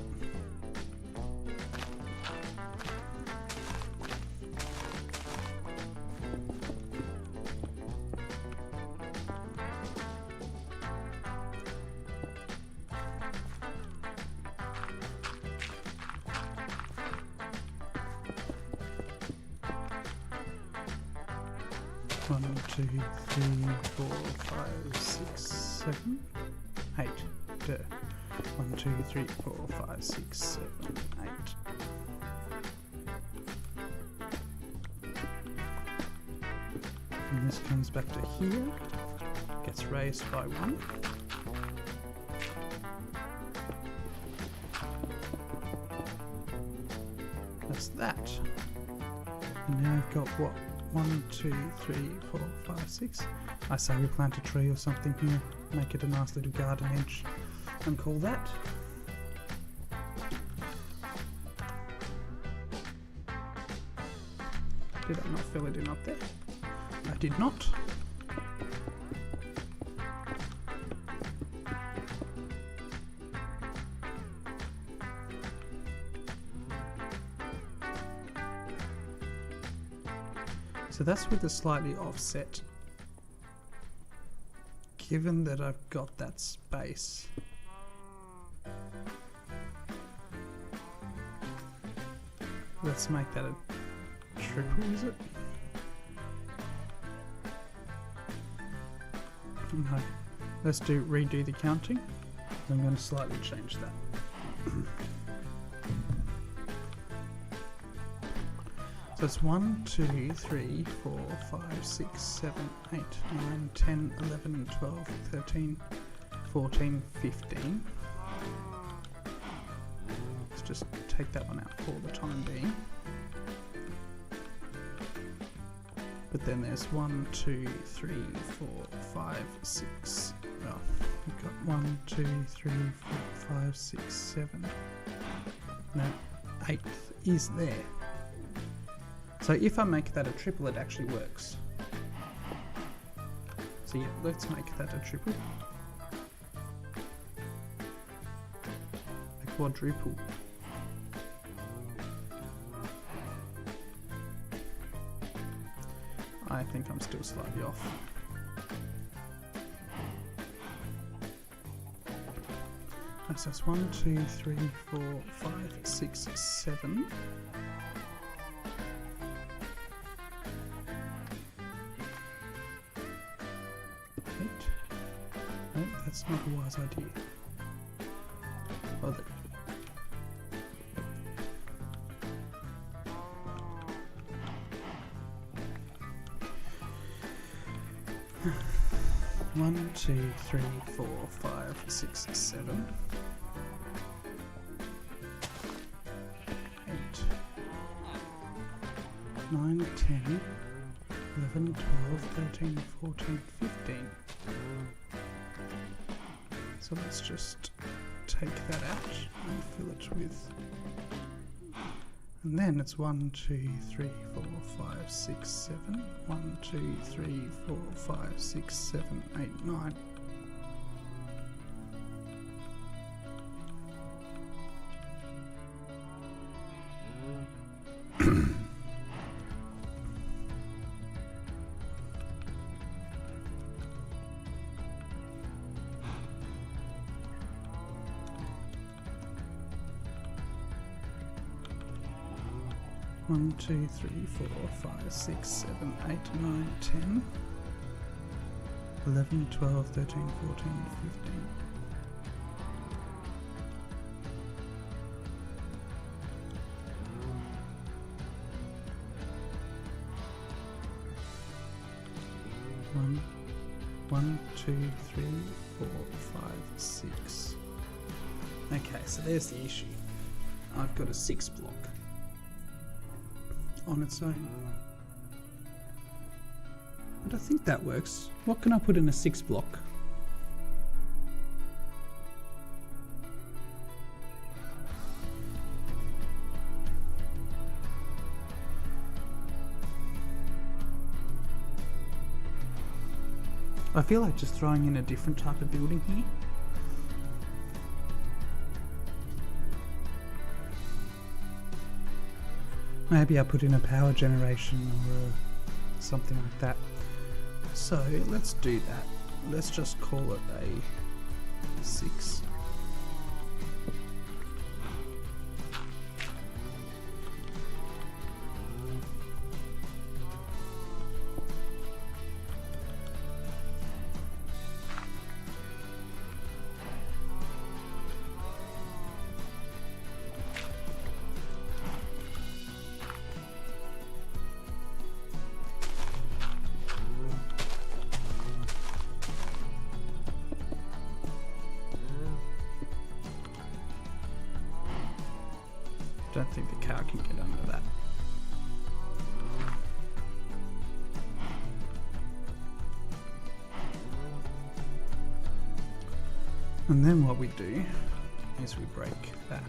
1, 2, 3, 4, 5, 6, 7, 8. Duh. 1, 2, 3, 4, 5, 6, 7, 8. And this comes back to here, gets raised by 1. That's that. And now I've got what? 1, 2, 3, 4, 5, 6. I say we plant a tree or something here, make it a nice little garden edge, and call that. Did I not fill it in up there? I did not. So that's with a slightly offset. Given that I've got that space, let's make that a triple, is it? No. Let's redo the counting. I'm going to slightly change that. So it's 1, 2, 3, 4, 5, 6, 7, 8, 9, 10, 11, 12, 13, 14, 15. Let's just take that one out for the time being. But then there's 1, 2, 3, 4, 5, 6. Oh, we've got 1, 2, 3, 4, 5, 6, 7. No, 8 is there. So if I make that a triple, it actually works. So yeah, let's make that a triple. A quadruple. I think I'm still slightly off. So that's 1, 2, 3, 4, 5, 6, 7. No, that's not a wise idea. Oh, 1, 2, 3, 4, 5, 6, 7. 8, 9, 10, 11, 12, 13, 14, 15. So let's just take that out and fill it with, and then it's 1, 2, 3, 4, 5, 6, 7. 1, 2, 3, 4, 5, 6, 7, 8, 9. One, 2, 3, 4, 5, 6, 7, 8, 9, 10, 11, 12, 13, 14, 15. One, 2, 3, 4, 5, 6. Okay, so there's the issue. I've got a 6 block on its own. But I think that works. What can I put in a 6 block? I feel like just throwing in a different type of building here. Maybe I put in a power generation or something like that. So let's do that. Let's just call it a 6. Don't think the car can get under that. And then what we do is we break that.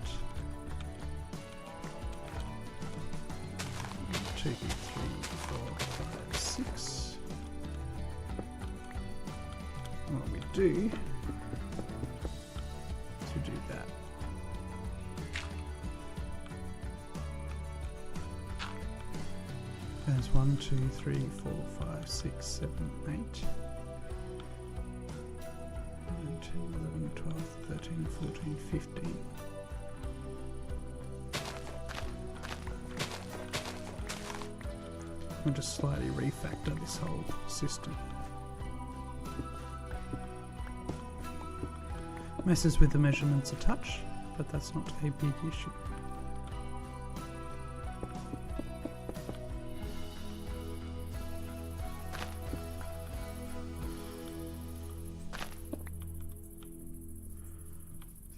2, 3, 4, 5, 6. What we do is we do that. There's 1, 2, 3, 4, 5, 6, 7, 8. 9, 10, 11, 12, 13, 14, 15. I'll just slightly refactor this whole system. Messes with the measurements a touch, but that's not a big issue.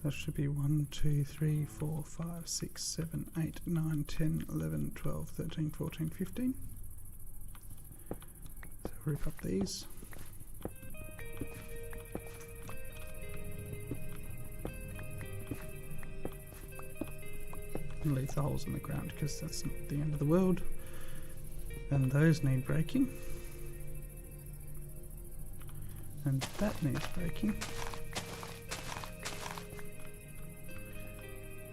That should be 1, 2, 3, 4, 5, 6, 7, 8, 9, 10, 11, 12, 13, 14, 15. So rip up these. And leave the holes in the ground because that's not the end of the world. And those need breaking. And that needs breaking.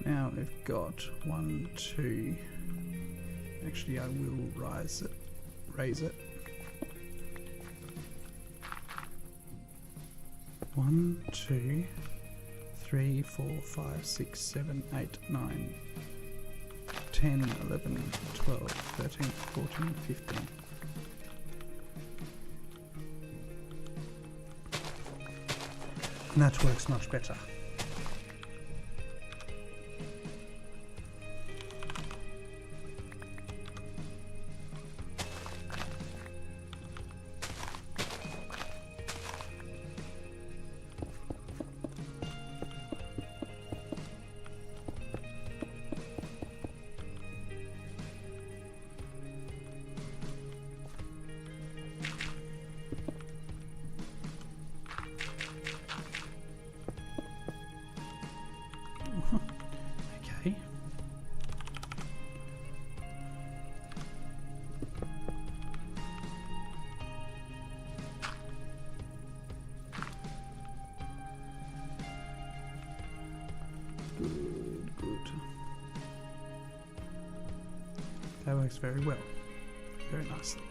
Now we've got 1, 2. Actually, I will raise it. 1, 2, 3, 4, 5, 6, 7, 8, 9, 10, 11, 12, 13, 14, 15. And that works much better. Okay. Good. That works very well. Very nicely.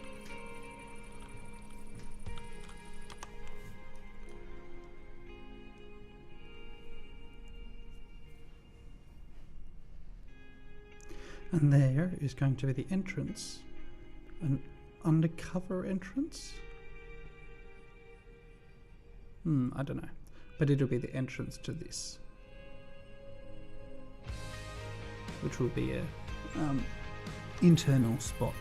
And there is going to be the entrance, an undercover entrance? I don't know, but it'll be the entrance to this, which will be a internal spot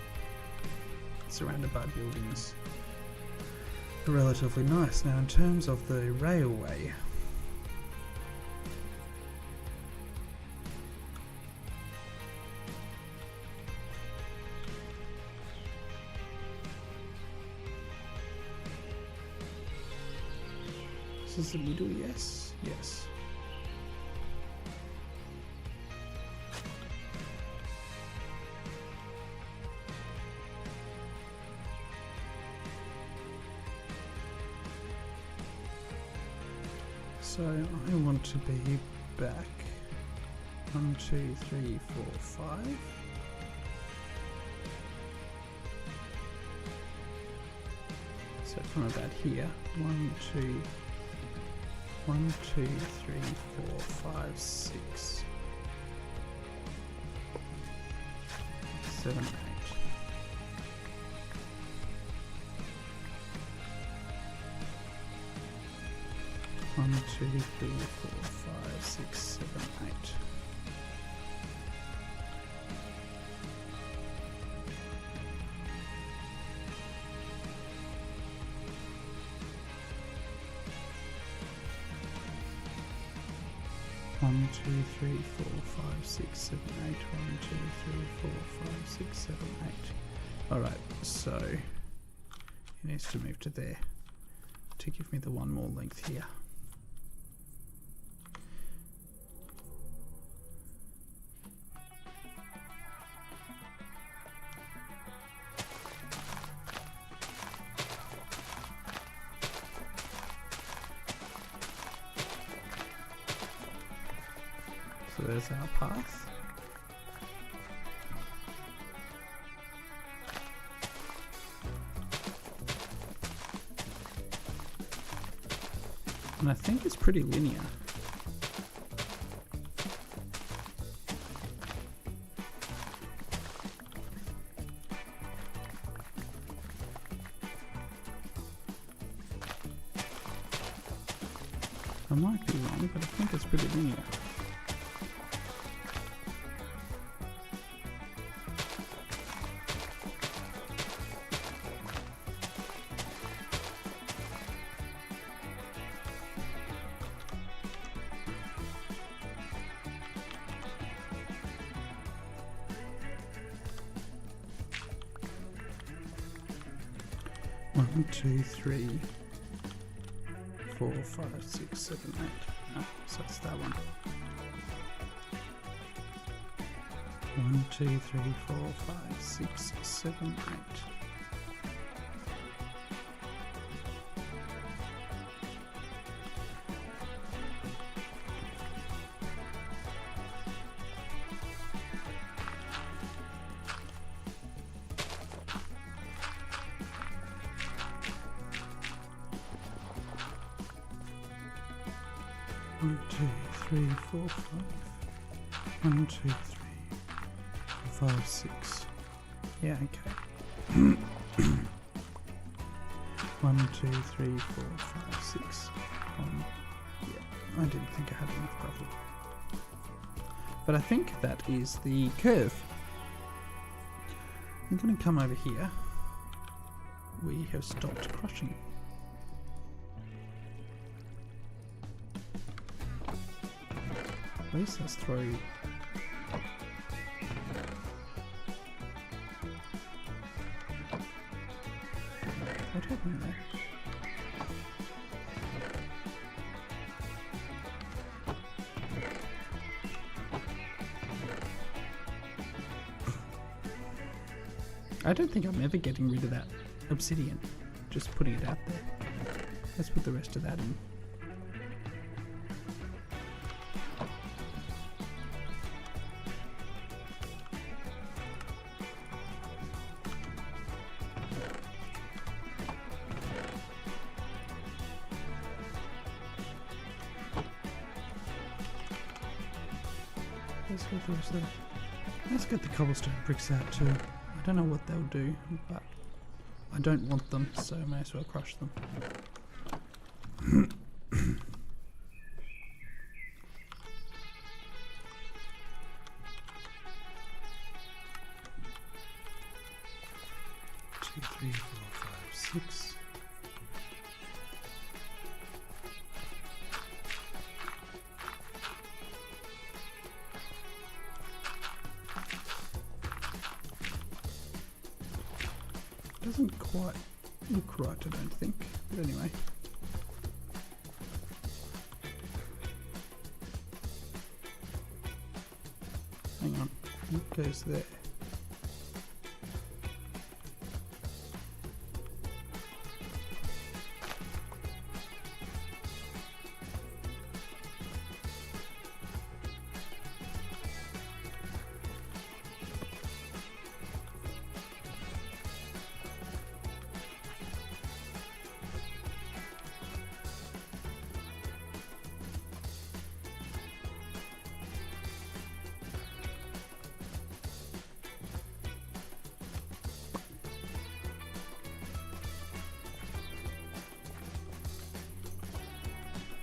surrounded by buildings. Relatively nice. Now in terms of the railway, this is the middle, yes, yes. So I want to be back 1, 2, 3, 4, 5. So from about here, 1, 2, 1, 2, 3, 4, 5, 6, 7, 8. One, 2, 3, 4, 5, 6, 7, 8. 1, 2, 3, 4, 5, 6, 7, 8. 1, 2, 3, 4, 5, 6, 7, 8. Alright, so it needs to move to there to give me the one more length here. So there's our path. And I think it's pretty linear. I might be wrong, but I think it's pretty linear. One, 2, 3, 4, 5, 6, 7, 8. Oh, so it's that one. 1, 2, 3, 4, 5, 6, 7, 8. One, 2, 3, 4, 5. 1, 2, 3, 4, 5, 6. Yeah, okay. 1, 2, 3, 4, 5, 6. Yeah, I didn't think I had enough gravel. But I think that is the curve. I'm going to come over here. We have stopped crushing. At least let's throw. What happened there? I don't think I'm ever getting rid of that obsidian. Just putting it out there. Let's put the rest of that in. Let's get the cobblestone bricks out too. I don't know what they'll do, but I don't want them, so I may as well crush them. Two, 3, 4, 5, 6. Doesn't quite look right, I don't think. But anyway. Hang on. It goes there.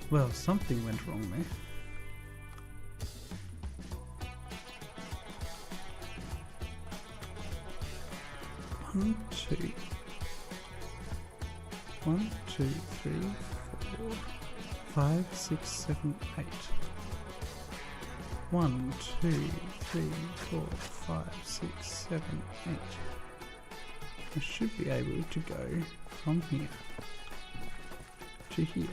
Well, something went wrong there. One, two, 3, 4, 5, 6, 7, 8. 1, 2, 3, 4, 5, 6, 7, 8. I should be able to go from here to here.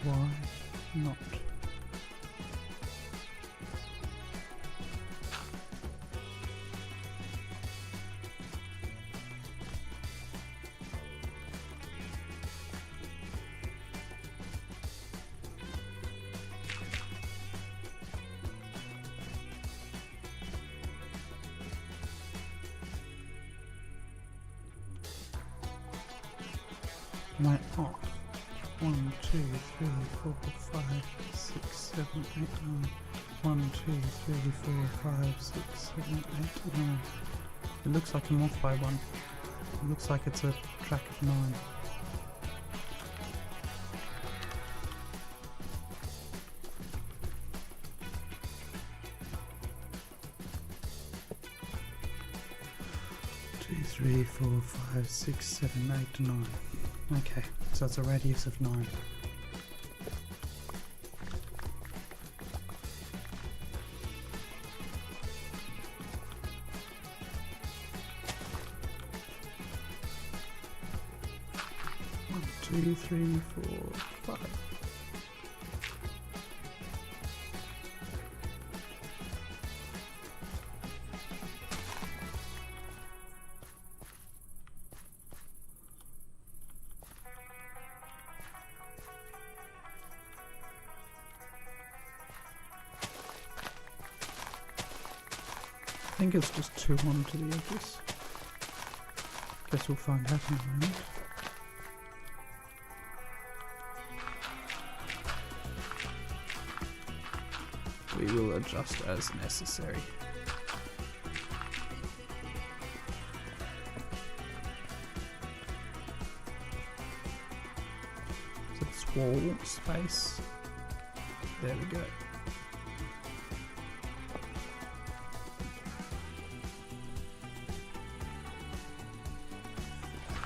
Why not? Am I off? 1, 2, 3, 4, 5, 6, 7, 8, 9. 1, 2, 3, 4, 5, 6, 7, 8, 9. It looks like I'm off by 1. It looks like it's a track of 9. Two, 3, 4, 5, 6, 7, 8, 9. Okay, so it's a radius of 9. One, 2, 3, 4, 5. I think it's just 2 onto the edges. Guess we'll find out in a moment. We will adjust as necessary. So it's wall space. There we go.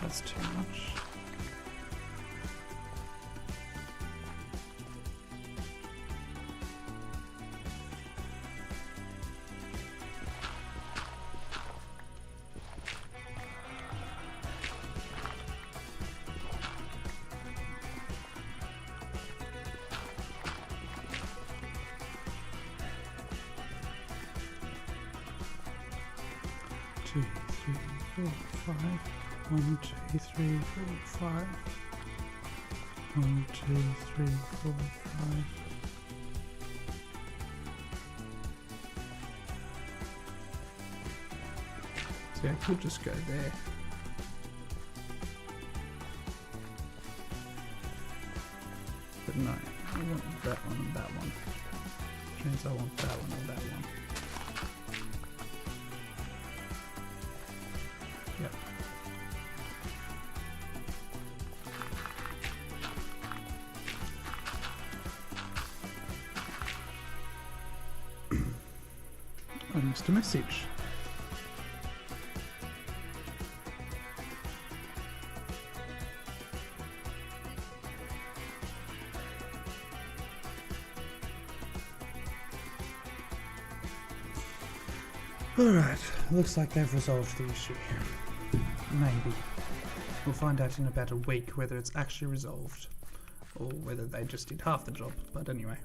That's too much. Two, 3, 4, 5. 1, 2, 3, 4, 5. 1, 2, 3, 4, 5. See, I could just go there. But no, I want that one and that one. Which means I want that one and that one. Yep. I missed a message. Alright, looks like they've resolved the issue. Maybe. We'll find out in about a week whether it's actually resolved or whether they just did half the job, but anyway.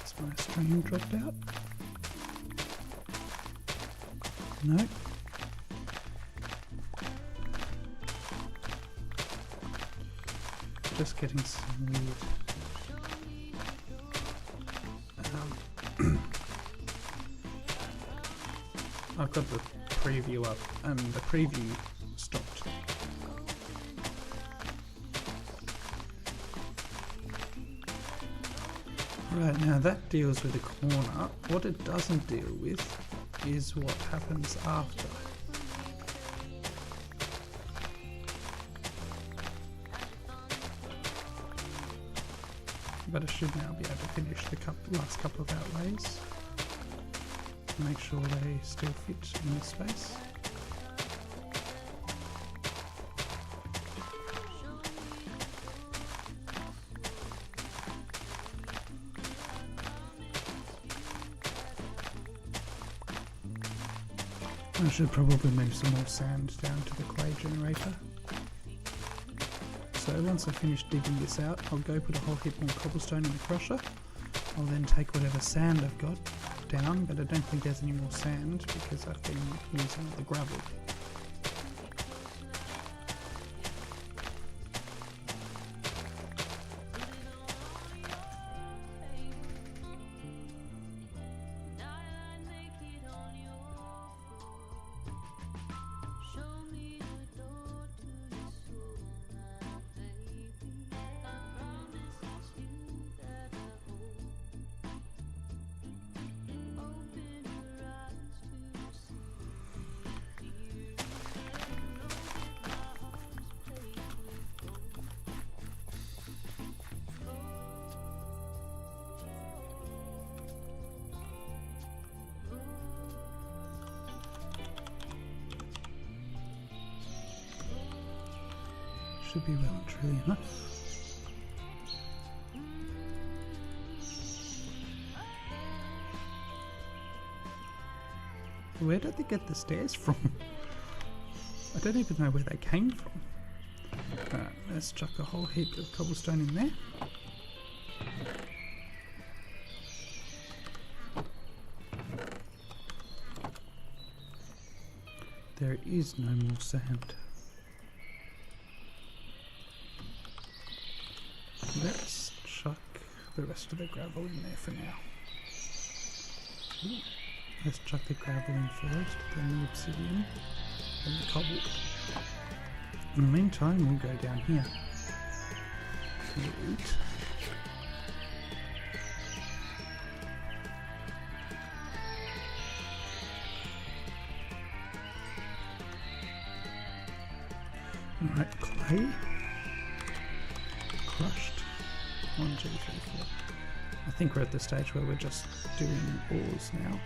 Has my stream dropped out? No. Just getting some weird. I've got the preview up and the preview stopped. Right, now that deals with the corner. What it doesn't deal with is what happens after. but I should now be able to finish the last couple of outlays. Make sure they still fit in the space. I should probably move some more sand down to the clay generator. So once I finish digging this out, I'll go put a whole heap more cobblestone in the crusher. I'll then take whatever sand I've got down, but I don't think there's any more sand because I've been using the gravel. Should be well and truly enough. Where did they get the stairs from? I don't even know where they came from. Alright, let's chuck a whole heap of cobblestone in there. There is no more sand. Let's chuck the rest of the gravel in there for now. Ooh. Let's chuck the gravel in first, then the obsidian, then the cobble. In the meantime, we'll go down here. Eat. Alright, clay. Crushed. 1, 2, 3, 4. I think we're at the stage where we're just doing ores now,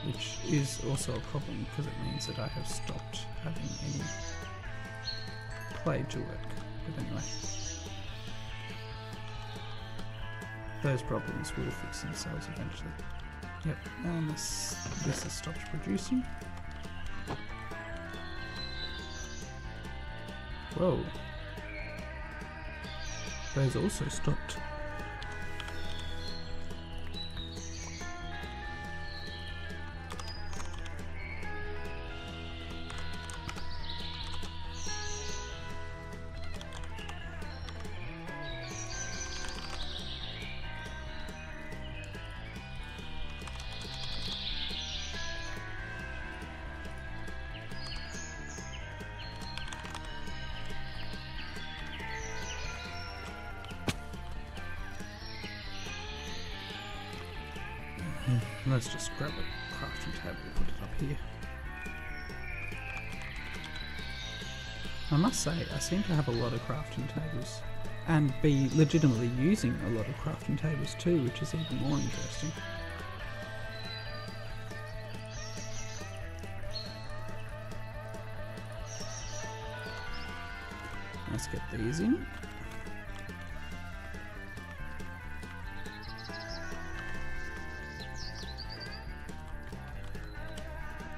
which is also a problem because it means that I have stopped having any clay to work. But anyway, those problems will fix themselves eventually. Yep, and this has stopped producing. Whoa. Those also stopped. Let's just grab a crafting table and put it up here. I must say, I seem to have a lot of crafting tables and be legitimately using a lot of crafting tables too, which is even more interesting. Let's get these in.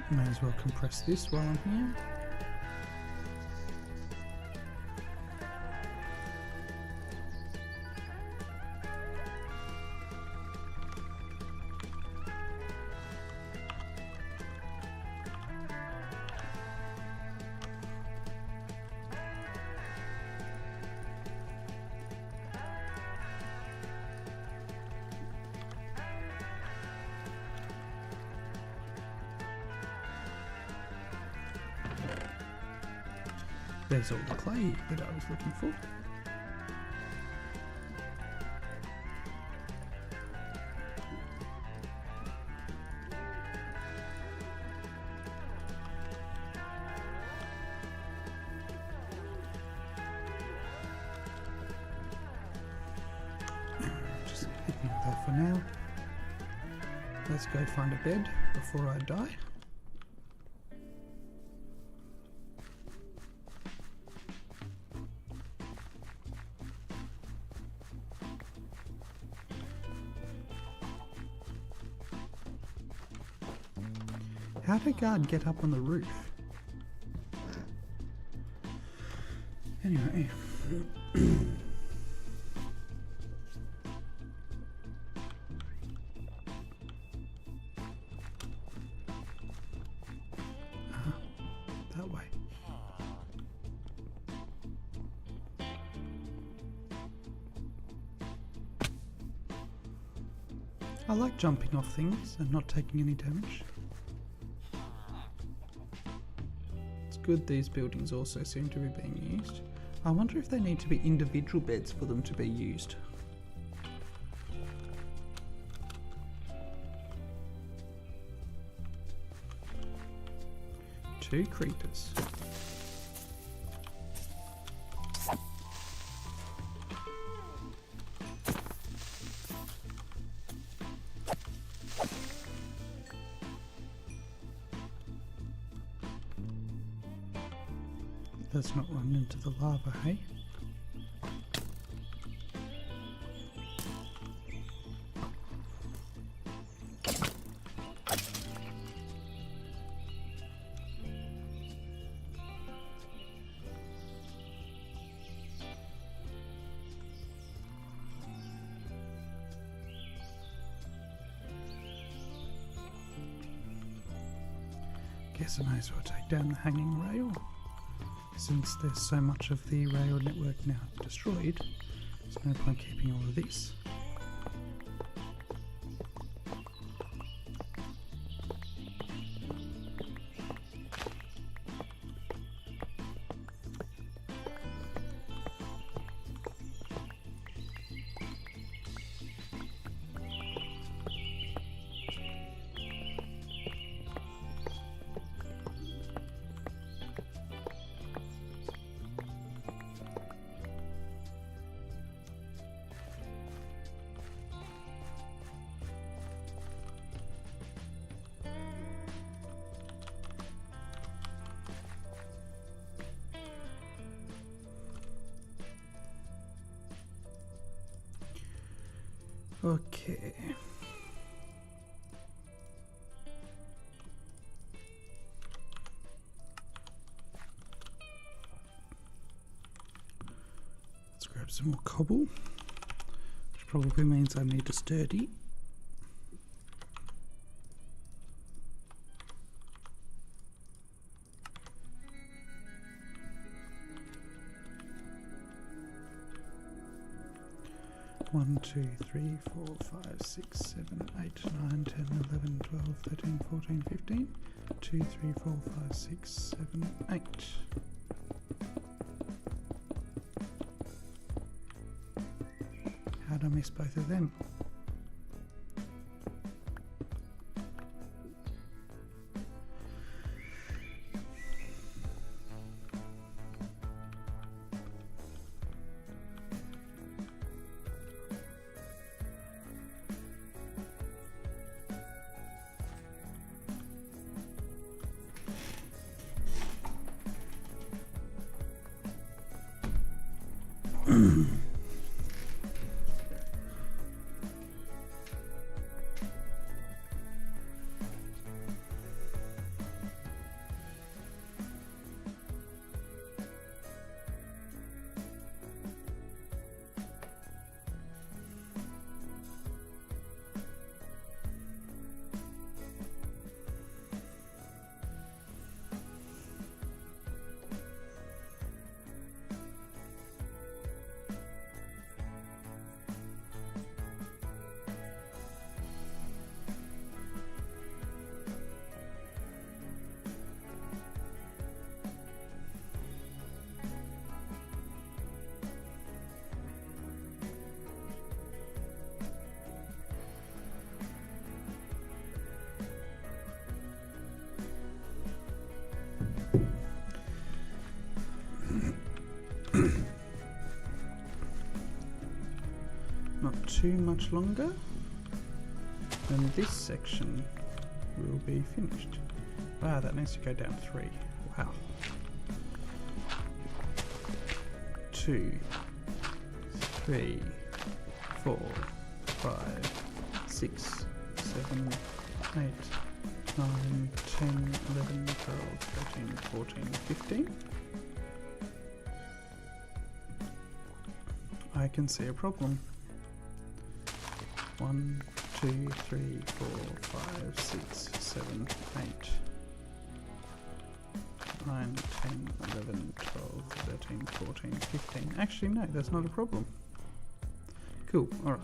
May as well compress this while I'm here. There's all the clay that I was looking for. for now. Let's go find a bed before I die. How did a guard get up on the roof? Anyway. That way. I like jumping off things and not taking any damage. It's good these buildings also seem to be being used. I wonder if they need to be individual beds for them to be used. 2 creepers. Let's not run into the lava, hey? Guess I may as well take down the hanging rail. Since there's so much of the rail network now destroyed, there's no point keeping all of this. Okay. Let's grab some more cobble, which probably means I need a sturdy. One, 2, 3, 4, 5, 6, 7, 8, 9, 10, 11, 12, 13, 14, 15. 2, 3, 4, 5, 6, 7, 8. How'd I miss both of them? Not too much longer. And this section will be finished. Wow, that needs to go down 3. Wow. 2, 3, 4, 5, 6, 7, 8, 9, 10, 11, 12, 13, 14, 15. I can see a problem. 1, 2, 3, 4, 5, 6, 7, 8, 9, 10, 11, 12, 13, 14, 15. Actually, no, that's not a problem. Cool, alright.